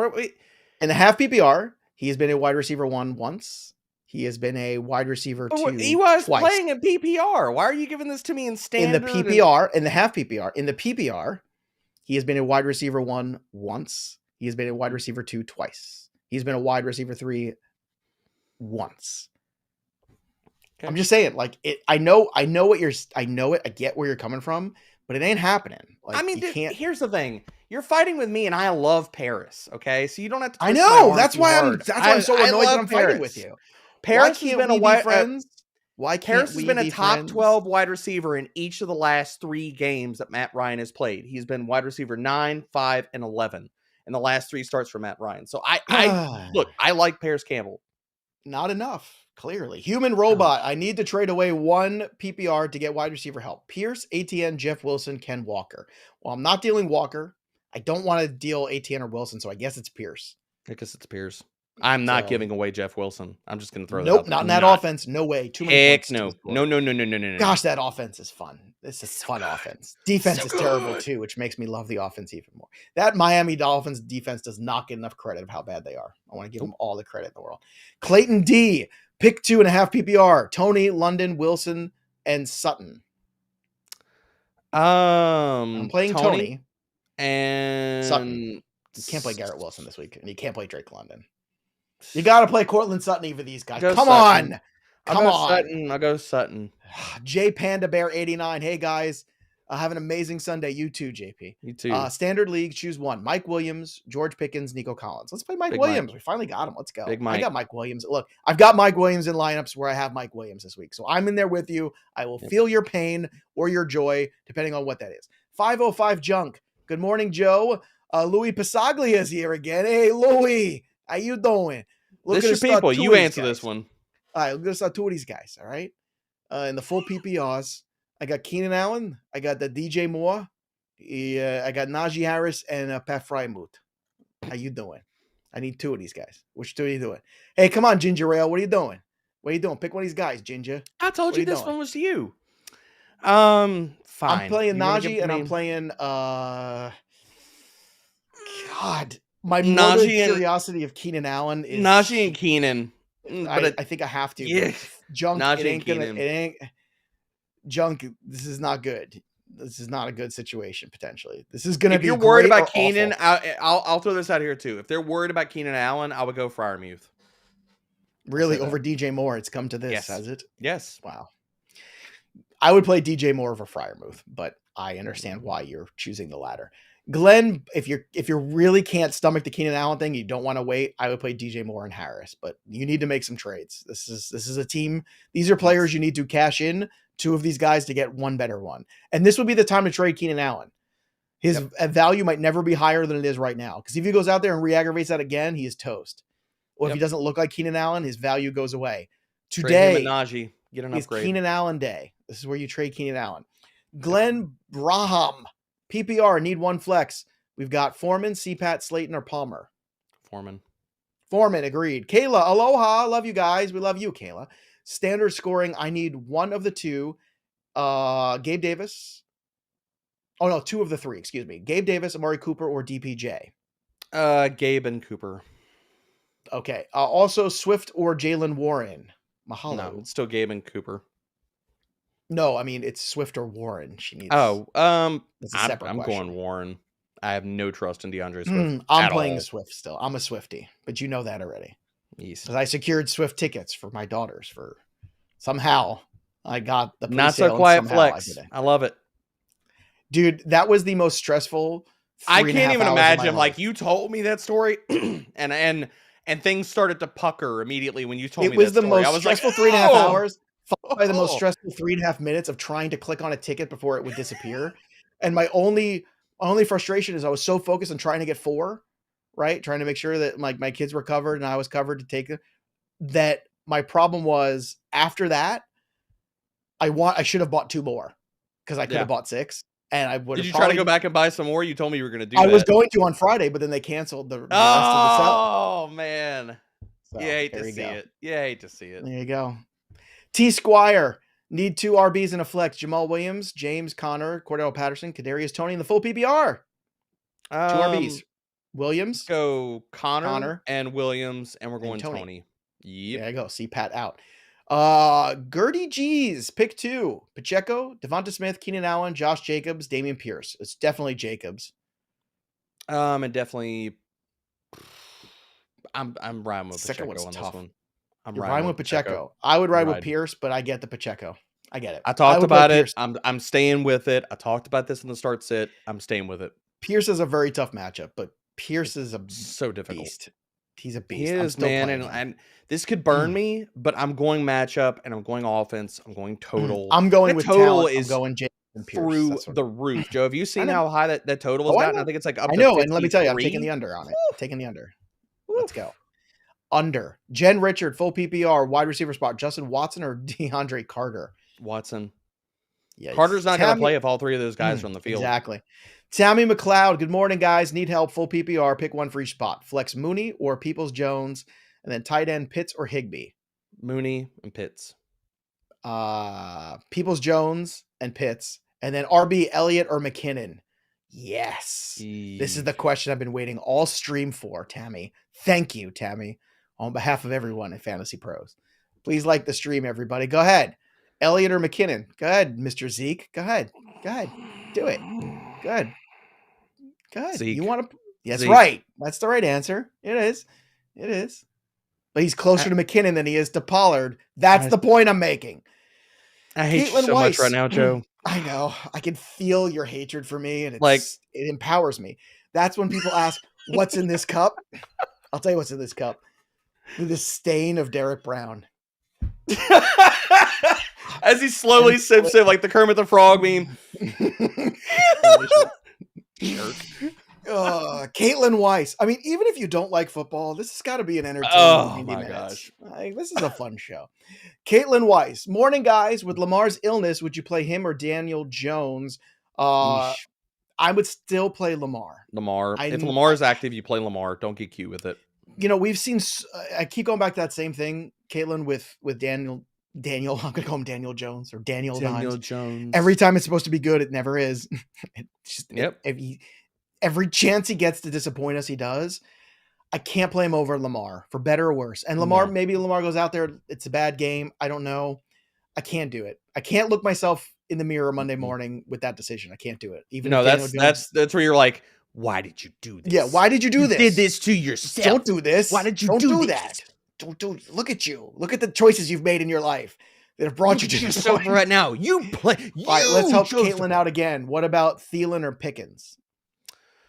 In the half PPR, he has been a wide receiver 1 once. He has been a wide receiver 2 He was twice. playing in PPR. Why are you giving this to me in standard? In the PPR, in the half PPR. In the PPR, he has been a wide receiver 1 once. He has been a wide receiver 2 twice. He's been a wide receiver 3 once. Okay. I'm just saying, like, I know what you're. I know it. I get where you're coming from, but it ain't happening. Like, I mean, here's the thing: you're fighting with me, and I love Paris. Okay, so you don't have to. I know. That's why I'm so annoyed that I'm fighting with you. Paris has been a friends. Why can't Paris has been a top 12 wide receiver in each of the last 3 games that Matt Ryan has played. He's been wide receiver 9, 5, and 11 in the last 3 starts for Matt Ryan. So I look, I like Paris Campbell. Not enough, clearly. Human robot. I need to trade away 1 PPR to get wide receiver help. Pierce, ATN, Jeff Wilson, Ken Walker. Well, I'm not dealing Walker. I don't want to deal ATN or Wilson, so I guess it's Pierce. I guess it's Pierce. I'm not giving away Jeff Wilson. I'm just going to throw that out there. Not in that offense. No way. Too many points. No. Gosh, that offense is fun. This is fun offense. Defense is terrible too, which makes me love the offense even more. That Miami Dolphins defense does not get enough credit of how bad they are. I want to give them all the credit in the world. Clayton D, pick 2.5 PPR. Tony, London, Wilson, and Sutton. I'm playing Tony and Sutton. You can't play Garrett Wilson this week, and you can't play Drake London. You got to play Cortland Sutton for these guys. Come on. I'll go Sutton. J Panda Bear 89. Hey guys, have an amazing Sunday. You too, JP. You too. Standard league, choose 1. Mike Williams, George Pickens, Nico Collins. Let's play Mike Williams. We finally got him. Let's go. I got Mike Williams. Look, I've got Mike Williams in lineups where I have Mike Williams this week. So I'm in there with you. I will feel your pain or your joy, depending on what that is. 505 Junk. Good morning, Joe. Louis Pisaglia is here again. Hey, Louis. How you doing? This your people. You answer this one. All right, we're going to start 2 of these guys, all right? In the full PPRs, I got Keenan Allen. I got the DJ Moore. I got Najee Harris and Pat Frymuth. How you doing? I need 2 of these guys. Which 2 are you doing? Hey, come on, Ginger Ale. What are you doing? What are you doing? Pick one of these guys, Ginger. I told you this one was you. Fine. I'm playing Najee and I'm playing God, my morbid Najee and curiosity of Keenan Allen is Najee and Keenan. But I think I have to. yeah, But Junk, Najee it and ain't gonna. Keenan. It ain't Junk. This is not good. This is not a good situation potentially. This is gonna If be you're worried great or about Keenan, awful. I'll throw this out here too. If they're worried about Keenan Allen, I would go Freiermuth. Really, over DJ Moore, it's come to this, Yes. has it? Yes. Wow. I would play DJ Moore over Freiermuth, but I understand why you're choosing the latter. Glenn, if you really can't stomach the Keenan Allen thing, you don't want to wait, I would play DJ Moore and Harris, but you need to make some trades. This is a team. These are players you need to cash in 2 of these guys to get one better one. And this would be the time to trade Keenan Allen. His value might never be higher than it is right now. Because if he goes out there and re-aggravates that again, he is toast. Or if he doesn't look like Keenan Allen, his value goes away. Today, Trade him and Najee. Get an is upgrade. Keenan Allen day. This is where you trade Keenan Allen. Glenn Braham, PPR, need one flex. We've got Foreman, CPAT, Slayton, or Palmer. Foreman, agreed. Kayla, aloha. Love you guys. We love you, Kayla. Standard scoring, I need one of the 2. Gabe Davis. Oh, no, 2 of the 3, excuse me. Gabe Davis, Amari Cooper, or DPJ. Gabe and Cooper. Okay. Also, Swift or Jalen Warren. Mahalo. No, it's still Gabe and Cooper. No, I mean, it's Swift or Warren. She needs. Oh, that's a separate I'm question. going Warren. I have no trust in DeAndre Swift. I'm playing Swift still. I'm a Swiftie, but you know that already. Yes. Because I secured Swift tickets for my daughters for somehow I got the Not so quiet flex. I love it. Dude, that was the most stressful. I can't even imagine. Like, you told me that story and things started to pucker immediatly when you told me that story. It was the most stressful 3.5 hours, followed by the most stressful 3.5 minutes of trying to click on a ticket before it would disappear. And my only frustration is I was so focused on trying to get 4, right? Trying to make sure that my kids were covered and I was covered to take it. That my problem was after that, I should have bought 2 more because I could have bought 6. And I would. Did you try to go back and buy some more? You told me you were going to do that. I was going to on Friday, but then they canceled the rest of the set. Oh, man. So, you hate to see it. You hate to see it. There you go. T Squire. Need 2 RBs and a flex. Jamal Williams, James Conner, Cordell Patterson, Kadarius Toney in the full PPR. 2 RBs. Williams. Go Connor and Williams, and we're going Toney. Yep. There you go. See Pat out. Gertie G's pick 2. Pacheco, Devonta Smith, Keenan Allen, Josh Jacobs, Damian Pierce. It's definitely Jacobs. And definitely I'm riding with Second Pacheco one's on tough. this one. You're riding with Pacheco. I would ride with Pierce, but I get the Pacheco. I get it. I talked about it. I'm staying with it. I talked about this in the start sit. I'm staying with it. Pierce is a very tough matchup, but Pierce is so difficult. Beast. He's a beast. He is, man, and this could burn me, but I'm going matchup and I'm going offense. I'm going total. I'm going with total talent. I'm going Jason Pierce through the roof. Joe, have you seen how high that total has gotten? I think it's like up to 53. And let me tell you, I'm taking the under on it. Taking the under. Let's go. Under. Jen Richard, full PPR, wide receiver spot. Justin Watson or DeAndre Carter? Watson. Yeah, Carter's not going to play if all 3 of those guys are on the field. Exactly. Tammy McLeod, good morning, guys. Need help, full PPR. Pick one for each spot. Flex Mooney or Peoples-Jones, and then tight end Pitts or Higbee. Mooney and Pitts. Peoples-Jones and Pitts, and then RB Elliott or McKinnon. Yes. This is the question I've been waiting all stream for, Tammy. Thank you, Tammy, on behalf of everyone at Fantasy Pros. Please like the stream, everybody. Go ahead. Elliott or McKinnon. Go ahead, Mr. Zeke. Go ahead. Do it. Good. Zeke. You want to? That's right. That's the right answer. It is. But he's closer to McKinnon than he is to Pollard. That's the point I'm making. I hate you so much right now, Joe. I know. I can feel your hatred for me, and it empowers me. That's when people ask, "What's in this cup?" I'll tell you what's in this cup. The stain of Derek Brown. As he slowly sips it like the Kermit the Frog meme. Caitlin Weiss. I mean, even if you don't like football, this has got to be an entertaining 90 minutes. Gosh. This is a fun show. Caitlin Weiss. Morning, guys. With Lamar's illness, would you play him or Daniel Jones? I would still play Lamar. If Lamar is active, you play Lamar. Don't get cute with it. You know, we've seen, I keep going back to that same thing, Caitlin, with Daniel, I'm going to call him Daniel Jones or Daniel Jones. Every time it's supposed to be good, it never is. It's just, every chance he gets to disappoint us, he does. I can't play him over Lamar, for better or worse. And Lamar, maybe Lamar goes out there, it's a bad game. I don't know. I can't do it. I can't look myself in the mirror Monday morning with that decision. I can't do it. Even No, if that's where you're like, why did you do this? Yeah, why did you do this? You did this to yourself. Don't do this. Why did you don't do this? that? Don't do. Look at you. Look at the choices you've made in your life that have brought you to this point right now. You play. All right, let's help Caitlin out again. What about Thielen or Pickens?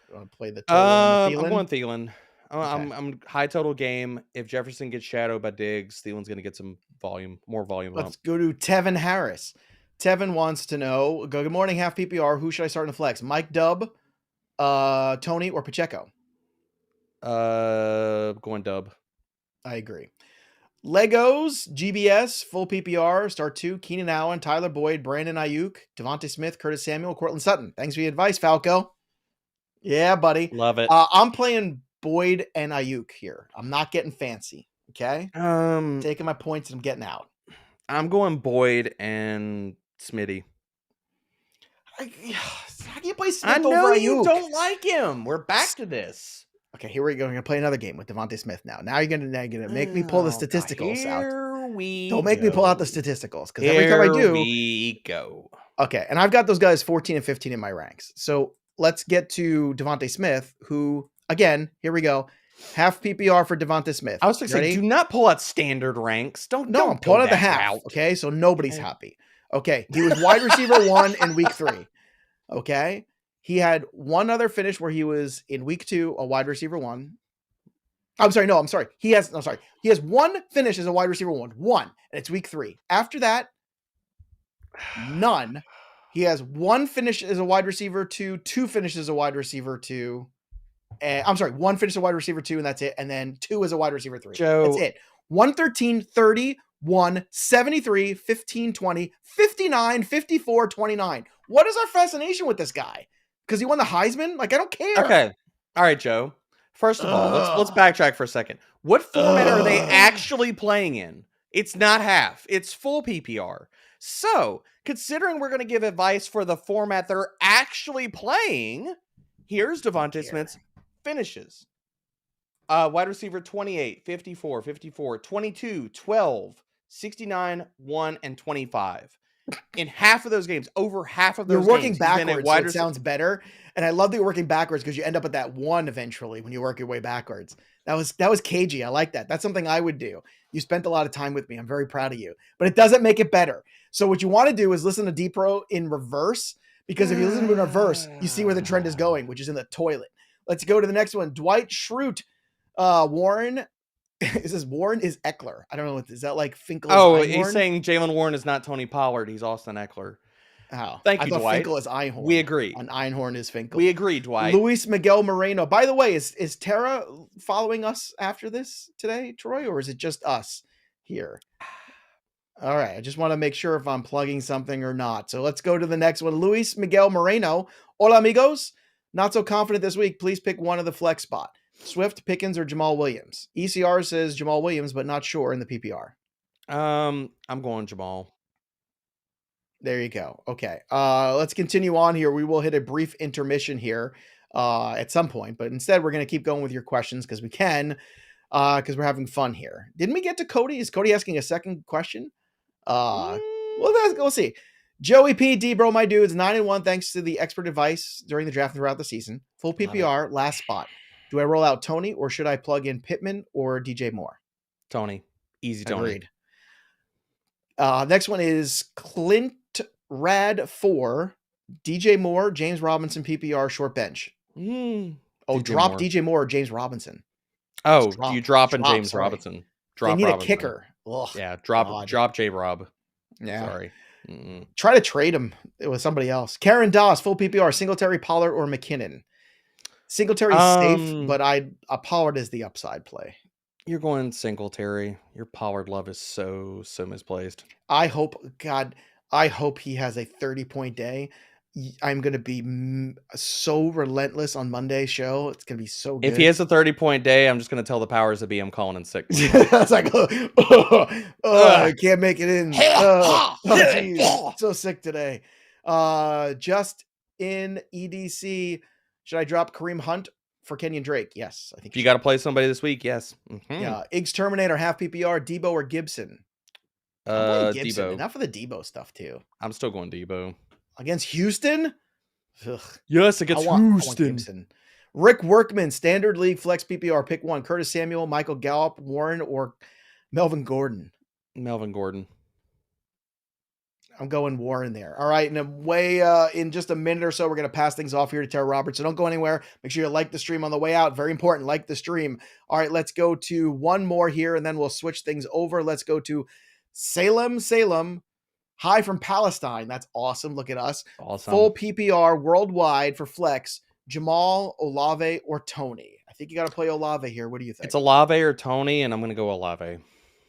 You want to play the total on the Thielen? I'm going Thielen. Okay. I'm high total game. If Jefferson gets shadowed by Diggs, Thielen's going to get some volume, more volume. Let's go to Tevin Harris. Tevin wants to know, good morning, half PPR. Who should I start in the flex? Mike Dubb, Tony, or Pacheco? Going Dubb. I agree. Legos, GBS, full PPR, start 2, Keenan Allen, Tyler Boyd, Brandon Ayuk, Devontae Smith, Curtis Samuel, Cortland Sutton. Thanks for your advice, Falco. Yeah, buddy. Love it. I'm playing Boyd and Ayuk here. I'm not getting fancy. Okay. Taking my points and I'm getting out. I'm going Boyd and Smitty. How can you play Smith I know over Ayuk? You don't like him. We're back to this. Okay, here we go. I'm going to play another game with Devontae Smith now. Now you're going to make me pull the statisticals out. Don't make me pull out the statisticals, because every time I do. Here we go. Okay, and I've got those guys 14 and 15 in my ranks. So let's get to Devontae Smith, who, again, here we go. Half PPR for Devontae Smith. I was going to say, do not pull out standard ranks. I'm pulling out the half. Route. Okay, so nobody's happy. Okay, he was wide receiver 1 in week 3. Okay, he had one other finish where he was in week 2 a wide receiver 1. I'm sorry. He has one finish as a wide receiver 1, and it's week 3. After that, none. He has one finish as a wide receiver 2, 2 finishes as a wide receiver 2. One finish as a wide receiver 2, and that's it. And then 2 as a wide receiver 3. Joe, that's it. 113, 30, 1, 73, 15, 20, 59, 54, 29. What is our fascination with this guy? Because he won the Heisman? Like, I don't care. Okay. All right, Joe. First of all, let's backtrack for a second. What format are they actually playing in? It's not half. It's full PPR. So, considering we're going to give advice for the format they're actually playing, here's Devontae Smith's finishes. Wide receiver 28, 54, 54, 22, 12, 69, 1, and 25. In half of those games, over half of those games. You're working backwards, so it sounds better. And I love that you're working backwards because you end up at that 1 eventually when you work your way backwards. That was cagey. I like that. That's something I would do. You spent a lot of time with me. I'm very proud of you. But it doesn't make it better. So what you want to do is listen to D-Pro in reverse, because if you listen to it in reverse, you see where the trend is going, which is in the toilet. Let's go to the next one. Dwight Schrute. Warren. It says Warren is Eckler. I don't know. Is that like Finkel? Oh, he's saying Jalen Warren is not Tony Pollard. He's Austin Eckler. Oh, thank you, Dwight. Finkel is Einhorn. We agree. And Einhorn is Finkel. We agree, Dwight. Luis Miguel Moreno. By the way, is Tera following us after this today, Troy, or is it just us here? All right. I just want to make sure if I'm plugging something or not. So let's go to the next one. Luis Miguel Moreno. Hola, amigos. Not so confident this week. Please pick one of the flex spot. Swift, Pickens, or Jamal Williams. ECR says Jamal Williams, but not sure in the PPR. I'm going Jamal. There you go. Okay. Let's continue on here. We will hit a brief intermission here at some point, but instead we're going to keep going with your questions because we can, because we're having fun here. Didn't we get to Cody? Is Cody asking a second question? We'll see. Joey P, D-Bro, my dudes, 9-1 thanks to the expert advice during the draft and throughout the season. Full PPR, last spot. Do I roll out Tony, or should I plug in Pittman or DJ Moore? Tony. Easy Tony. Agreed. Next one is Clint Rad 4, DJ Moore, James Robinson, PPR, short bench. Oh, drop Moore. DJ Moore or James Robinson. Oh, you dropping James Robinson. They need a kicker. Ugh, yeah, drop J-Rob. Yeah. Sorry. Try to trade him with somebody else. Karen Doss, full PPR, Singletary, Pollard, or McKinnon. Singletary's safe, but Pollard is the upside play. You're going Singletary. Your Pollard love is so misplaced. I hope he has a 30-point day. I'm going to be so relentless on Monday's show. It's going to be so good. If he has a 30-point day, I'm just going to tell the powers that be I'm calling in sick. It's like, I can't make it in. Geez, so sick today. Just in EDC, Should I drop Kareem Hunt for Kenyon Drake? Yes, I think If you got to play somebody this week, yes. Yeah, Iggs Terminator, half PPR, Debo or Gibson? I'm playing Gibson. Debo. Enough of the Debo stuff too. I'm still going Debo. Against Houston? Ugh. Yes, against Houston. I want Gibson. Rick Workman, standard league flex PPR. Pick one. Curtis Samuel, Michael Gallup, Warren, or Melvin Gordon. Melvin Gordon. I'm going Warren there. All right. In just a minute or so, we're going to pass things off here to Tera Roberts. So don't go anywhere. Make sure you like the stream on the way out. Very important. Like the stream. All right. Let's go to one more here and then we'll switch things over. Let's go to Salem. Hi from Palestine. That's awesome. Look at us. Awesome. Full PPR worldwide for flex. Jamal, Olave, or Tony. I think you got to play Olave here. What do you think? It's Olave or Tony, and I'm going to go Olave.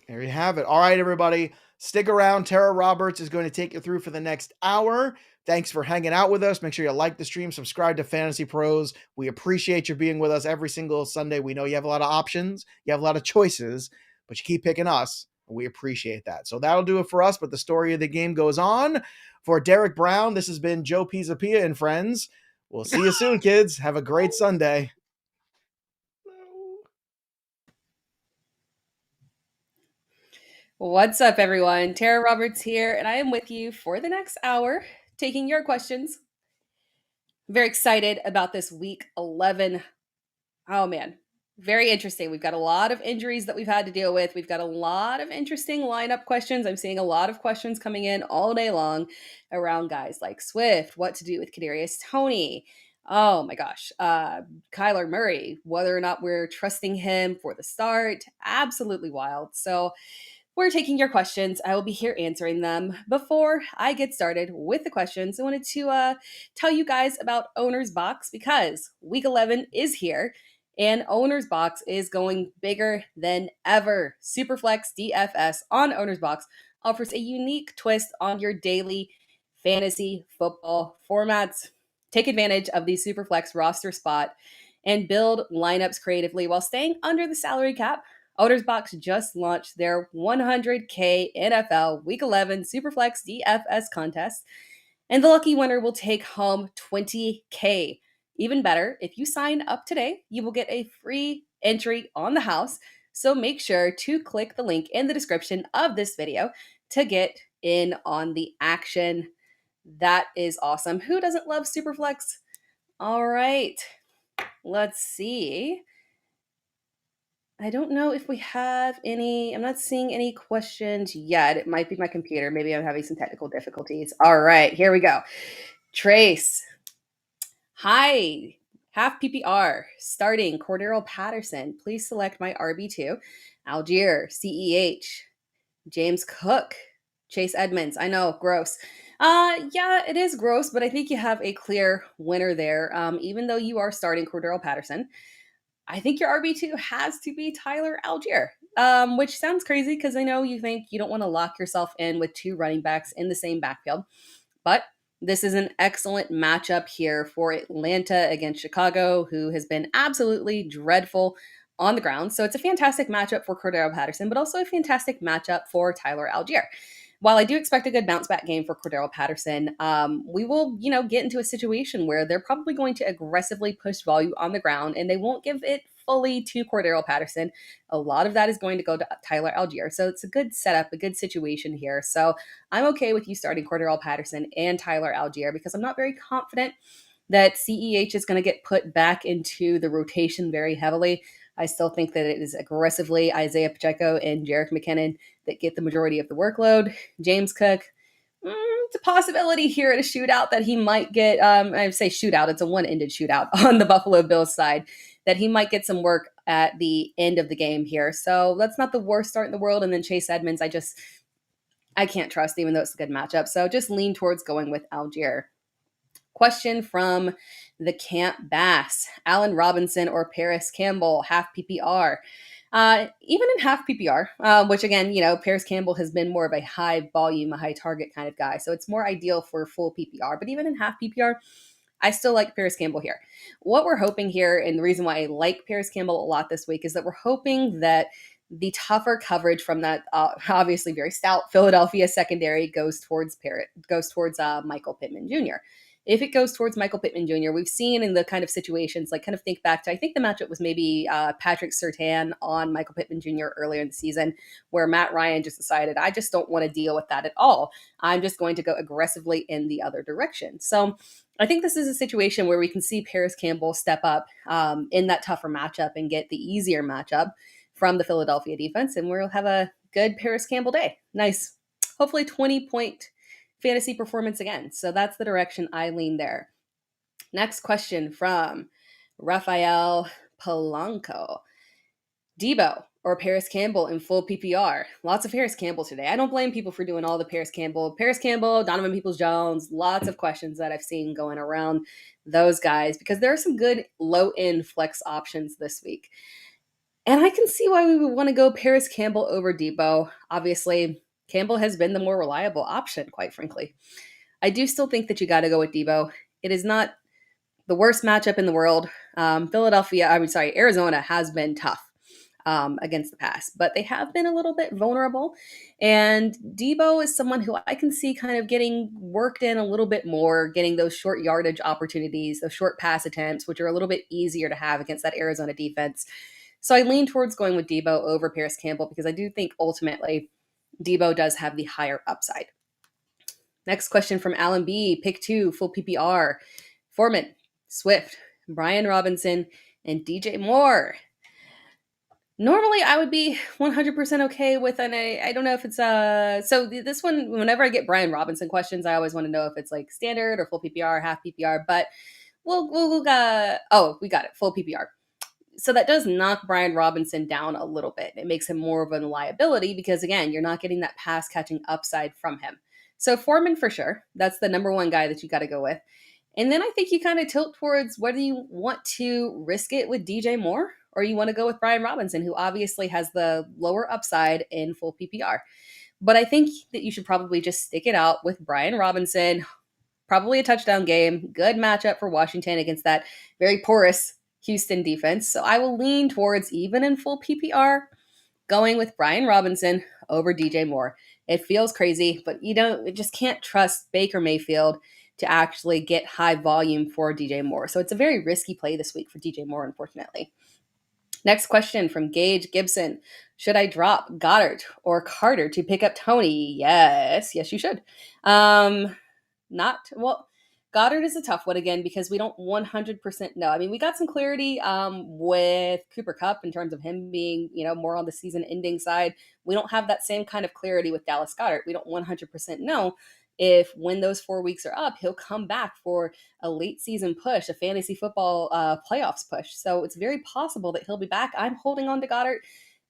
There you have it. All right, everybody. Stick around. Tera Roberts is going to take you through for the next hour. Thanks for hanging out with us. Make sure you like the stream. Subscribe to Fantasy Pros. We appreciate you being with us every single Sunday. We know you have a lot of options. You have a lot of choices, but you keep picking us. We appreciate that. So that'll do it for us, but the story of the game goes on. For Derek Brown, this has been Joe Pisapia and friends. We'll see you soon, kids. Have a great Sunday. What's up, everyone? Tera Roberts here, and I am with you for the next hour, taking your questions. I'm very excited about this week 11. Oh, man. Very interesting. We've got a lot of injuries that we've had to deal with. We've got a lot of interesting lineup questions. I'm seeing a lot of questions coming in all day long around guys like Swift, what to do with Kadarius Toney. Oh my gosh. Kyler Murray, whether or not we're trusting him for the start. Absolutely wild. So we're taking your questions. I will be here answering them. Before I get started with the questions, I wanted to tell you guys about Owner's Box because week 11 is here. And Owner's Box is going bigger than ever. Superflex DFS on Owner's Box offers a unique twist on your daily fantasy football formats. Take advantage of the Superflex roster spot and build lineups creatively while staying under the salary cap. Owner's Box just launched their 100K NFL Week 11 Superflex DFS contest, and the lucky winner will take home $20K. Even better, if you sign up today, you will get a free entry on the house. So make sure to click the link in the description of this video to get in on the action. That is awesome. Who doesn't love Superflex? All right, let's see. I don't know if we have any. I'm not seeing any questions yet. It might be my computer. Maybe I'm having some technical difficulties. All right, here we go. Trace. Hi, half PPR, starting Cordero Patterson. Please select my RB2. Algier, CEH, James Cook, Chase Edmonds. I know, gross. Yeah, it is gross, but I think you have a clear winner there. Even though you are starting Cordero Patterson, I think your RB2 has to be Tyler Algier, which sounds crazy because I know you think you don't want to lock yourself in with two running backs in the same backfield, but this is an excellent matchup here for Atlanta against Chicago, who has been absolutely dreadful on the ground. So it's a fantastic matchup for Cordero Patterson, but also a fantastic matchup for Tyler Algier. While I do expect a good bounce back game for Cordero Patterson, we will, get into a situation where they're probably going to aggressively push volume on the ground and they won't give it fully to Cordero Patterson. A lot of that is going to go to Tyler Algier. So it's a good setup, a good situation here. So I'm okay with you starting Cordero Patterson and Tyler Algier because I'm not very confident that CEH is going to get put back into the rotation very heavily. I still think that it is aggressively Isaiah Pacheco and Jerick McKinnon that get the majority of the workload. James Cook, it's a possibility here at a shootout that he might get, I say shootout, it's a one-ended shootout on the Buffalo Bills side, that he might get some work at the end of the game here. So that's not the worst start in the world. And then Chase Edmonds, I can't trust, even though it's a good matchup. So just lean towards going with Algier. Question from the Camp Bass. Allen Robinson or Paris Campbell, half PPR. Even in half PPR, which again, Paris Campbell has been more of a high volume, a high target kind of guy. So it's more ideal for full PPR. But even in half PPR, I still like Paris Campbell here. What we're hoping here, and the reason why I like Paris Campbell a lot this week, is that we're hoping that the tougher coverage from that obviously very stout Philadelphia secondary goes towards Michael Pittman Jr. if it goes towards Michael Pittman Jr., we've seen in the kind of situations, like kind of think back to, I think the matchup was maybe Patrick Surtain on Michael Pittman Jr. earlier in the season, where Matt Ryan just decided, I just don't want to deal with that at all. I'm just going to go aggressively in the other direction. So I think this is a situation where we can see Paris Campbell step up in that tougher matchup and get the easier matchup from the Philadelphia defense, and we'll have a good Paris Campbell day. Nice. Hopefully 20-point fantasy performance again. So that's the direction I lean there. Next question from Rafael Polanco. Debo or Paris Campbell in full PPR? Lots of Paris Campbell today. I don't blame people for doing all the Paris Campbell, Donovan Peoples-Jones, lots of questions that I've seen going around those guys because there are some good low-end flex options this week. And I can see why we would want to go Paris Campbell over Debo. Obviously, Campbell has been the more reliable option, quite frankly. I do still think that you got to go with Debo. It is not the worst matchup in the world. Arizona has been tough against the pass, but they have been a little bit vulnerable. And Debo is someone who I can see kind of getting worked in a little bit more, getting those short yardage opportunities, those short pass attempts, which are a little bit easier to have against that Arizona defense. So I lean towards going with Debo over Paris Campbell because I do think ultimately Debo does have the higher upside. Next question from Alan B. Pick 2, full PPR. Foreman, Swift, Brian Robinson, and DJ Moore. Normally, I would be 100% okay with I don't know if it's so this one, whenever I get Brian Robinson questions, I always want to know if it's like standard or full PPR, half PPR, but we got it, full PPR. So that does knock Brian Robinson down a little bit. It makes him more of a liability because, again, you're not getting that pass catching upside from him. So Foreman for sure. That's the number one guy that you got to go with. And then I think you kind of tilt towards whether you want to risk it with DJ Moore or you want to go with Brian Robinson, who obviously has the lower upside in full PPR. But I think that you should probably just stick it out with Brian Robinson. Probably a touchdown game. Good matchup for Washington against that very porous Houston defense. So I will lean towards, even in full PPR, going with Brian Robinson over DJ Moore. It feels crazy, but you just can't trust Baker Mayfield to actually get high volume for DJ Moore. So it's a very risky play this week for DJ Moore, unfortunately. Next question from Gage Gibson. Should I drop Goddard or Carter to pick up Tony? Yes, you should. Goddard is a tough one again because we don't 100% know. I mean, we got some clarity with Cooper Kupp in terms of him being, more on the season-ending side. We don't have that same kind of clarity with Dallas Goedert. We don't 100% know if when those 4 weeks are up, he'll come back for a late season push, a fantasy football playoffs push. So it's very possible that he'll be back. I'm holding on to Goddard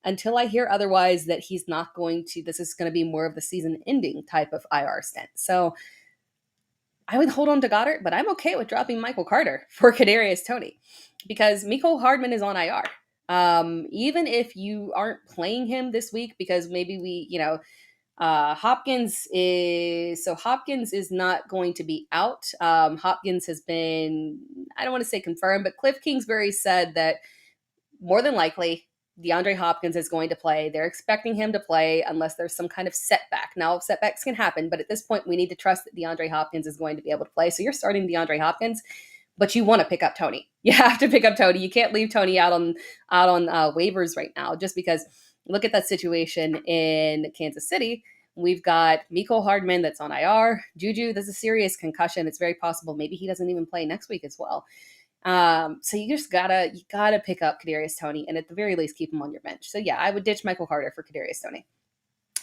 until I hear otherwise that he's not going to. This is going to be more of the season-ending type of IR stint. So I would hold on to Goddard, but I'm okay with dropping Michael Carter for Kadarius Toney because Mecole Hardman is on IR. Even if you aren't playing him this week because maybe Hopkins is not going to be out. Hopkins has been, I don't want to say confirmed, but Cliff Kingsbury said that more than likely DeAndre Hopkins is going to play. They're expecting him to play unless there's some kind of setback. Now, setbacks can happen, but at this point, we need to trust that DeAndre Hopkins is going to be able to play. So you're starting DeAndre Hopkins, but you want to pick up Tony. You have to pick up Tony. You can't leave Tony out on waivers right now, just because look at that situation in Kansas City. We've got Mecole Hardman that's on IR. Juju, there's a serious concussion. It's very possible maybe he doesn't even play next week as well. So you just gotta pick up Kadarius Toney and at the very least keep him on your bench. So yeah, I would ditch Michael Carter for Kadarius Toney.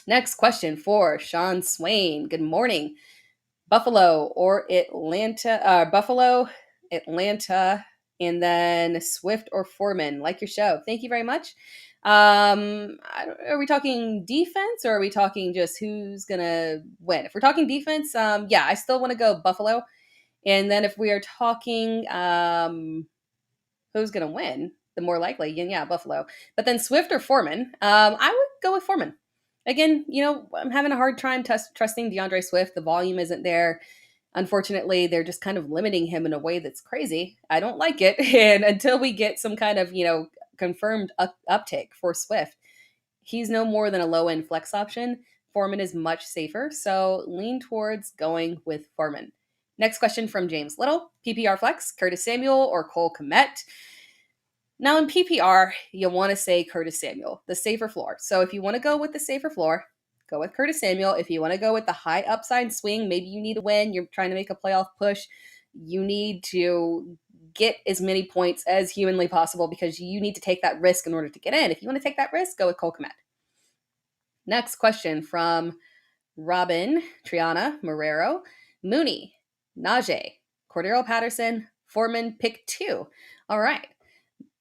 Next question for Sean Swain. Good morning. Buffalo or Atlanta? Buffalo, Atlanta, and then Swift or Foreman. Like your show. Thank you very much. Are we talking defense or are we talking just who's gonna win? If we're talking defense, I still want to go Buffalo. And then if we are talking who's going to win, the more likely, Buffalo. But then Swift or Foreman, I would go with Foreman. Again, I'm having a hard time trusting DeAndre Swift. The volume isn't there. Unfortunately, they're just kind of limiting him in a way that's crazy. I don't like it. And until we get some kind of, confirmed uptake for Swift, he's no more than a low-end flex option. Foreman is much safer. So lean towards going with Foreman. Next question from James Little. PPR flex, Curtis Samuel or Cole Kmet? Now in PPR, you want to say Curtis Samuel, the safer floor. So if you want to go with the safer floor, go with Curtis Samuel. If you want to go with the high upside swing, maybe you need a win, you're trying to make a playoff push, you need to get as many points as humanly possible because you need to take that risk in order to get in. If you want to take that risk, go with Cole Kmet. Next question from Robin, Triana, Marrero, Mooney, Najee, Cordero Patterson, Foreman, pick 2. All right.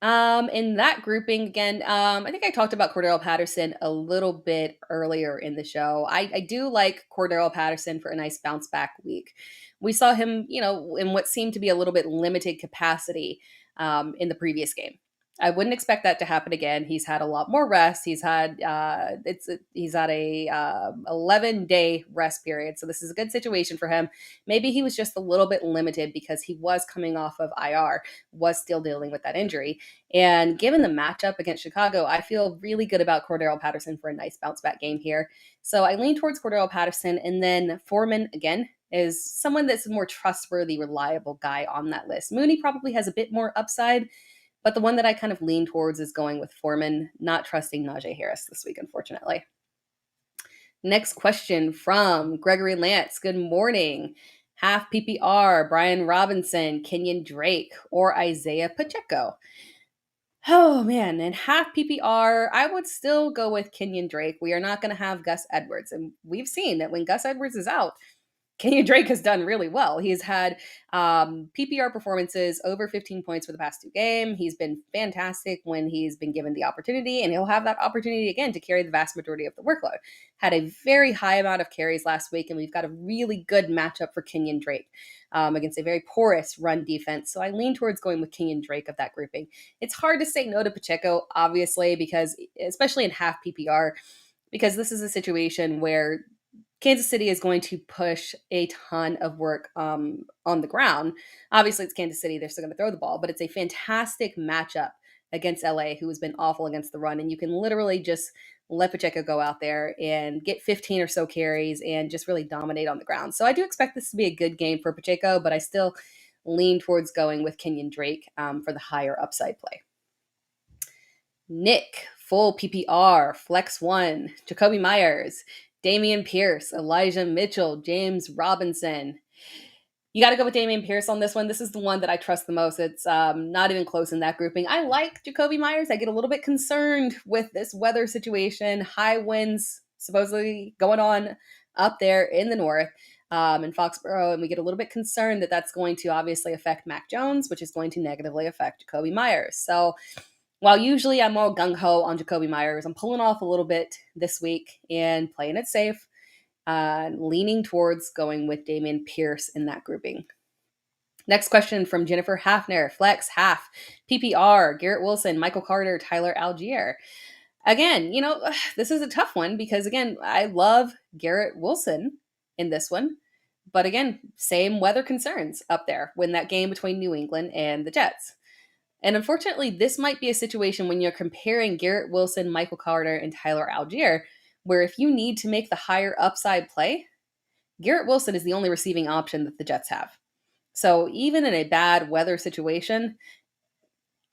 In that grouping, again, I think I talked about Cordero Patterson a little bit earlier in the show. I do like Cordero Patterson for a nice bounce back week. We saw him, in what seemed to be a little bit limited capacity in the previous game. I wouldn't expect that to happen again. He's had a lot more rest. He's had a 11-day rest period, so this is a good situation for him. Maybe he was just a little bit limited because he was coming off of IR, was still dealing with that injury. And given the matchup against Chicago, I feel really good about Cordero Patterson for a nice bounce back game here. So I lean towards Cordero Patterson, and then Foreman again is someone that's a more trustworthy, reliable guy on that list. Mooney probably has a bit more upside, but the one that I kind of lean towards is going with Foreman, not trusting Najee Harris this week, unfortunately. Next question from Gregory Lance. Good morning. Half PPR, Brian Robinson, Kenyon Drake, or Isaiah Pacheco? Oh, man. In half PPR, I would still go with Kenyon Drake. We are not going to have Gus Edwards. And we've seen that when Gus Edwards is out, Kenyon Drake has done really well. He's had PPR performances over 15 points for the past 2 games. He's been fantastic when he's been given the opportunity, and he'll have that opportunity again to carry the vast majority of the workload. Had a very high amount of carries last week, and we've got a really good matchup for Kenyon Drake against a very porous run defense. So I lean towards going with Kenyon Drake of that grouping. It's hard to say no to Pacheco, obviously, because especially in half PPR, because this is a situation where Kansas City is going to push a ton of work on the ground. Obviously, it's Kansas City. They're still going to throw the ball, but it's a fantastic matchup against LA, who has been awful against the run. And you can literally just let Pacheco go out there and get 15 or so carries and just really dominate on the ground. So I do expect this to be a good game for Pacheco, but I still lean towards going with Kenyon Drake for the higher upside play. Nick, full PPR, Flex 1, Jacoby Myers, Dameon Pierce, Elijah Mitchell, James Robinson. You got to go with Dameon Pierce on this one. This is the one that I trust the most. It's not even close in that grouping. I like Jacoby Myers. I get a little bit concerned with this weather situation. High winds supposedly going on up there in the north in Foxborough. And we get a little bit concerned that that's going to obviously affect Mac Jones, which is going to negatively affect Jacoby Myers. So while usually I'm all gung-ho on Jacoby Myers, I'm pulling off a little bit this week and playing it safe, leaning towards going with Dameon Pierce in that grouping. Next question from Jennifer Hafner, Flex, half, PPR, Garrett Wilson, Michael Carter, Tyler Algier. Again, this is a tough one because, again, I love Garrett Wilson in this one. But again, same weather concerns up there when that game between New England and the Jets. And unfortunately, this might be a situation when you're comparing Garrett Wilson, Michael Carter, and Tyler Algier, where if you need to make the higher upside play, Garrett Wilson is the only receiving option that the Jets have. So even in a bad weather situation,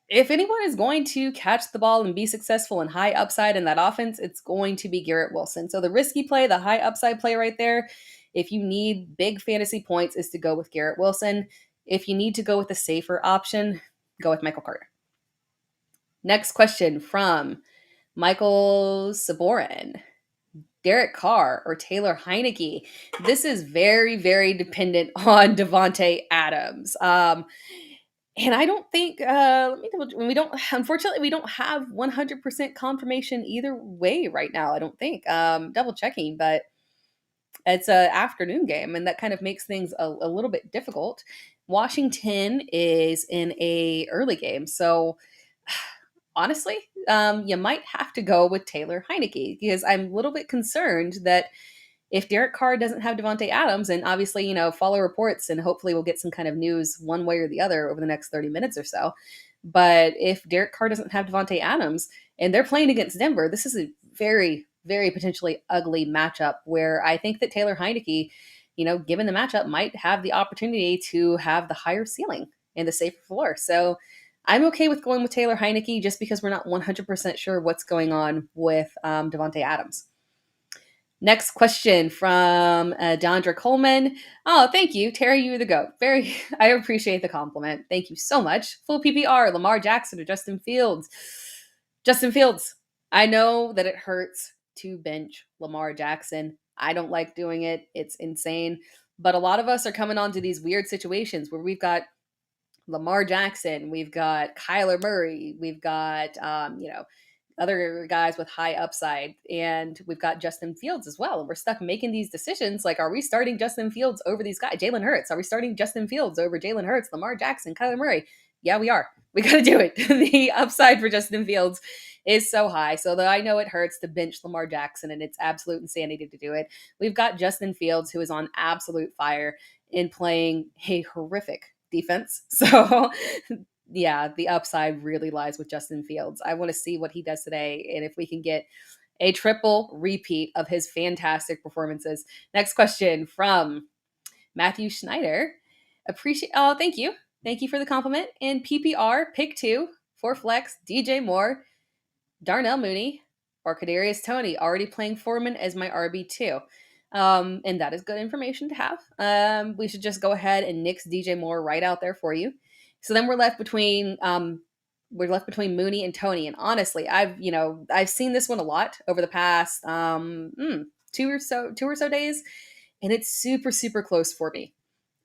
if anyone is going to catch the ball and be successful in high upside in that offense, it's going to be Garrett Wilson. So the risky play, the high upside play right there, if you need big fantasy points, is to go with Garrett Wilson. If you need to go with a safer option, go with Michael Carter. Next question from Michael Saborin. Derek Carr or Taylor Heineke? This is very, very dependent on Devontae Adams. And I don't think, unfortunately, we don't have 100% confirmation either way right now, I don't think. Double checking, but it's an afternoon game, and that kind of makes things a little bit difficult. Washington is in a early game, so honestly, you might have to go with Taylor Heineke because I'm a little bit concerned that if Derek Carr doesn't have Devontae Adams, and obviously, follow reports and hopefully we'll get some kind of news one way or the other over the next 30 minutes or so. But if Derek Carr doesn't have Devontae Adams and they're playing against Denver, this is a very, very potentially ugly matchup where I think that Taylor Heineke, given the matchup, might have the opportunity to have the higher ceiling and the safer floor. So I'm okay with going with Taylor Heineke just because we're not 100% sure what's going on with Devontae Adams. Next question from Dondra Coleman. Oh, thank you. Tara, you are the GOAT. I appreciate the compliment. Thank you so much. Full PPR, Lamar Jackson or Justin Fields? Justin Fields. I know that it hurts to bench Lamar Jackson. I don't like doing it. It's insane. But a lot of us are coming onto these weird situations where we've got Lamar Jackson, we've got Kyler Murray, we've got, other guys with high upside, and we've got Justin Fields as well. And we're stuck making these decisions like, are we starting Justin Fields over these guys? Jalen Hurts. Are we starting Justin Fields over Jalen Hurts, Lamar Jackson, Kyler Murray? Yeah, we are. We got to do it. The upside for Justin Fields is so high. So though I know it hurts to bench Lamar Jackson, and it's absolute insanity to do it, we've got Justin Fields, who is on absolute fire in playing a horrific defense. So yeah, the upside really lies with Justin Fields. I want to see what he does today, and if we can get a triple repeat of his fantastic performances. Next question from Matthew Schneider. Thank you. Thank you for the compliment. In PPR, pick 2 for flex, DJ Moore, Darnell Mooney, or Kadarius Toney, already playing Foreman as my RB2. And that is good information to have. We should just go ahead and nix DJ Moore right out there for you. So then we're left between Mooney and Toney. And honestly, I've seen this one a lot over the past 2 or so days, and it's super, super close for me.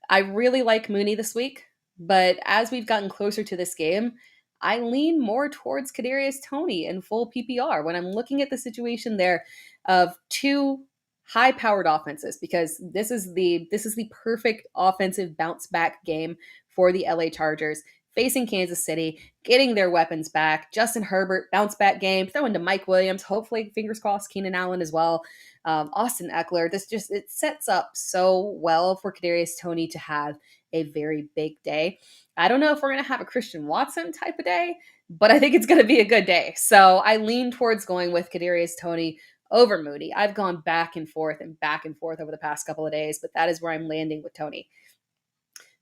I really like Mooney this week, but as we've gotten closer to this game, I lean more towards Kadarius Toney in full PPR when I'm looking at the situation there of 2 high-powered offenses, because this is the perfect offensive bounce back game for the LA Chargers facing Kansas City, getting their weapons back. Justin Herbert, bounce back game, throw into Mike Williams, hopefully, fingers crossed, Keenan Allen as well. Austin Eckler. It sets up so well for Kadarius Toney to have a very big day. I don't know if we're going to have a Christian Watson type of day, but I think it's going to be a good day. So I lean towards going with Kadarius Toney over Mooney. I've gone back and forth over the past couple of days, but that is where I'm landing with Toney.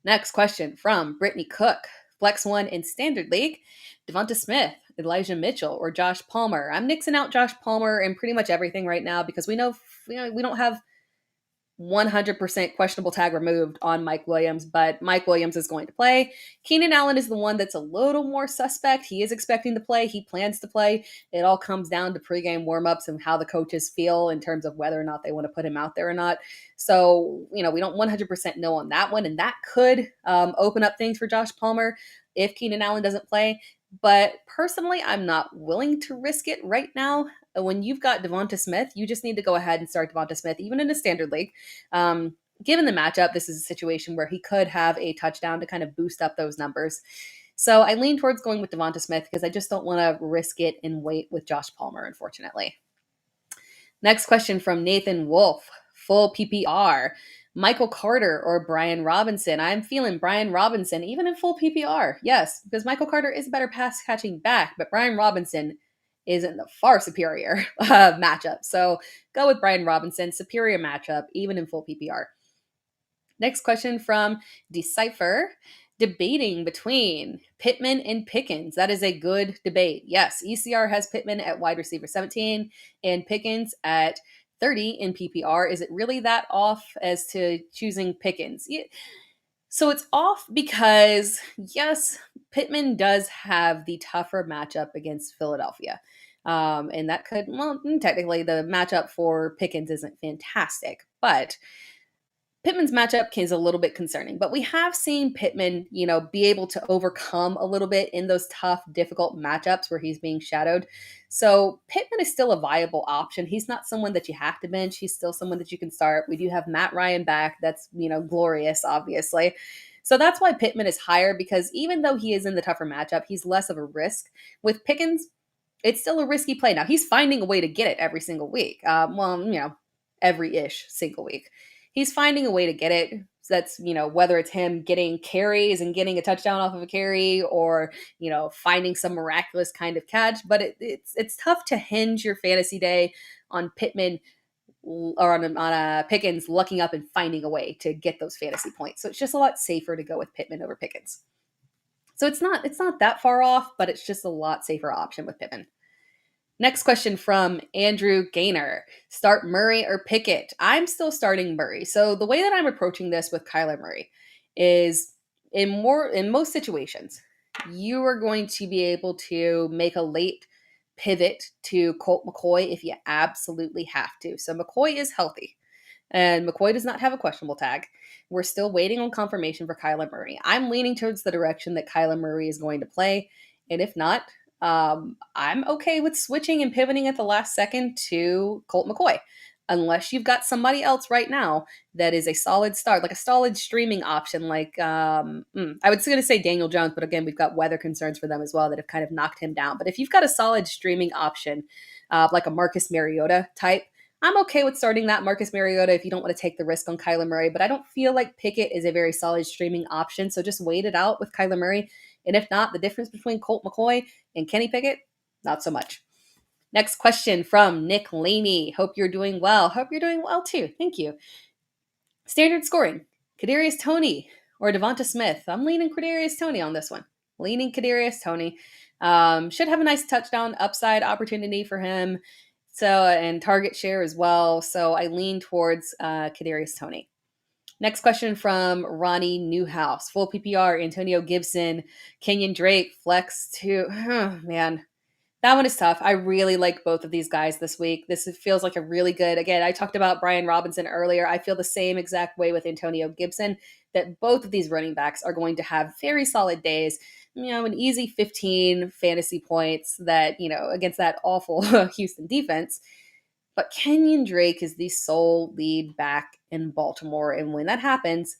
Next question from Brittany Cook. Flex 1 in Standard League, Devonta Smith, Elijah Mitchell, or Josh Palmer. I'm nixing out Josh Palmer in pretty much everything right now because we know we don't have 100% questionable tag removed on Mike Williams, but Mike Williams is going to play. Keenan Allen is the one that's a little more suspect. He is expecting to play. He plans to play. It all comes down to pregame warmups and how the coaches feel in terms of whether or not they want to put him out there or not. So, we don't 100% know on that one, and that could open up things for Josh Palmer if Keenan Allen doesn't play. But personally, I'm not willing to risk it right now. When you've got Devonta Smith, you just need to go ahead and start Devonta Smith, even in a standard league. Given the matchup, this is a situation where he could have a touchdown to kind of boost up those numbers. So I lean towards going with Devonta Smith because I just don't want to risk it and wait with Josh Palmer, unfortunately. Next question from Nathan Wolf, full PPR. Michael Carter or Brian Robinson? I'm feeling Brian Robinson, even in full PPR. Yes, because Michael Carter is a better pass-catching back, but Brian Robinson is in the far superior matchup. So go with Brian Robinson, superior matchup, even in full PPR. Next question from Decipher. Debating between Pittman and Pickens. That is a good debate. Yes, ECR has Pittman at wide receiver 17 and Pickens at 30 in PPR. Is it really that off as to choosing Pickens? So it's off because, yes, Pittman does have the tougher matchup against Philadelphia. And that could, technically the matchup for Pickens isn't fantastic, but Pittman's matchup is a little bit concerning, but we have seen Pittman, be able to overcome a little bit in those tough, difficult matchups where he's being shadowed. So Pittman is still a viable option. He's not someone that you have to bench. He's still someone that you can start. We do have Matt Ryan back. That's, glorious, obviously. So that's why Pittman is higher, because even though he is in the tougher matchup, he's less of a risk. With Pickens, it's still a risky play. Now, he's finding a way to get it every single week. Every-ish single week. He's finding a way to get it. So that's, whether it's him getting carries and getting a touchdown off of a carry or, finding some miraculous kind of catch. But it's tough to hinge your fantasy day on Pittman or on a Pickens lucking up and finding a way to get those fantasy points. So it's just a lot safer to go with Pittman over Pickens. So it's not that far off, but it's just a lot safer option with Pittman. Next question from Andrew Gaynor. Start Murray or Pickett? I'm still starting Murray. So the way that I'm approaching this with Kyler Murray is in most situations, you are going to be able to make a late pivot to Colt McCoy if you absolutely have to. So McCoy is healthy. And McCoy does not have a questionable tag. We're still waiting on confirmation for Kyler Murray. I'm leaning towards the direction that Kyler Murray is going to play. And if not, I'm okay with switching and pivoting at the last second to Colt McCoy. Unless you've got somebody else right now that is a solid start, like a solid streaming option, like I was going to say Daniel Jones, but again, we've got weather concerns for them as well that have kind of knocked him down. But if you've got a solid streaming option, like a Marcus Mariota type, I'm okay with starting that Marcus Mariota if you don't want to take the risk on Kyler Murray, but I don't feel like Pickett is a very solid streaming option. So just wait it out with Kyler Murray. And if not, the difference between Colt McCoy and Kenny Pickett, not so much. Next question from Nick Laney. Hope you're doing well. Hope you're doing well too. Thank you. Standard scoring. Kadarius Toney or Devonta Smith. I'm leaning Kadarius Toney on this one. Leaning Kadarius Toney. Should have a nice touchdown upside opportunity for him. So, and target share as well. So I lean towards Kadarius Toney. Next question from Ronnie Newhouse. Full PPR, Antonio Gibson, Kenyon Drake, flex to, oh, man. That one is tough. I really like both of these guys this week. This feels like a really good, again, I talked about Brian Robinson earlier. I feel the same exact way with Antonio Gibson, that both of these running backs are going to have very solid days. An easy 15 fantasy points that, against that awful Houston defense. But Kenyon Drake is the sole lead back in Baltimore. And when that happens,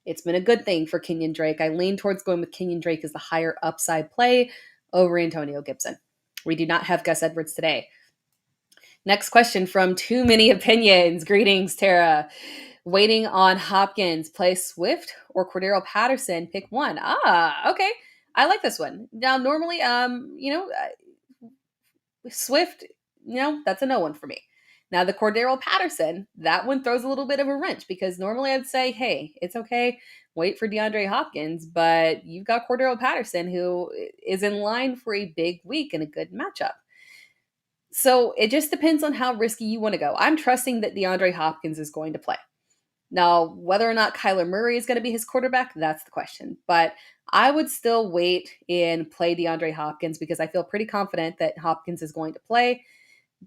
it's been a good thing for Kenyon Drake. I lean towards going with Kenyon Drake as the higher upside play over Antonio Gibson. We do not have Gus Edwards today. Next question from Too Many Opinions. Greetings, Tara. Waiting on Hopkins. Play Swift or Cordero Patterson? Pick one. Okay. I like this one. Now, normally, Swift, that's a no one for me. Now, the Cordero Patterson, that one throws a little bit of a wrench because normally I'd say, hey, it's okay, wait for DeAndre Hopkins, but you've got Cordero Patterson who is in line for a big week and a good matchup. So it just depends on how risky you want to go. I'm trusting that DeAndre Hopkins is going to play. Now, whether or not Kyler Murray is going to be his quarterback, that's the question. But I would still wait and play DeAndre Hopkins because I feel pretty confident that Hopkins is going to play.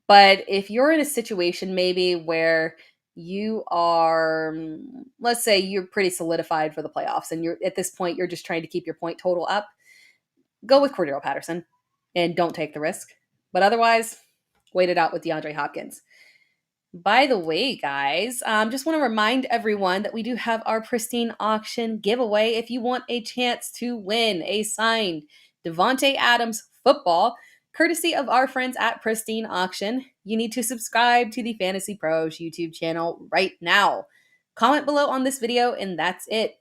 But if you're in a situation maybe where you are, let's say you're pretty solidified for the playoffs and you're at this point, you're just trying to keep your point total up, go with Cordero Patterson and don't take the risk. But otherwise, wait it out with DeAndre Hopkins. By the way, guys, just want to remind everyone that we do have our Pristine Auction giveaway. If you want a chance to win a signed Devontae Adams football, courtesy of our friends at Pristine Auction, you need to subscribe to the Fantasy Pros YouTube channel right now. Comment below on this video, and that's it.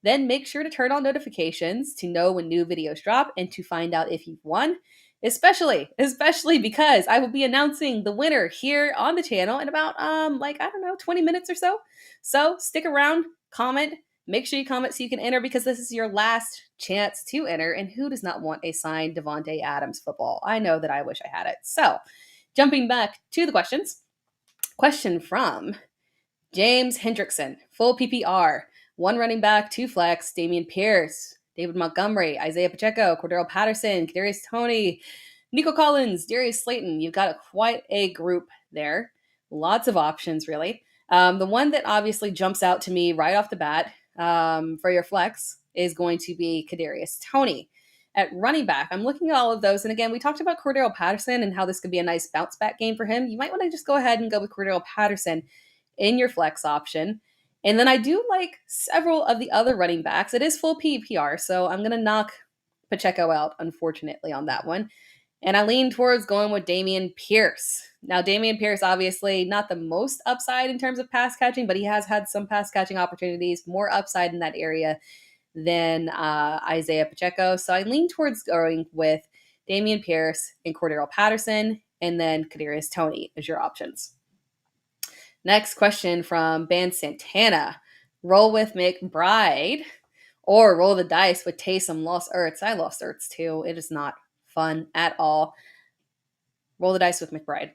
Then make sure to turn on notifications to know when new videos drop and to find out if you've won. Especially because I will be announcing the winner here on the channel in about 20 minutes or so. So stick around, comment, make sure you comment so you can enter because this is your last chance to enter. And who does not want a signed Devontae Adams football? I know that I wish I had it. So jumping back to the questions. Question from James Hendrickson, full PPR, 1 running back, 2 flex, Dameon Pierce, David Montgomery, Isaiah Pacheco, Cordero Patterson, Kadarius Toney, Nico Collins, Darius Slayton. You've got quite a group there. Lots of options, really. The one that obviously jumps out to me right off the bat for your flex is going to be Kadarius Toney. At running back, I'm looking at all of those. And again, we talked about Cordero Patterson and how this could be a nice bounce back game for him. You might want to just go ahead and go with Cordero Patterson in your flex option. And then I do like several of the other running backs. It is full PPR, so I'm going to knock Pacheco out, unfortunately, on that one. And I lean towards going with Dameon Pierce. Now, Dameon Pierce, obviously, not the most upside in terms of pass catching, but he has had some pass catching opportunities, more upside in that area than Isaiah Pacheco. So I lean towards going with Dameon Pierce and Cordero Patterson, and then Kadarius Toney as your options. Next question from Ban Santana. Roll with McBride or roll the dice with Taysom lost Ertz. I lost Ertz too. It is not fun at all. Roll the dice with McBride.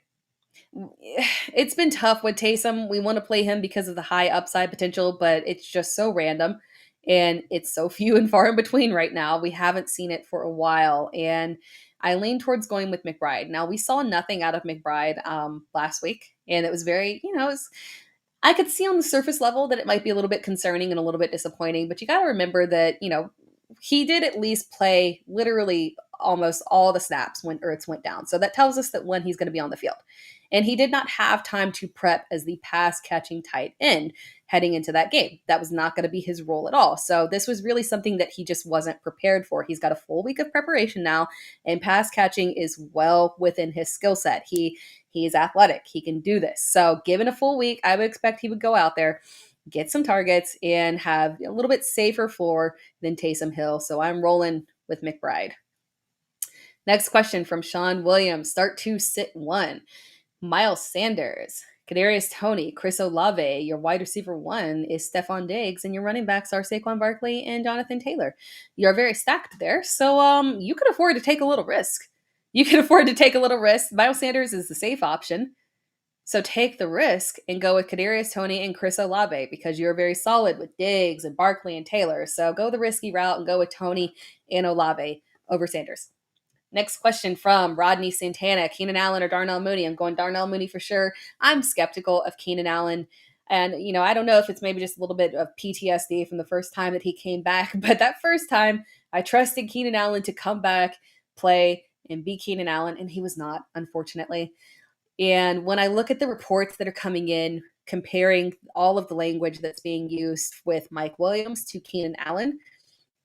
It's been tough with Taysom. We want to play him because of the high upside potential, but it's just so random and it's so few and far in between right now. We haven't seen it for a while, and I lean towards going with McBride. Now, we saw nothing out of McBride last week, and it was very, I could see on the surface level that it might be a little bit concerning and a little bit disappointing, but you got to remember that, he did at least play literally almost all the snaps when Ertz went down. So that tells us that when he's going to be on the field. And he did not have time to prep as the pass catching tight end heading into that game. That was not going to be his role at all. So this was really something that he just wasn't prepared for. He's got a full week of preparation now, and pass catching is well within his skill set. He is athletic. He can do this. So given a full week, I would expect he would go out there, get some targets, and have a little bit safer floor than Taysom Hill. So I'm rolling with McBride. Next question from Sean Williams. Start 2, sit 1. Miles Sanders, Kadarius Toney, Chris Olave. Your wide receiver 1 is Stephon Diggs, and your running backs are Saquon Barkley and Jonathan Taylor. You're very stacked there, so you could afford to take a little risk. Miles Sanders is the safe option, so take the risk and go with Kadarius Toney and Chris Olave because you're very solid with Diggs and Barkley and Taylor. So go the risky route and go with Toney and Olave over Sanders. Next question from Rodney Santana. Keenan Allen or Darnell Mooney? I'm going Darnell Mooney for sure. I'm skeptical of Keenan Allen. And, I don't know if it's maybe just a little bit of PTSD from the first time that he came back. But that first time, I trusted Keenan Allen to come back, play, and be Keenan Allen. And he was not, unfortunately. And when I look at the reports that are coming in, comparing all of the language that's being used with Mike Williams to Keenan Allen,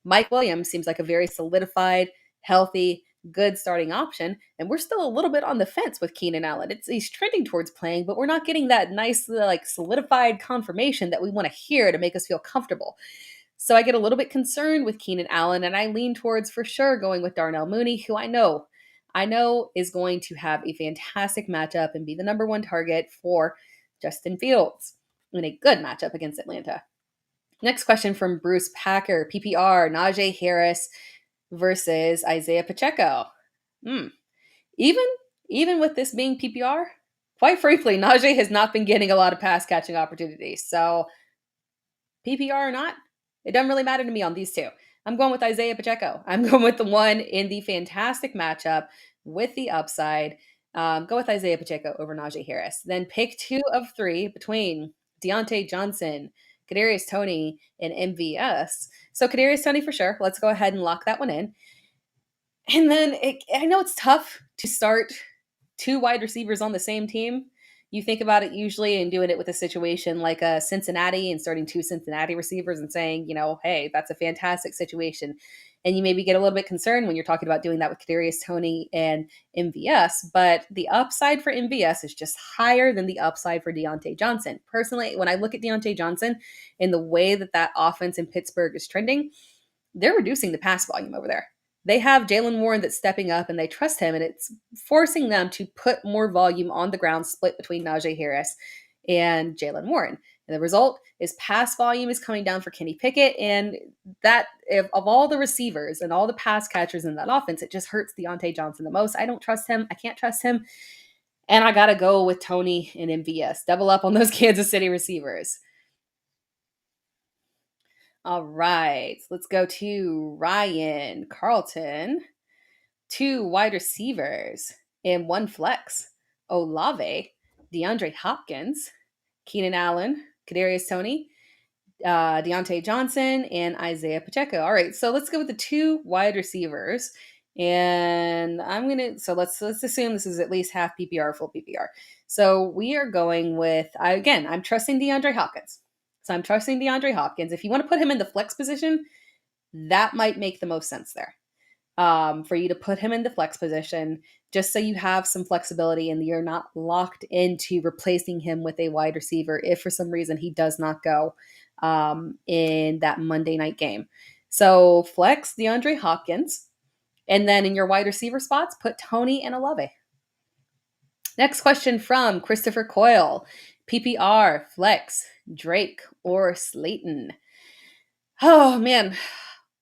Mike Williams seems like a very solidified, healthy, good starting option, and we're still a little bit on the fence with Keenan Allen. He's trending towards playing, but we're not getting that nice, solidified confirmation that we want to hear to make us feel comfortable. So I get a little bit concerned with Keenan Allen, and I lean towards for sure going with Darnell Mooney, who I know is going to have a fantastic matchup and be the number 1 target for Justin Fields in a good matchup against Atlanta. Next question from Bruce Packer, PPR, Najee Harris versus Isaiah Pacheco. Even with this being PPR, quite frankly, Najee has not been getting a lot of pass catching opportunities. So PPR or not, it doesn't really matter to me on these two. I'm going with Isaiah Pacheco. I'm going with the one in the fantastic matchup with the upside. Go with Isaiah Pacheco over Najee Harris. Then pick 2 of 3 between Deontay Johnson, Kadarius Toney, and MVS. So Kadarius Toney for sure. Let's go ahead and lock that one in. And then I know it's tough to start 2 wide receivers on the same team. You think about it usually and doing it with a situation like a Cincinnati and starting 2 Cincinnati receivers and saying, hey, that's a fantastic situation. And you maybe get a little bit concerned when you're talking about doing that with Kadarius Toney and MVS. But the upside for MVS is just higher than the upside for Deontay Johnson. Personally, when I look at Deontay Johnson and the way that offense in Pittsburgh is trending, they're reducing the pass volume over there. They have Jalen Warren that's stepping up and they trust him, and it's forcing them to put more volume on the ground split between Najee Harris and Jalen Warren. And the result is pass volume is coming down for Kenny Pickett, and that of all the receivers and all the pass catchers in that offense, it just hurts Deontay Johnson the most. I don't trust him. I can't trust him. And I got to go with Toney and MVS. Double up on those Kansas City receivers. All right, let's go to Ryan Carlton. 2 wide receivers and 1 flex. Olave, DeAndre Hopkins, Keenan Allen, Kadarius Toney, Deontay Johnson, and Isaiah Pacheco. All right, so let's go with the 2 wide receivers. And let's assume this is at least half PPR, full PPR. So we are going with, I'm trusting DeAndre Hopkins. So I'm trusting DeAndre Hopkins. If you want to put him in the flex position, that might make the most sense there. For you to put him in the flex position, just so you have some flexibility and you're not locked into replacing him with a wide receiver if for some reason he does not go in that Monday night game. So flex DeAndre Hopkins, and then in your wide receiver spots, put Toney and Olave. Next question from Christopher Coyle. PPR, Flex, Drake, or Slayton? Oh, man.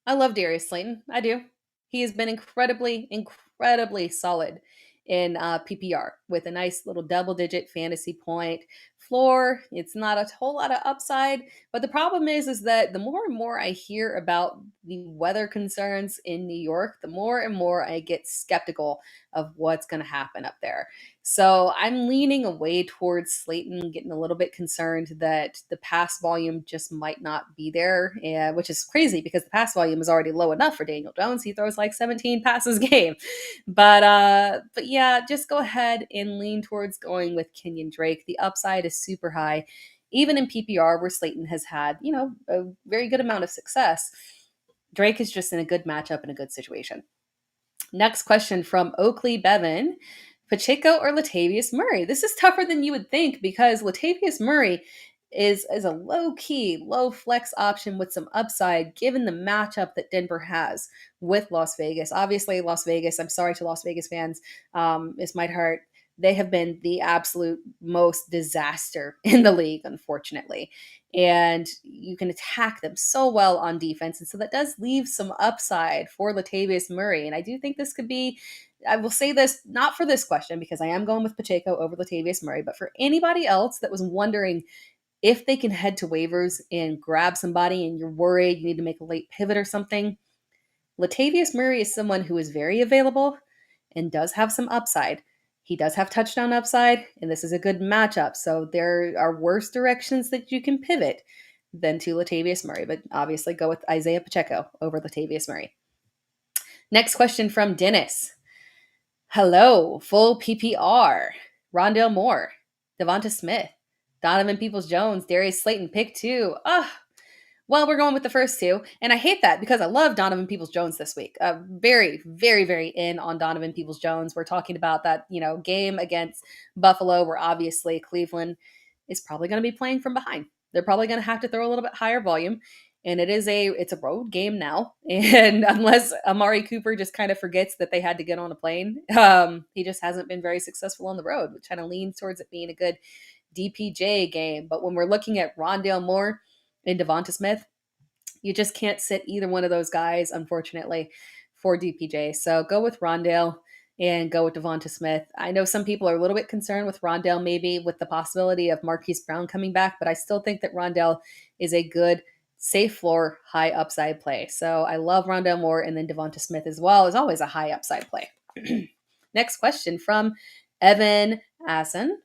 I love Darius Slayton. I do. He has been incredibly solid in PPR with a nice little double-digit fantasy point floor. It's not a whole lot of upside, but the problem is that the more and more I hear about the weather concerns in New York, the more and more I get skeptical of what's going to happen up there. So I'm leaning away towards Slayton, getting a little bit concerned that the pass volume just might not be there, which is crazy because the pass volume is already low enough for Daniel Jones. He throws like 17 passes a game. But yeah, just go ahead and lean towards going with Kenyon Drake. The upside is super high, even in PPR where Slayton has had, a very good amount of success. Drake is just in a good matchup and a good situation. Next question from Oakley Bevan. Pacheco or Latavius Murray? This is tougher than you would think because Latavius Murray is a low-key, low flex option with some upside given the matchup that Denver has with Las Vegas. Obviously, Las Vegas, I'm sorry to Las Vegas fans, this might hurt. They have been the absolute most disaster in the league, unfortunately. And you can attack them so well on defense. And so that does leave some upside for Latavius Murray. And I do think this could be, I will say this, not for this question, because I am going with Pacheco over Latavius Murray, but for anybody else that was wondering if they can head to waivers and grab somebody and you're worried you need to make a late pivot or something, Latavius Murray is someone who is very available and does have some upside. He does have touchdown upside, and this is a good matchup. So there are worse directions that you can pivot than to Latavius Murray, but obviously go with Isaiah Pacheco over Latavius Murray. Next question from Dennis. Hello, full PPR. Rondale Moore, Devonta Smith, Donovan Peoples-Jones, Darius Slayton, pick 2. Well, we're going with the first 2, and I hate that because I love Donovan Peoples-Jones this week. Very, very, very in on Donovan Peoples-Jones. We're talking about that, game against Buffalo, where obviously Cleveland is probably going to be playing from behind. They're probably going to have to throw a little bit higher volume, and it's a road game now. And unless Amari Cooper just kind of forgets that they had to get on a plane, he just hasn't been very successful on the road, which kind of leans towards it being a good DPJ game. But when we're looking at Rondale Moore and Devonta Smith, you just can't sit either one of those guys, unfortunately, for DPJ. So go with Rondale and go with Devonta Smith. I know some people are a little bit concerned with Rondale, maybe with the possibility of Marquise Brown coming back, but I still think that Rondale is a good, safe floor, high upside play. So I love Rondale Moore, and then Devonta Smith as well is always a high upside play. Next question from Evan Assen.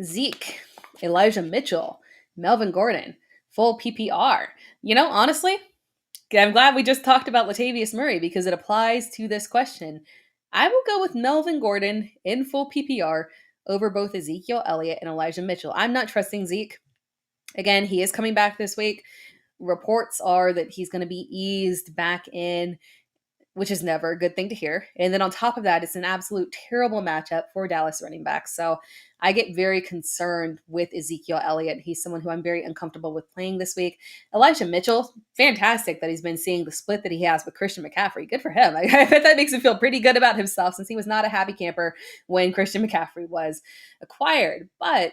Zeke, Elijah Mitchell, Melvin Gordon, full PPR. Honestly, I'm glad we just talked about Latavius Murray because it applies to this question. I will go with Melvin Gordon in full PPR over both Ezekiel Elliott and Elijah Mitchell. I'm not trusting Zeke. Again, he is coming back this week. Reports are that he's going to be eased back in, which is never a good thing to hear. And then on top of that, it's an absolute terrible matchup for Dallas running backs. So I get very concerned with Ezekiel Elliott. He's someone who I'm very uncomfortable with playing this week. Elijah Mitchell, fantastic that he's been seeing the split that he has with Christian McCaffrey. Good for him. I bet that makes him feel pretty good about himself since he was not a happy camper when Christian McCaffrey was acquired. But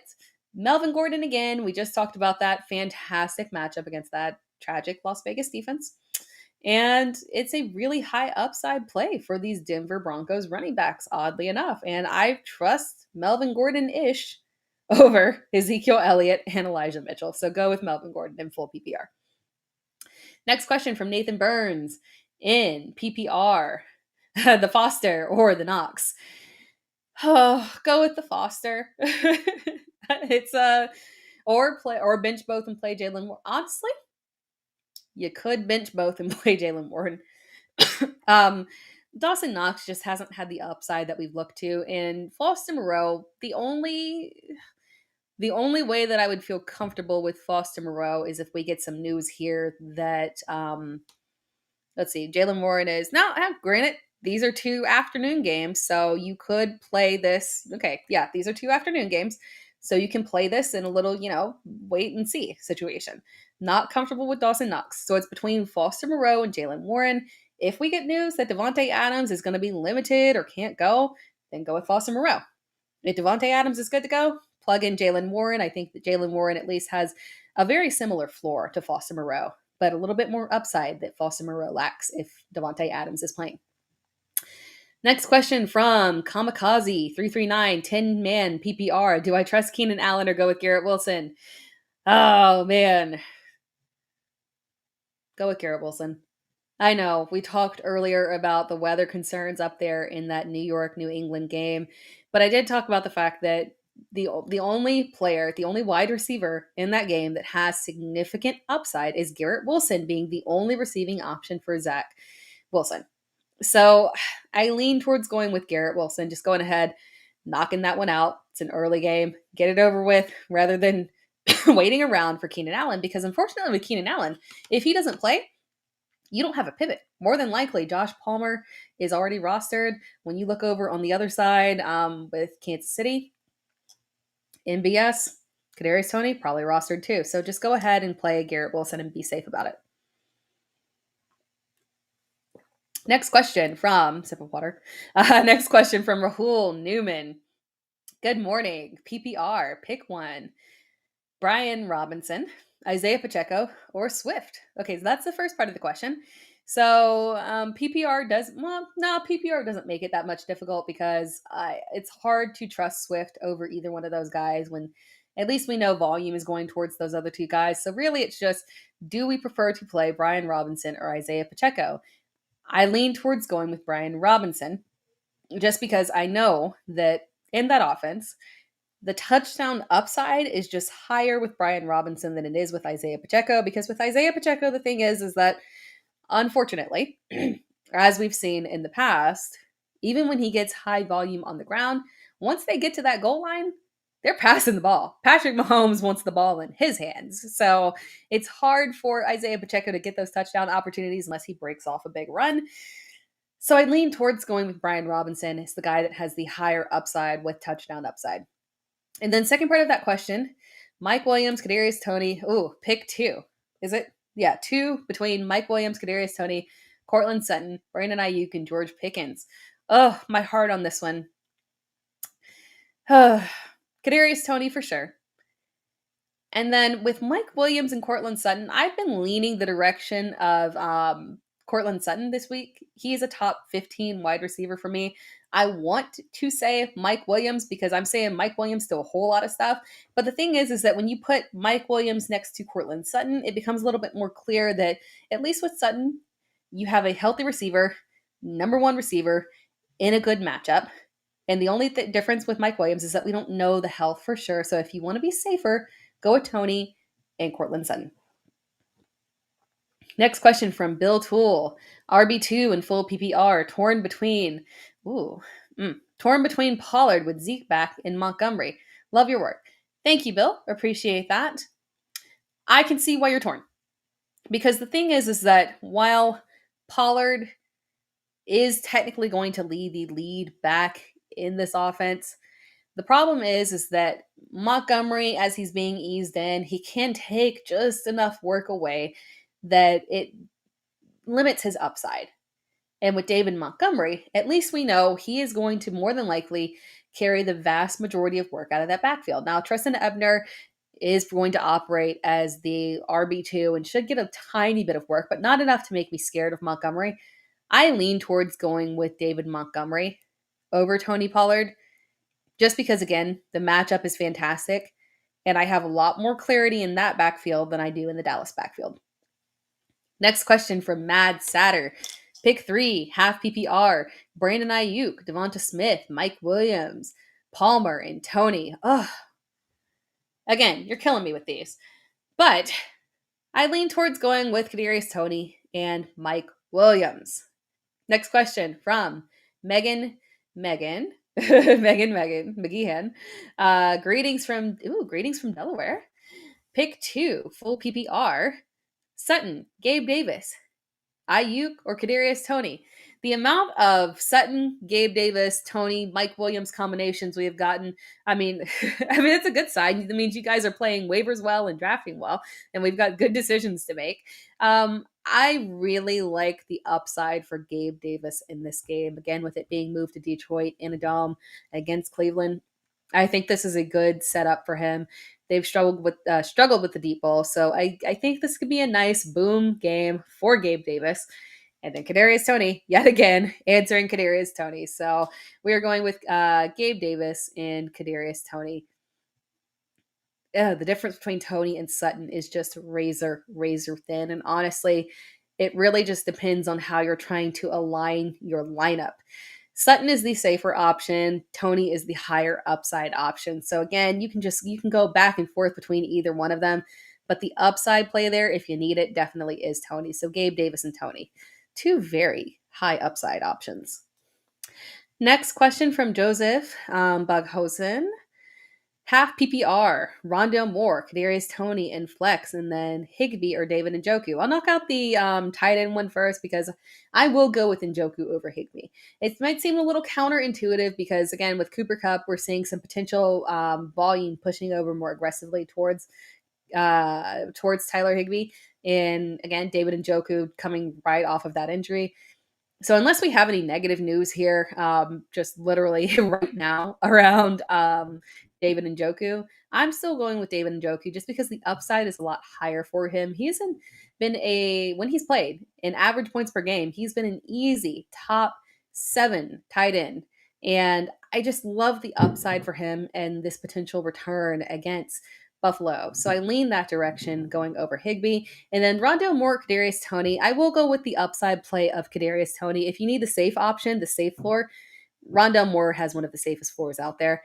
Melvin Gordon, again, we just talked about that fantastic matchup against that tragic Las Vegas defense. And it's a really high upside play for these Denver Broncos running backs, oddly enough. And I trust Melvin Gordon-ish over Ezekiel Elliott and Elijah Mitchell. So go with Melvin Gordon in full PPR. Next question from Nathan Burns in PPR. The Foster or the Knox? Oh, go with the Foster. It's or bench both and play Jalen Moore. Honestly, you could bench both and play Jalen Warren. Dawson Knox just hasn't had the upside that we've looked to. And Foster Moreau, the only way that I would feel comfortable with Foster Moreau is if we get some news here that, let's see, Jalen Warren is, now, granted, these are 2 afternoon games, so you could play this. Okay, yeah, these are 2 afternoon games. So you can play this in a little, wait and see situation. Not comfortable with Dawson Knox. So it's between Foster Moreau and Jalen Warren. If we get news that Devontae Adams is going to be limited or can't go, then go with Foster Moreau. If Devontae Adams is good to go, plug in Jalen Warren. I think that Jalen Warren at least has a very similar floor to Foster Moreau, but a little bit more upside that Foster Moreau lacks if Devontae Adams is playing. Next question from Kamikaze339, 10-man PPR. Do I trust Keenan Allen or go with Garrett Wilson? Oh, man. Go with Garrett Wilson. I know we talked earlier about the weather concerns up there in that New York, New England game, but I did talk about the fact that the only player, the only wide receiver in that game that has significant upside is Garrett Wilson being the only receiving option for Zach Wilson. So I lean towards going with Garrett Wilson, just going ahead, knocking that one out. It's an early game, get it over with rather than waiting around for Keenan Allen, because unfortunately with Keenan Allen, if he doesn't play, you don't have a pivot. More than likely, Josh Palmer is already rostered. When you look over on the other side with Kansas City, MBS, Kadarius Toney, probably rostered too. So just go ahead and play Garrett Wilson and be safe about it. Next question from Sip of Water. Next question from Rahul Newman. Good morning. PPR, pick one. Brian Robinson, Isaiah Pacheco, or Swift? Okay, so that's the first part of the question. So PPR doesn't make it that much difficult because it's hard to trust Swift over either one of those guys when at least we know volume is going towards those other two guys. So really it's just, do we prefer to play Brian Robinson or Isaiah Pacheco? I lean towards going with Brian Robinson just because I know that in that offense, the touchdown upside is just higher with Brian Robinson than it is with Isaiah Pacheco, because with Isaiah Pacheco, the thing is that unfortunately, as we've seen in the past, even when he gets high volume on the ground, once they get to that goal line, they're passing the ball. Patrick Mahomes wants the ball in his hands. So it's hard for Isaiah Pacheco to get those touchdown opportunities unless he breaks off a big run. So I lean towards going with Brian Robinson. It's the guy that has the higher upside with touchdown upside. And then second part of that question, Mike Williams, Kadarius Toney. Ooh, pick two. Is it? Yeah, two between Mike Williams, Kadarius Toney, Cortland Sutton, Brandon Ayuk, and George Pickens. Oh, my heart on this one. Kadarius Toney for sure. And then with Mike Williams and Cortland Sutton, I've been leaning the direction of Cortland Sutton this week. He's a top 15 wide receiver for me. I want to say Mike Williams because I'm saying Mike Williams to a whole lot of stuff. But the thing is that when you put Mike Williams next to Cortland Sutton, it becomes a little bit more clear that at least with Sutton, you have a healthy receiver, number one receiver in a good matchup. And the only difference with Mike Williams is that we don't know the health for sure. So if you want to be safer, go with Toney and Cortland Sutton. Next question from Bill Toole. RB2 in full PPR, torn between Pollard with Zeke back in Montgomery. Love your work. Thank you, Bill. Appreciate that. I can see why you're torn. Because the thing is that while Pollard is technically going to lead the lead back in this offense, the problem is that Montgomery, as he's being eased in, he can take just enough work away that it limits his upside. And with David Montgomery, at least we know he is going to more than likely carry the vast majority of work out of that backfield. Now, Treston Ebner is going to operate as the RB2 and should get a tiny bit of work, but not enough to make me scared of Montgomery. I lean towards going with David Montgomery over Tony Pollard, just because, again, the matchup is fantastic, and I have a lot more clarity in that backfield than I do in the Dallas backfield. Next question from Mad Satter. Pick 3, half PPR, Brandon Ayuk, Devonta Smith, Mike Williams, Palmer, and Toney. Ugh. Again, you're killing me with these. But I lean towards going with Kadarius Toney and Mike Williams. Next question from Megan McGeehan. Greetings from Delaware. Pick 2, full PPR. Sutton, Gabe Davis, Ayuk, or Kadarius Toney. The amount of Sutton, Gabe Davis, Toney, Mike Williams combinations we have gotten, it's a good sign. It means you guys are playing waivers well and drafting well, and we've got good decisions to make. I really like the upside for Gabe Davis in this game. Again, with it being moved to Detroit in a dome against Cleveland, I think this is a good setup for him. They've struggled with the deep ball, so I think this could be a nice boom game for Gabe Davis. And then Kadarius Toney, yet again, answering Kadarius Toney. So we are going with Gabe Davis and Kadarius Toney. The difference between Toney and Sutton is just razor thin. And honestly, it really just depends on how you're trying to align your lineup. Sutton is the safer option. Toney is the higher upside option. So again, you can go back and forth between either one of them. But the upside play there, if you need it, definitely is Toney. So Gabe Davis and Toney, two very high upside options. Next question from Joseph Bughosen. Half PPR, Rondale Moore, Kadarius Toney, and Flex, and then Higbee or David Njoku. I'll knock out the tight end one first because I will go with Njoku over Higbee. It might seem a little counterintuitive because, again, with Cooper Kupp, we're seeing some potential volume pushing over more aggressively towards Tyler Higbee. And, again, David Njoku coming right off of that injury. So unless we have any negative news here, just literally right now around David Njoku, I'm still going with David Njoku just because the upside is a lot higher for him. He hasn't been when he's played in average points per game, he's been an easy top 7 tight end. And I just love the upside for him and this potential return against Buffalo. So I lean that direction going over Higbee. And then Rondale Moore, Kadarius Toney. I will go with the upside play of Kadarius Toney. If you need the safe option, the safe floor, Rondale Moore has one of the safest floors out there.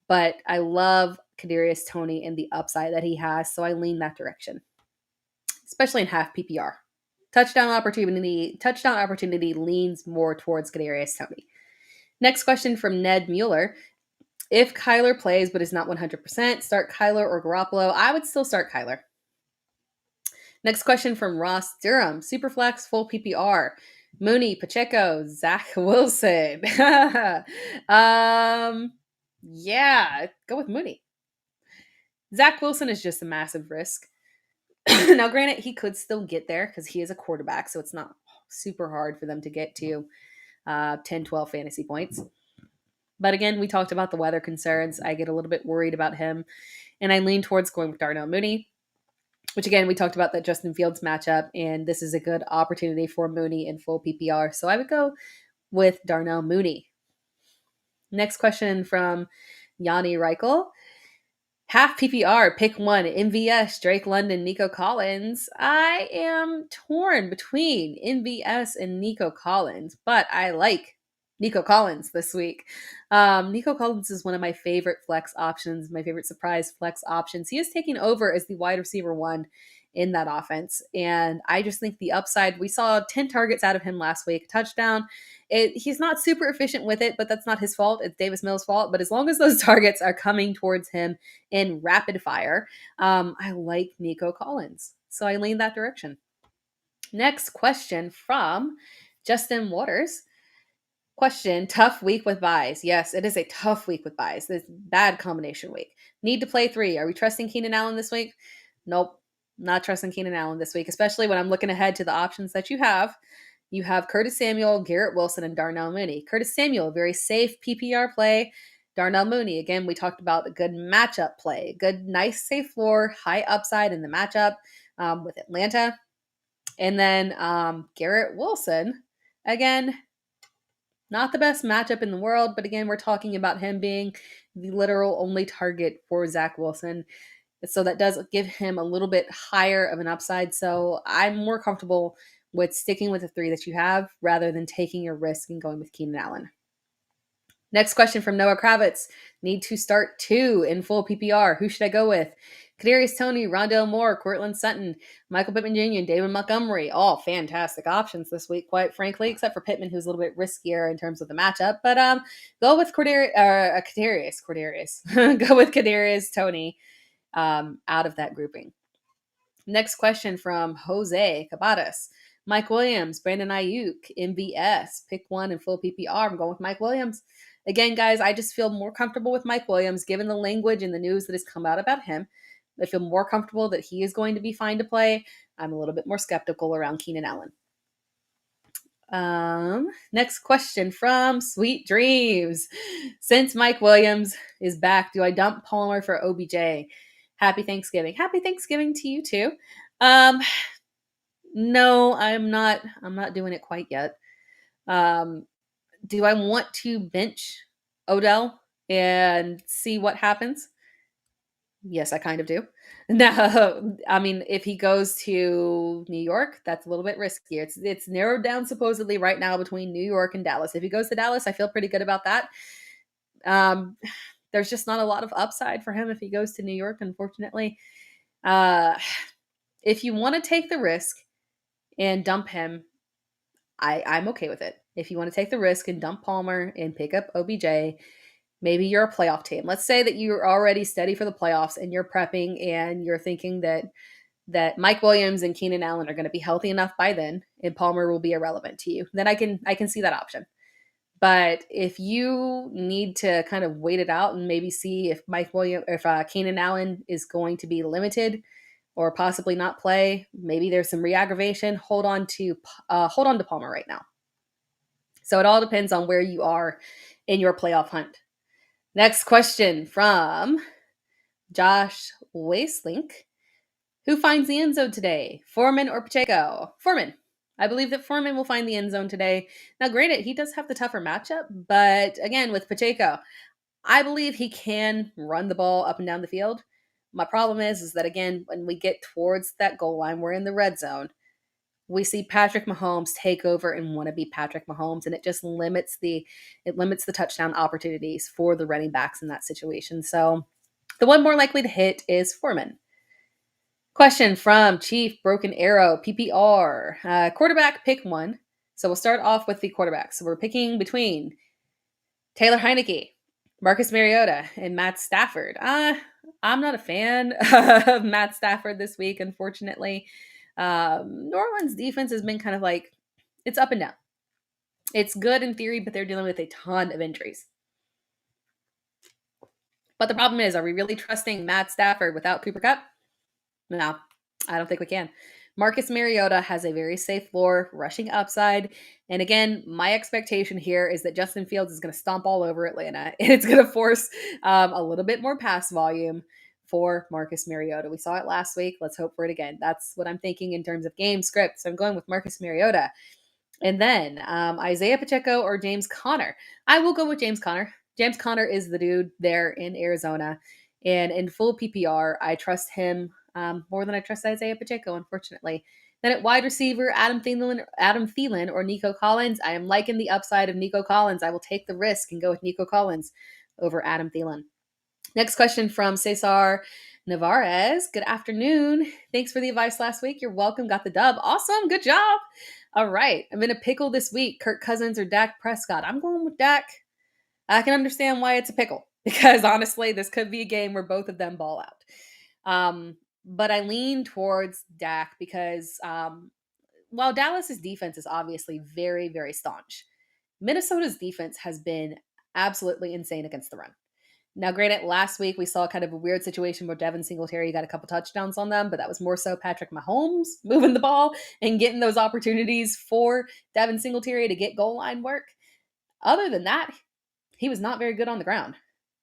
But I love Kadarius Toney and the upside that he has, so I lean that direction, especially in half PPR. Touchdown opportunity leans more towards Kadarius Toney. Next question from Ned Mueller. If Kyler plays but is not 100%, start Kyler or Garoppolo. I would still start Kyler. Next question from Ross Durham. Superflex, full PPR. Mooney, Pacheco, Zach Wilson. Yeah, go with Mooney. Zach Wilson is just a massive risk. Now, granted, he could still get there because he is a quarterback, so it's not super hard for them to get to 10, 12 fantasy points. But again, we talked about the weather concerns. I get a little bit worried about him, and I lean towards going with Darnell Mooney, which again, we talked about that Justin Fields matchup, and this is a good opportunity for Mooney in full PPR. So I would go with Darnell Mooney. Next question from Yanni Reichel. Half PPR, pick one, MVS, Drake London, Nico Collins. I am torn between MVS and Nico Collins, but I like Nico Collins this week. Nico Collins is one of my favorite flex options, my favorite surprise flex options. He is taking over as the wide receiver 1 in that offense. And I just think the upside, we saw 10 targets out of him last week, touchdown. He's not super efficient with it, but that's not his fault. It's Davis Mills' fault. But as long as those targets are coming towards him in rapid fire, I like Nico Collins. So I lean that direction. Next question from Justin Waters. Question, tough week with buys. Yes, it is a tough week with buys. This bad combination week. Need to play 3. Are we trusting Keenan Allen this week? Nope, not trusting Keenan Allen this week, especially when I'm looking ahead to the options that you have. You have Curtis Samuel, Garrett Wilson, and Darnell Mooney. Curtis Samuel, very safe PPR play. Darnell Mooney, again, we talked about a good matchup play. Good, nice, safe floor, high upside in the matchup with Atlanta. And then Garrett Wilson, again, not the best matchup in the world, but again, we're talking about him being the literal only target for Zach Wilson. So that does give him a little bit higher of an upside. So I'm more comfortable with sticking with the 3 that you have rather than taking a risk and going with Keenan Allen. Next question from Noah Kravitz. Need to start 2 in full PPR. Who should I go with? Kadarius Toney, Rondale Moore, Courtland Sutton, Michael Pittman Jr., and David Montgomery. All fantastic options this week, quite frankly, except for Pittman, who's a little bit riskier in terms of the matchup. But go with Kadarius. Go with Kadarius Toney out of that grouping. Next question from Jose Cabadas. Mike Williams, Brandon Ayuk, MVS. Pick 1 in full PPR. I'm going with Mike Williams. Again, guys, I just feel more comfortable with Mike Williams, given the language and the news that has come out about him. I feel more comfortable that he is going to be fine to play. I'm a little bit more skeptical around Keenan Allen. Next question from Sweet Dreams. Since Mike Williams is back, do I dump Palmer for OBJ? Happy Thanksgiving. Happy Thanksgiving to you too. No, I'm not doing it quite yet. Do I want to bench Odell and see what happens? Yes, I kind of do. No, I mean, if he goes to New York, that's a little bit risky. It's narrowed down supposedly right now between New York and Dallas. If he goes to Dallas, I feel pretty good about that. There's just not a lot of upside for him if he goes to New York, unfortunately. If you want to take the risk and dump him, I'm okay with it. If you want to take the risk and dump Palmer and pick up OBJ, maybe you're a playoff team. Let's say that you're already steady for the playoffs and you're prepping and you're thinking that Mike Williams and Keenan Allen are going to be healthy enough by then and Palmer will be irrelevant to you. Then I can see that option. But if you need to kind of wait it out and maybe see if Keenan Allen is going to be limited or possibly not play, maybe there's some re-aggravation, hold on to Palmer right now. So it all depends on where you are in your playoff hunt. Next question from Josh Wacelink. Who finds the end zone today? Foreman or Pacheco? Foreman. I believe that Foreman will find the end zone today. Now, granted, he does have the tougher matchup, but again, with Pacheco, I believe he can run the ball up and down the field. My problem is that, again, when we get towards that goal line, we're in the red zone. We see Patrick Mahomes take over and want to be Patrick Mahomes, and it just limits the touchdown opportunities for the running backs in that situation. So the one more likely to hit is Foreman. Question from Chief Broken Arrow, PPR. Quarterback, pick one. So we'll start off with the quarterback. So we're picking between Taylor Heineke, Marcus Mariota, and Matt Stafford. I'm not a fan of Matt Stafford this week, unfortunately. New Orleans defense has been kind of like, it's up and down. It's good in theory, but they're dealing with a ton of injuries. But the problem is, are we really trusting Matt Stafford without Cooper Kupp? No, I don't think we can. Marcus Mariota has a very safe floor, rushing upside. And again, my expectation here is that Justin Fields is going to stomp all over Atlanta, and it's going to force a little bit more pass volume for Marcus Mariota. We saw it last week. Let's hope for it again. That's what I'm thinking in terms of game script. So I'm going with Marcus Mariota. And then Isaiah Pacheco or James Conner. I will go with James Conner. James Conner is the dude there in Arizona. And in full PPR, I trust him more than I trust Isaiah Pacheco, unfortunately. Then at wide receiver, Adam Thielen or Nico Collins. I am liking the upside of Nico Collins. I will take the risk and go with Nico Collins over Adam Thielen. Next question from Cesar Navarez. Good afternoon. Thanks for the advice last week. You're welcome. Got the dub. Awesome. Good job. All right. I'm in a pickle this week. Kirk Cousins or Dak Prescott? I'm going with Dak. I can understand why it's a pickle because honestly, this could be a game where both of them ball out. But I lean towards Dak because while Dallas's defense is obviously very, very staunch, Minnesota's defense has been absolutely insane against the run. Now, granted, last week we saw kind of a weird situation where Devin Singletary got a couple touchdowns on them, but that was more so Patrick Mahomes moving the ball and getting those opportunities for Devin Singletary to get goal line work. Other than that, he was not very good on the ground.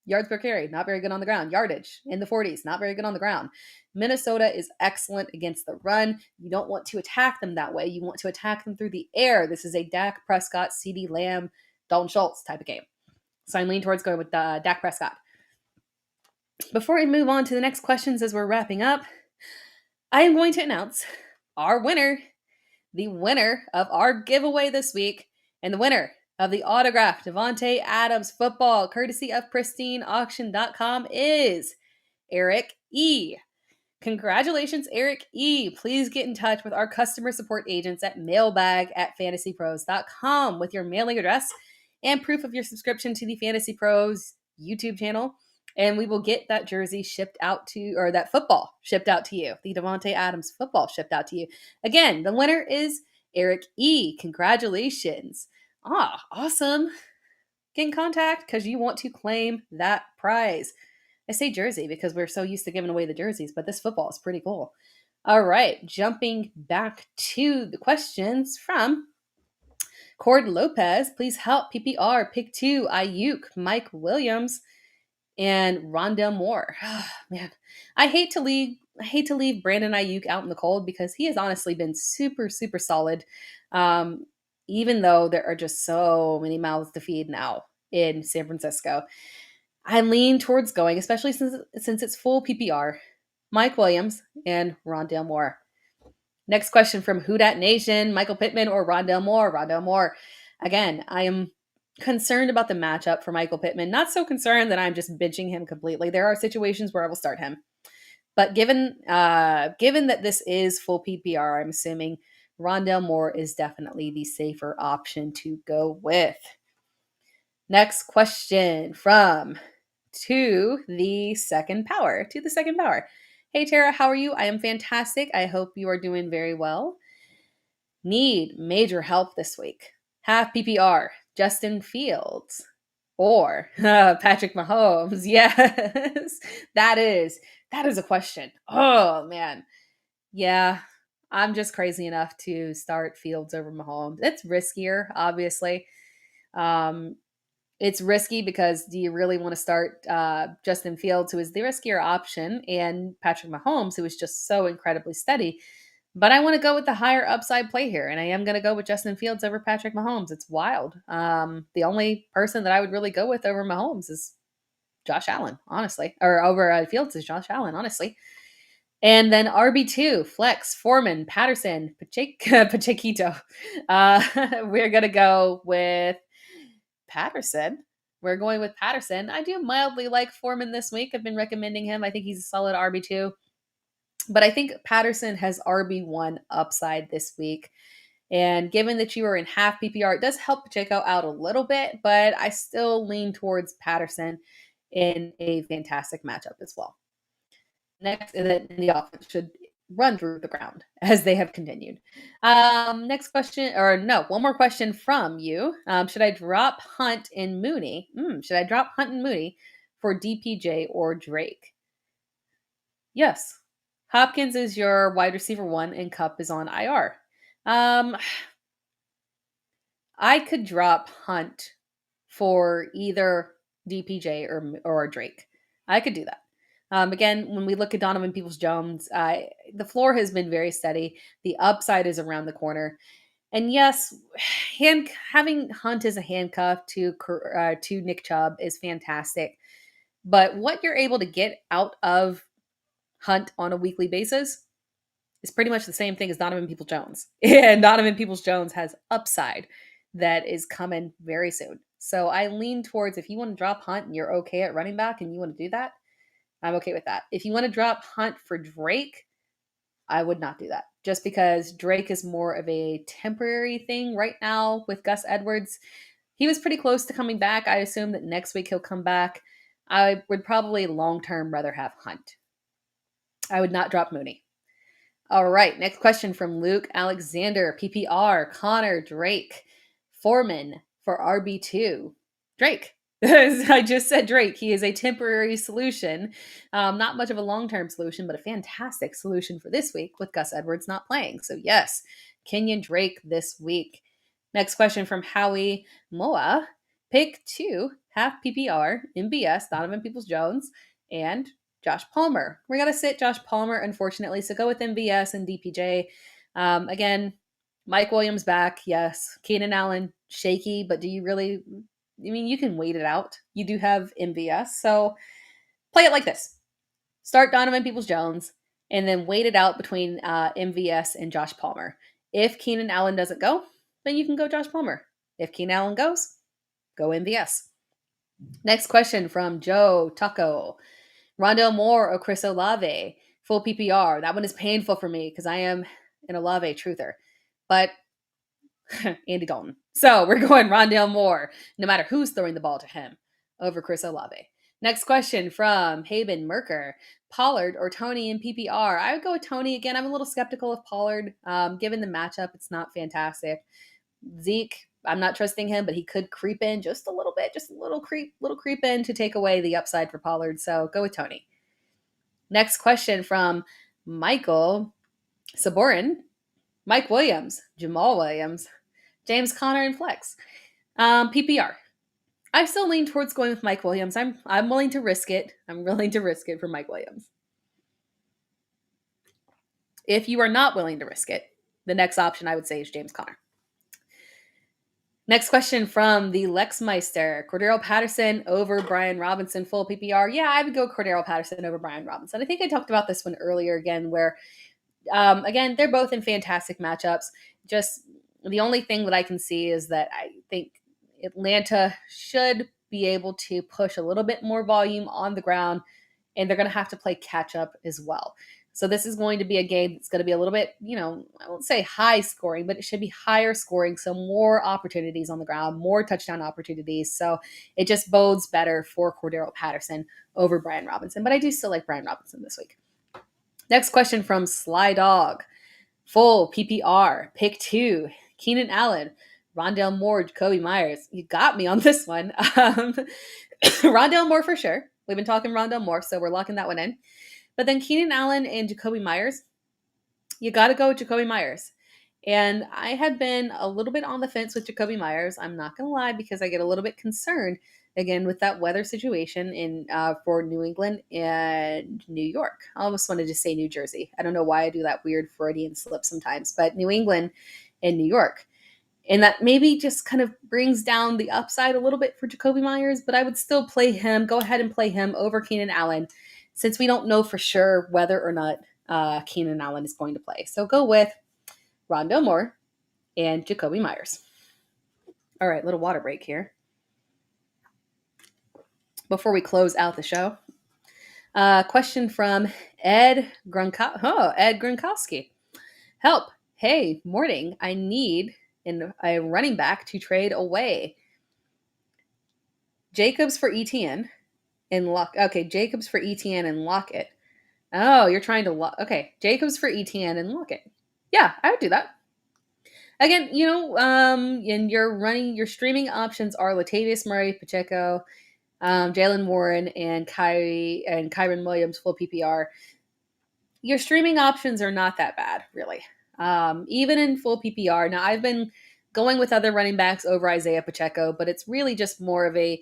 Yards per carry, not very good on the ground. Yardage in the 40s, not very good on the ground. Minnesota is excellent against the run. You don't want to attack them that way. You want to attack them through the air. This is a Dak Prescott, CeeDee Lamb, Dalton Schultz type of game. So I lean towards going with Dak Prescott. Before we move on to the next questions as we're wrapping up, I am going to announce our winner, the winner of our giveaway this week, and the winner of the autographed Davante Adams football, courtesy of pristineauction.com, is Eric E. Congratulations, Eric E. Please get in touch with our customer support agents at mailbag@fantasypros.com with your mailing address and proof of your subscription to the Fantasy Pros YouTube channel. And we will get that jersey shipped out to, or that football shipped out to you. The Davante Adams football shipped out to you. Again, the winner is Eric E. Congratulations. Awesome. Get in contact because you want to claim that prize. I say jersey because we're so used to giving away the jerseys, but this football is pretty cool. All right, jumping back to the questions from Cord Lopez, please help. PPR, pick 2, Ayuk, Mike Williams, and Rondell Moore. Man, I hate to leave Brandon Ayuk out in the cold because he has honestly been super, super solid. Even though there are just so many mouths to feed now in San Francisco. I lean towards going, especially since it's full PPR, Mike Williams and Rondell Moore. Next question from Who Dat Nation, Michael Pittman or Rondell Moore? Rondell Moore. Again, I am concerned about the matchup for Michael Pittman. Not so concerned that I'm just benching him completely. There are situations where I will start him. But given that this is full PPR, I'm assuming Rondell Moore is definitely the safer option to go with. Next question from To the Second Power. Hey, Tara, how are you? I am fantastic. I hope you are doing very well. Need major help this week. Half PPR, Justin Fields or Patrick Mahomes. Yes, that is a question. Oh, man. Yeah, I'm just crazy enough to start Fields over Mahomes. It's riskier, obviously. It's risky because do you really want to start Justin Fields, who is the riskier option, and Patrick Mahomes, who is just so incredibly steady? But I want to go with the higher upside play here, and I am going to go with Justin Fields over Patrick Mahomes. It's wild. The only person that I would really go with over Mahomes is Josh Allen, honestly. Or over Fields is Josh Allen, honestly. And then RB2, Flex, Foreman, Patterson, Pachequito. We're going to go with Patterson. We're going with Patterson. I do mildly like Foreman this week. I've been recommending him. I think he's a solid RB2. But I think Patterson has RB1 upside this week. And given that you are in half PPR, it does help Pacheco out a little bit, but I still lean towards Patterson in a fantastic matchup as well. Next, and then the offense should run through the ground as they have continued. Next question, or no, one more question from you. Should I drop Hunt and Mooney? For DPJ or Drake? Yes. Hopkins is your wide receiver 1 and Kupp is on IR. I could drop Hunt for either DPJ or Drake. I could do that. Again, when we look at Donovan Peoples-Jones, the floor has been very steady. The upside is around the corner. And yes, having Hunt as a handcuff to Nick Chubb is fantastic. But what you're able to get out of Hunt on a weekly basis is pretty much the same thing as Donovan Peoples-Jones. And Donovan Peoples-Jones has upside that is coming very soon. So I lean towards if you want to drop Hunt and you're okay at running back and you want to do that, I'm okay with that. If you want to drop Hunt for Drake, I would not do that. Just because Drake is more of a temporary thing right now with Gus Edwards. He was pretty close to coming back. I assume that next week he'll come back. I would probably long-term rather have Hunt. I would not drop Mooney. All right, next question from Luke Alexander, PPR, Connor, Drake, Foreman for RB2. Drake. I just said Drake. He is a temporary solution. Not much of a long-term solution, but a fantastic solution for this week with Gus Edwards not playing. So yes, Kenyon Drake this week. Next question from Howie Moa. Pick 2, half PPR, MBS, Donovan Peoples-Jones, and Josh Palmer. We're going to sit Josh Palmer, unfortunately, so go with MVS and DPJ. Again, Mike Williams back, yes. Keenan Allen, shaky, but do you really... I mean, you can wait it out. You do have MVS, so play it like this. Start Donovan Peoples-Jones, and then wait it out between MVS and Josh Palmer. If Keenan Allen doesn't go, then you can go Josh Palmer. If Keenan Allen goes, go MVS. Next question from Joe Taco. Rondell Moore or Chris Olave? Full PPR. That one is painful for me because I am an Olave truther. But Andy Dalton. So we're going Rondell Moore, no matter who's throwing the ball to him, over Chris Olave. Next question from Haben Merker. Pollard or Tony in PPR? I would go with Tony. Again, I'm a little skeptical of Pollard. Given the matchup, it's not fantastic. Zeke, I'm not trusting him, but he could creep in just a little bit, just a little creep in to take away the upside for Pollard. So go with Tony. Next question from Michael Saborin. Mike Williams, Jamal Williams, James Conner and flex. PPR. I still lean towards going with Mike Williams. I'm willing to risk it. I'm willing to risk it for Mike Williams. If you are not willing to risk it, the next option I would say is James Conner. Next question from the Lexmeister. Cordero Patterson over Brian Robinson, full PPR. Yeah, I would go Cordero Patterson over Brian Robinson. I think I talked about this one earlier again, where, again, they're both in fantastic matchups. Just the only thing that I can see is that I think Atlanta should be able to push a little bit more volume on the ground, and they're going to have to play catch up as well. So this is going to be a game that's going to be a little bit, I won't say high scoring, but it should be higher scoring. So more opportunities on the ground, more touchdown opportunities. So it just bodes better for Cordero Patterson over Brian Robinson. But I do still like Brian Robinson this week. Next question from Sly Dog. Full PPR, pick 2, Keenan Allen, Rondale Moore, Jacoby Myers. You got me on this one. Rondale Moore for sure. We've been talking Rondale Moore, so we're locking that one in. But then Keenan Allen and Jacoby Myers, you got to go with Jacoby Myers. And I had been a little bit on the fence with Jacoby Myers. I'm not going to lie, because I get a little bit concerned, again, with that weather situation for New England and New York. I almost wanted to say New Jersey. I don't know why I do that weird Freudian slip sometimes, but New England and New York. And that maybe just kind of brings down the upside a little bit for Jacoby Myers, but I would still play him, go ahead and play him over Keenan Allen, since we don't know for sure whether or not Keenan Allen is going to play. So go with Rondale Moore and Jacoby Myers. All right, little water break here before we close out the show. Question from Ed Gronkowski. Help. Hey, morning. I need a running back to trade away. Jacobs for ETN. Jacobs for ETN and Lockett. Oh, you're trying to Jacobs for ETN and Lockett. Yeah, I would do that. Again, and your streaming options are Latavius Murray, Pacheco, Jalen Warren, and Kyren Williams, full PPR. Your streaming options are not that bad, really. Even in full PPR. Now, I've been going with other running backs over Isaiah Pacheco, but it's really just more of a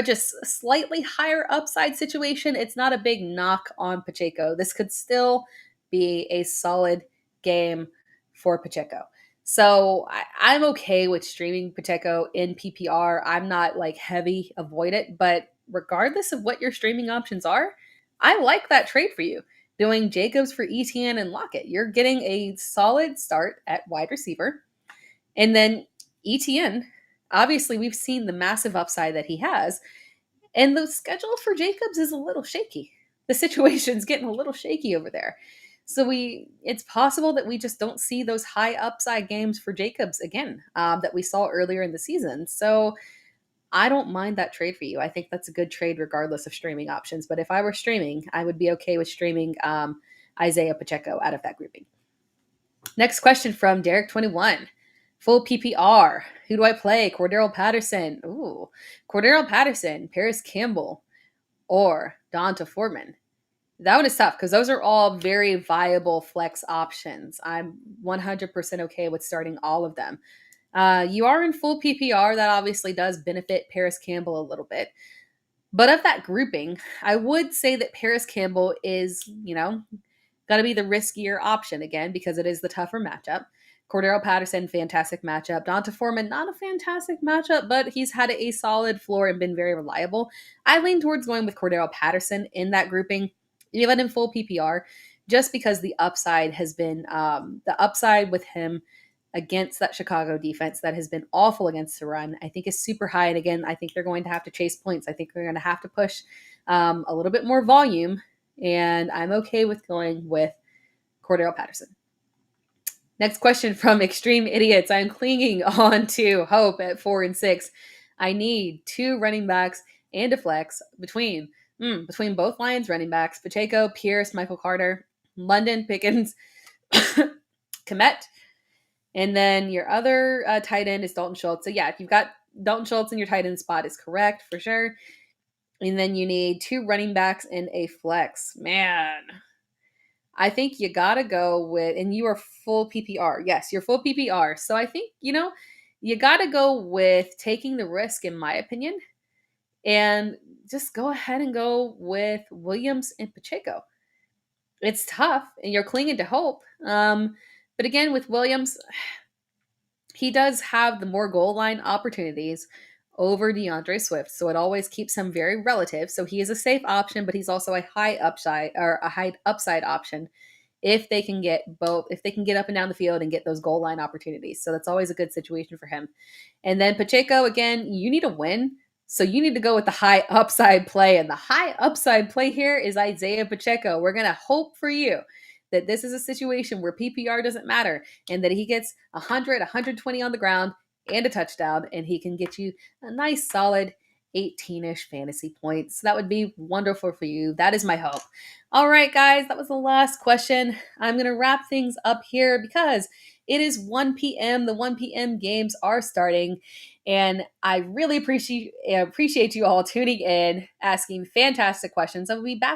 just slightly higher upside situation. It's not a big knock on Pacheco. This could still be a solid game for Pacheco. So I'm okay with streaming Pacheco in PPR. I'm not heavy avoid it, but regardless of what your streaming options are, I like that trade for you. Doing Jacobs for ETN and Lockett. You're getting a solid start at wide receiver. And then ETN, obviously, we've seen the massive upside that he has. And the schedule for Jacobs is a little shaky. The situation's getting a little shaky over there. So it's possible that we just don't see those high upside games for Jacobs again that we saw earlier in the season. So I don't mind that trade for you. I think that's a good trade regardless of streaming options. But if I were streaming, I would be okay with streaming Isaiah Pacheco out of that grouping. Next question from Derek21. Full PPR. Who do I play? Cordero Patterson. Ooh. Cordero Patterson, Paris Campbell, or Donta Foreman. That one is tough because those are all very viable flex options. I'm 100% okay with starting all of them. You are in full PPR. That obviously does benefit Paris Campbell a little bit. But of that grouping, I would say that Paris Campbell is, got to be the riskier option again because it is the tougher matchup. Cordero Patterson, fantastic matchup. Donta Foreman, not a fantastic matchup, but he's had a solid floor and been very reliable. I lean towards going with Cordero Patterson in that grouping, even in full PPR, just because the upside has been the upside with him against that Chicago defense that has been awful against the run, I think is super high. And again, I think they're going to have to chase points. I think they're going to have to push a little bit more volume. And I'm okay with going with Cordero Patterson. Next question from Extreme Idiots. I'm clinging on to hope at 4 and 6. I need 2 running backs and a flex between both Lions running backs, Pacheco, Pierce, Michael Carter, London, Pickens, Komet. And then your other tight end is Dalton Schultz. So yeah, if you've got Dalton Schultz in your tight end spot is correct for sure. And then you need 2 running backs and a flex. Man, I think you got to go with, and you are full PPR. Yes, you're full PPR. So I think, you got to go with taking the risk, in my opinion, and just go ahead and go with Williams and Pacheco. It's tough, and you're clinging to hope. But again, with Williams, he does have the more goal line opportunities over DeAndre Swift, so it always keeps him very relative. So he is a safe option, but he's also a high upside option if they can get both, if they can get up and down the field and get those goal line opportunities. So that's always a good situation for him. And then Pacheco, again, you need a win. So you need to go with the high upside play. And the high upside play here is Isaiah Pacheco. We're going to hope for you that this is a situation where PPR doesn't matter and that he gets 100, 120 on the ground and a touchdown, and he can get you a nice solid 18-ish fantasy points. That would be wonderful for you. That is my hope. All right, guys, that was the last question. I'm going to wrap things up here because it is 1 p.m. The 1 p.m. games are starting, and I really appreciate you all tuning in, asking fantastic questions. I will be back with